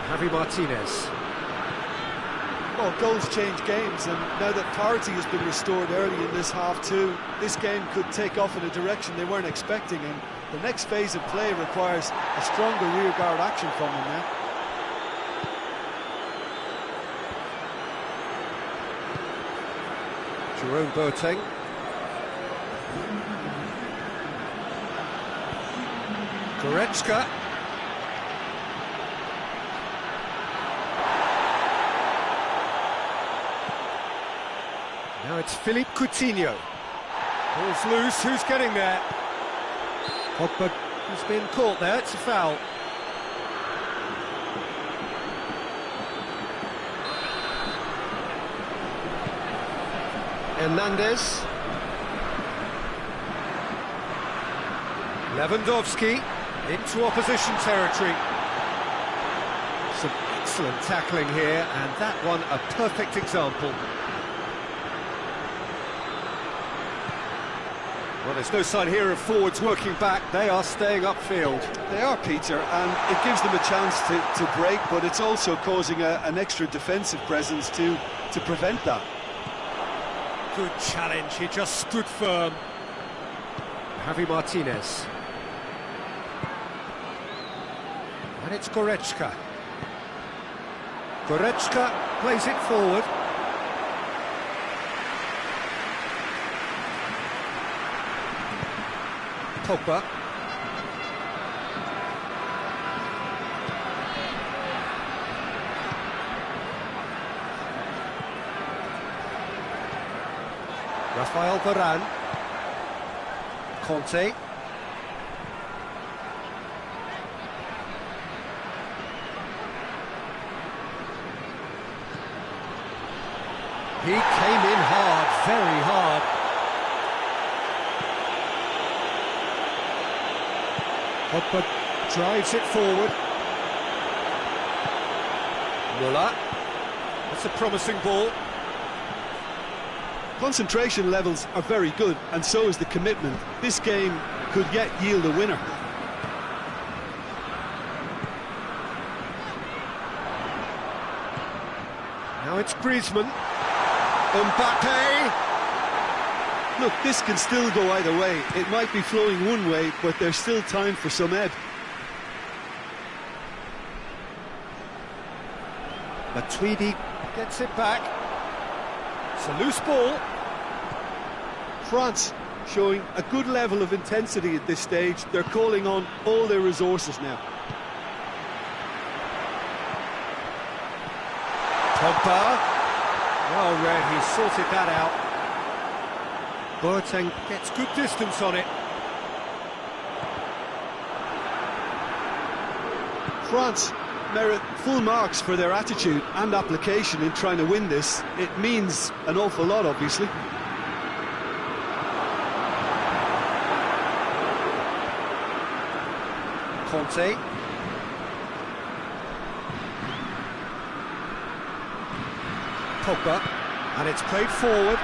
Javi Martinez. Well, goals change games, and now that parity has been restored early in this half too, this game could take off in a direction they weren't expecting, and the next phase of play requires a stronger rearguard action from them now. Jerome Boateng. Goretzka. Now it's Philippe Coutinho. Ball's loose, who's getting there? Pogba He's been caught there, it's a foul. Hernandez. Lewandowski into opposition territory. Some excellent tackling here, and that one a perfect example. Well, there's no sign here of forwards working back. They are staying upfield. They are, Peter, and it gives them a chance to break, but it's also causing an extra defensive presence to prevent that. Good challenge, he just stood firm. Javi Martinez. And it's Goretzka. Goretzka plays it forward. Pogba. Rafael Varane. Conte. He came in hard, very hard. Pogba drives it forward. Muller. That's a promising ball. Concentration levels are very good, and so is the commitment. This game could yet yield a winner. Now it's Griezmann. Mbappe. Look, this can still go either way. It might be flowing one way, but there's still time for some ebb. Matuidi gets it back. It's a loose ball. France showing a good level of intensity at this stage. They're calling on all their resources now. Pogba. Well read, he sorted that out. Boateng gets good distance on it. France merit full marks for their attitude and application in trying to win this. It means an awful lot, obviously. Conte. Pogba, and it's played forward.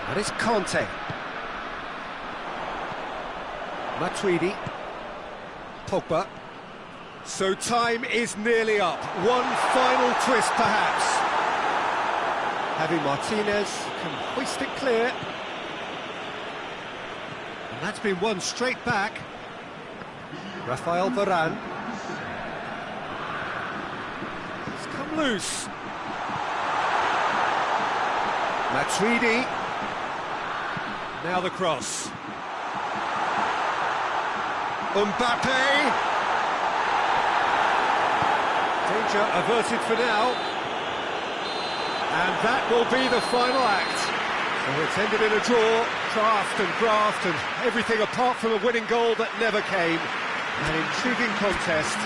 That is Conte. Matuidi. Pogba. So time is nearly up. One final twist, perhaps. Javi Martinez can hoist it clear. And that's been won straight back. Rafael Varane. It's come loose. Matuidi. Now the cross. Mbappe. Danger averted for now. And that will be the final act. So it's ended in a draw, craft and graft and everything apart from a winning goal that never came. An intriguing contest.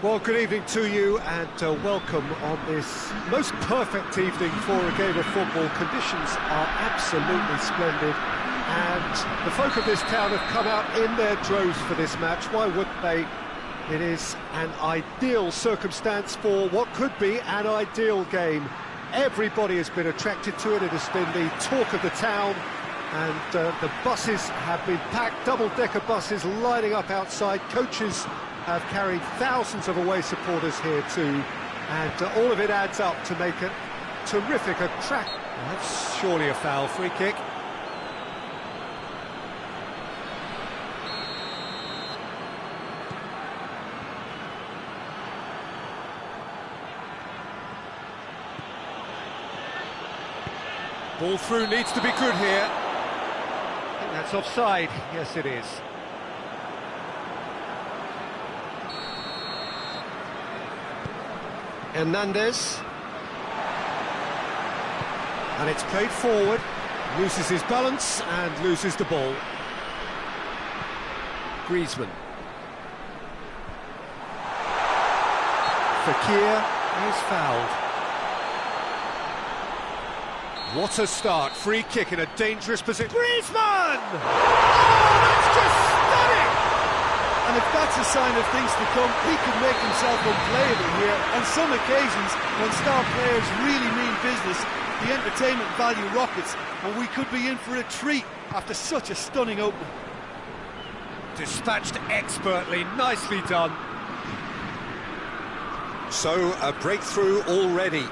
Well, good evening to you and welcome on this most perfect evening for a game of football. Conditions are absolutely splendid and the folk of this town have come out in their droves for this match. Why wouldn't they? It is an ideal circumstance for what could be an ideal game. Everybody has been attracted to it. It has been the talk of the town and the buses have been packed, double-decker buses lining up outside. Coaches have carried thousands of away supporters here too, and all of it adds up to make it terrific. That's surely a foul. Free kick. Ball through needs to be good here. I think that's offside. Yes, it is. Hernandez, and it's played forward, loses his balance and loses the ball. Griezmann. Fekir is fouled. What a start, free kick in a dangerous position. Griezmann! Oh, that's just stunning! And if that's a sign of things to come, he could make himself unplayable here. On some occasions, when star players really mean business, the entertainment value rockets, and we could be in for a treat after such a stunning opening. Dispatched expertly, nicely done. So, a breakthrough already.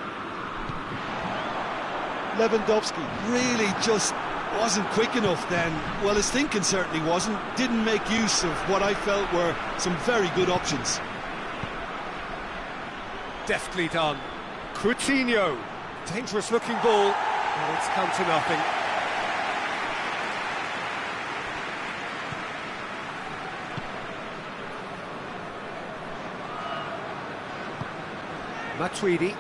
Lewandowski really just wasn't quick enough then. Well, his thinking certainly wasn't. Didn't make use of what I felt were some very good options. Deftly done. Coutinho. Dangerous looking ball. And it's come to nothing. Matuidi.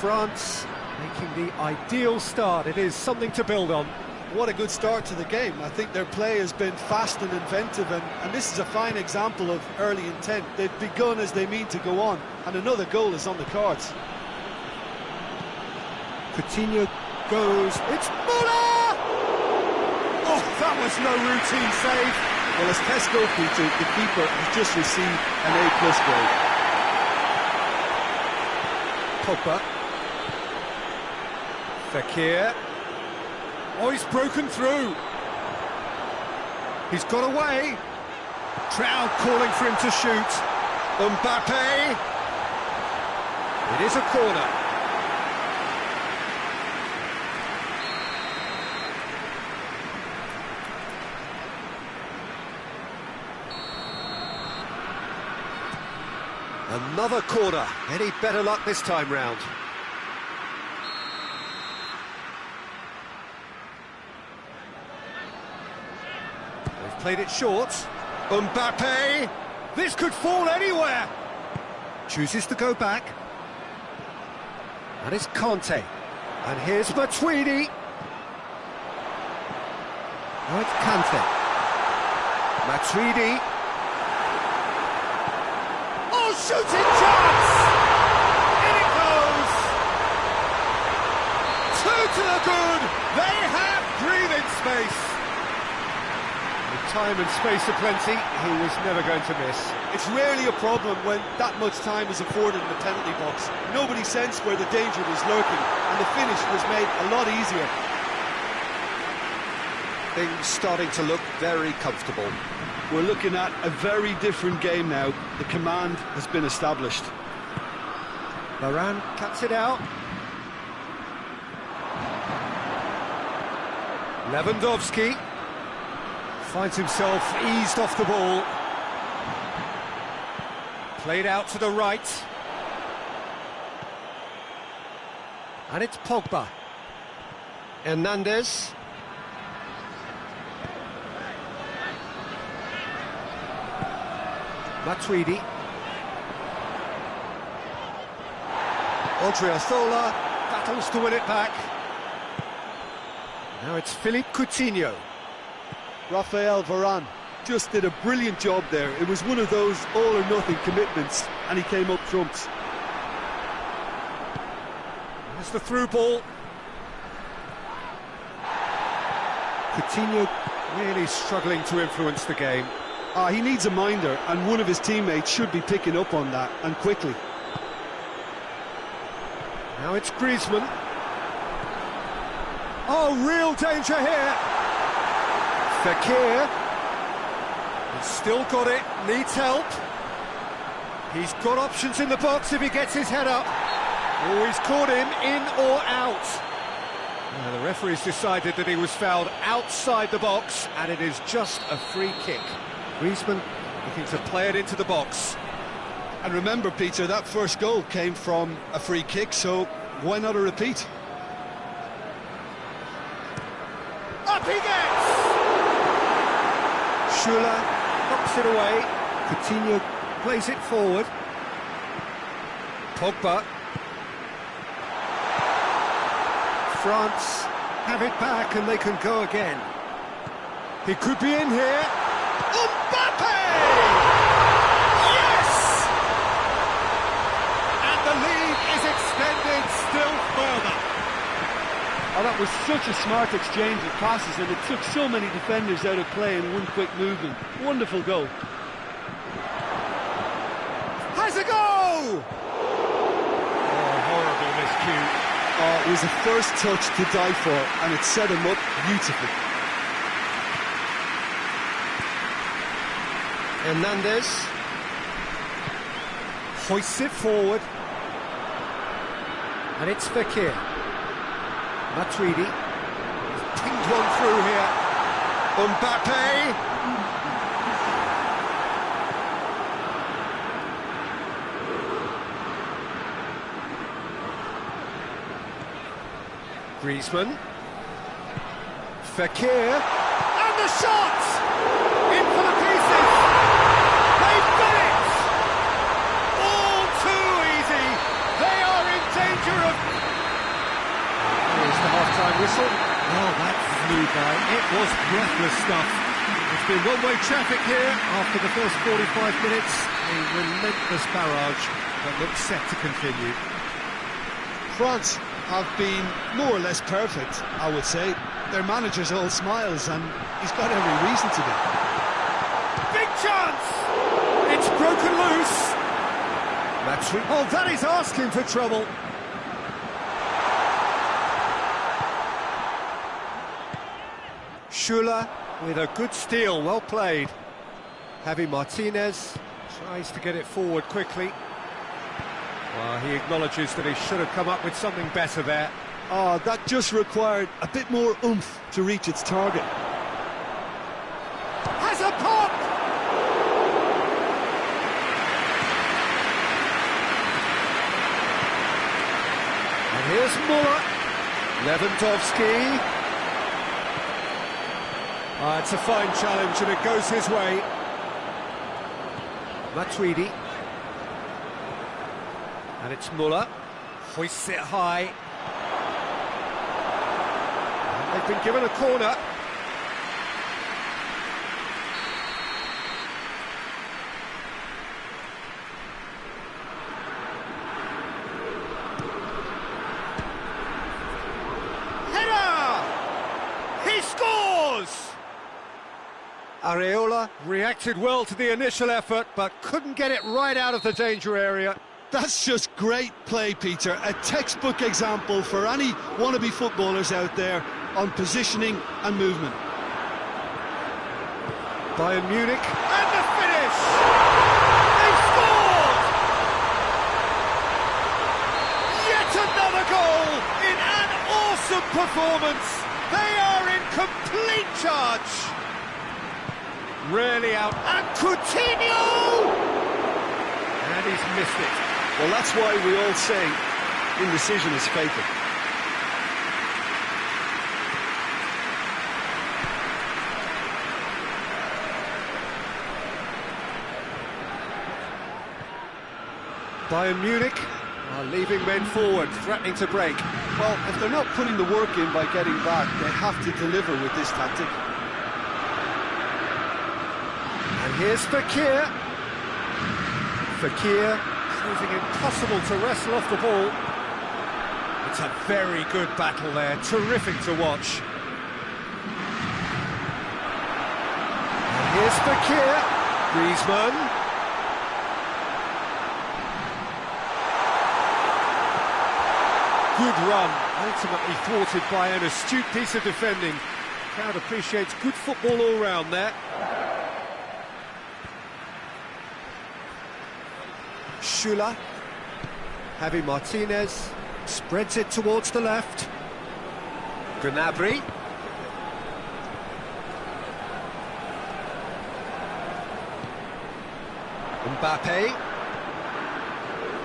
France making the ideal start. It is something to build on. What a good start to the game. I think their play has been fast and inventive, and this is a fine example of early intent. They've begun as they mean to go on, and another goal is on the cards. Coutinho goes, it's Muller! Oh, that was no routine save. Well, as tests go, Peter, the keeper has just received an A+ grade. Pogba. Fekir. Oh, he's broken through. He's got away. Crowd calling for him to shoot. Mbappe. It is a corner. Another corner. Any better luck this time round? They've played it short. Mbappe! This could fall anywhere! Chooses to go back. And it's Conte. And here's Matuidi. Now it's Kante. Matuidi. Oh, shooting chance! In it goes! Two to the good! They have breathing space! With time and space aplenty, he was never going to miss. It's rarely a problem when that much time is afforded in the penalty box. Nobody sensed where the danger was lurking, and the finish was made a lot easier. Things starting to look very comfortable. We're looking at a very different game now. The command has been established. Varane cuts it out. Lewandowski finds himself eased off the ball. Played out to the right. And it's Pogba. Hernandez. Matuidi. Odriozola battles to win it back. Now it's Philippe Coutinho. Rafael Varane just did a brilliant job there. It was one of those all-or-nothing commitments, and he came up trumps. There's the through ball. Coutinho really struggling to influence the game. He needs a minder, and one of his teammates should be picking up on that, and quickly. Now it's Griezmann. Oh, real danger here. Fekir. He's still got it, needs help. He's got options in the box if he gets his head up. Oh, he's caught him in or out. Now, the referee's decided that he was fouled outside the box, and it is just a free kick. Griezmann looking to play it into the box. And remember, Peter, that first goal came from a free kick, so why not a repeat? Up he gets! Schüller knocks it away. Coutinho plays it forward. Pogba. France have it back and they can go again. He could be in here. Mbappe! Yes! And the lead is extended still further. Oh, that was such a smart exchange of passes, and it took so many defenders out of play in one quick movement. Wonderful goal. Has a go! Oh, horrible miscue. It was a first touch to die for, and it set him up beautifully. Hernandez hoists it forward, and it's Fekir. Matuidi pinged one through here. Mbappe. Griezmann. Fekir. And the shot! In for the pieces! They've done it! All too easy! They are in danger of... Here's the half-time whistle. Oh, that flew by. It was breathless stuff. It's been one-way traffic here after the first 45 minutes. A relentless barrage that looks set to continue. France have been more or less perfect, I would say. Their manager's all smiles, and he's got every reason to be. Big chance! It's broken loose. Oh, that is asking for trouble. Schüller with a good steal, well played. Javi Martinez tries to get it forward quickly. Well, he acknowledges that he should have come up with something better there. Oh, that just required a bit more oomph to reach its target. Has a pop! And here's Muller. Lewandowski. It's a fine challenge and it goes his way. Matuidi. And it's Muller. Hoists it high. And they've been given a corner. Header! He scores! Areola reacted well to the initial effort, but couldn't get it right out of the danger area. That's just great play, Peter. A textbook example for any wannabe footballers out there on positioning and movement. Bayern Munich, and the finish! They've scored! Yet another goal in an awesome performance. They are in complete charge. Really out, and Coutinho! And he's missed it. Well, that's why we all say indecision is fatal. Bayern Munich are leaving men forward, threatening to break. Well, if they're not putting the work in by getting back, they have to deliver with this tactic. here's Fekir. Fekir proving impossible to wrestle off the ball. It's a very good battle there, terrific to watch. And here's Fekir. Griezmann. Good run, ultimately thwarted by an astute piece of defending. Crowd appreciates good football all round there. Schüller. Javi Martinez spreads it towards the left. Gnabry. Mbappe.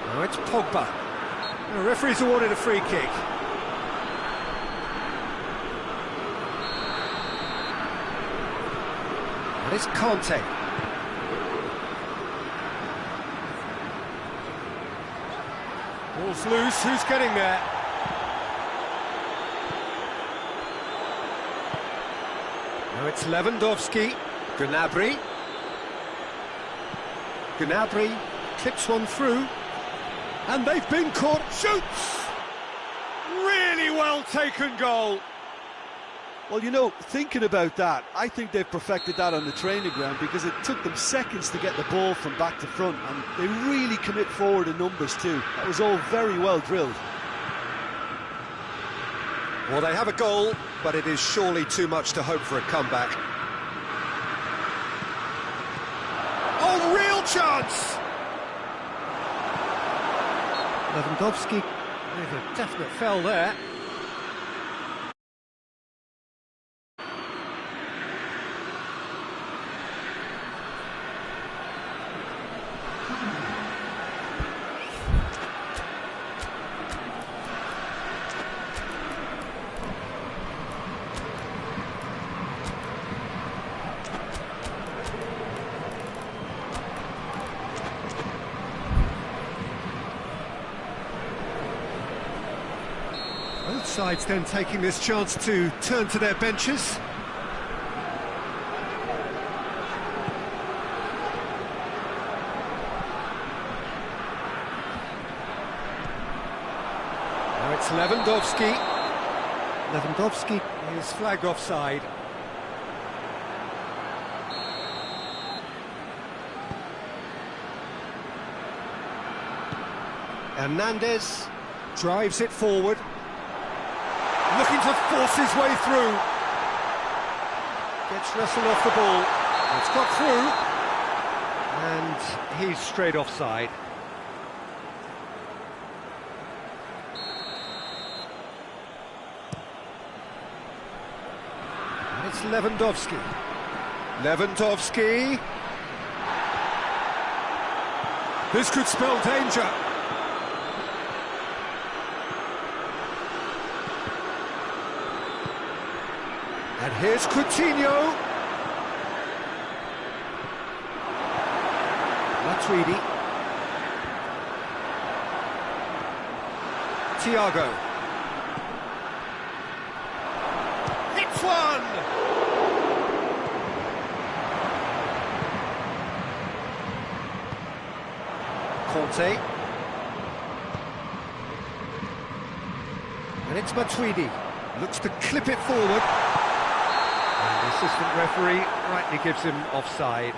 Now it's Pogba. The referee's awarded a free kick. And it's Conte. Ball's loose, who's getting there? Now it's Lewandowski. Gnabry. Gnabry clips one through. And they've been caught. Shoots! Really well taken goal. Well, you know, thinking about that, I think they've perfected that on the training ground because it took them seconds to get the ball from back to front, and they really commit forward in numbers too. That was all very well drilled. Well, they have a goal, but it is surely too much to hope for a comeback. Oh, real chance! Lewandowski with a definite foul there. Both sides then taking this chance to turn to their benches. Now it's Lewandowski. Lewandowski is flagged offside. Hernandez drives it forward. Looking to force his way through. Gets wrestled off the ball. It's got through. And he's straight offside. And it's Lewandowski. Lewandowski. This could spell danger. And here's Coutinho. Matuidi. Thiago. Hits one! Conte. And it's Matuidi. Looks to clip it forward. And the assistant referee rightly gives him offside.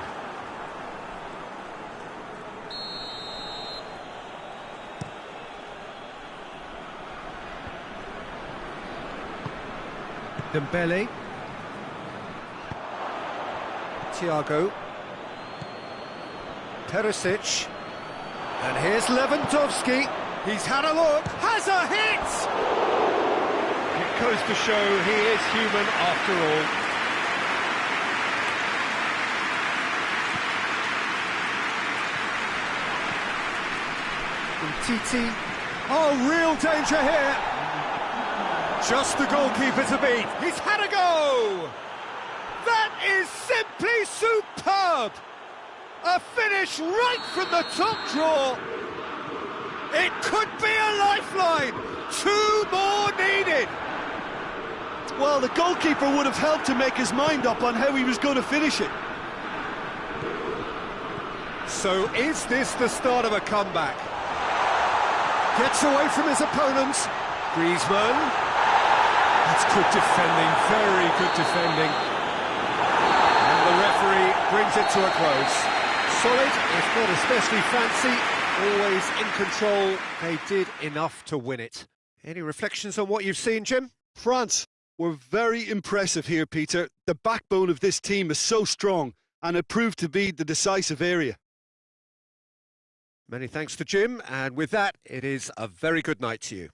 Dembele. Thiago. Perisic. And here's Lewandowski. He's had a look. Has a hit! It goes to show he is human after all. Titi. Oh, real danger here. Just the goalkeeper to beat. He's had a go. That is simply superb. A finish right from the top draw. It could be a lifeline. 2 more needed. Well, the goalkeeper would have helped to make his mind up on how he was going to finish it. So is this the start of a comeback? Gets away from his opponent. Griezmann. That's good defending, very good defending. And the referee brings it to a close. Solid, if not especially fancy, always in control. They did enough to win it. Any reflections on what you've seen, Jim? France were very impressive here, Peter. The backbone of this team is so strong, and it proved to be the decisive area. Many thanks to Jim, and with that, it is a very good night to you.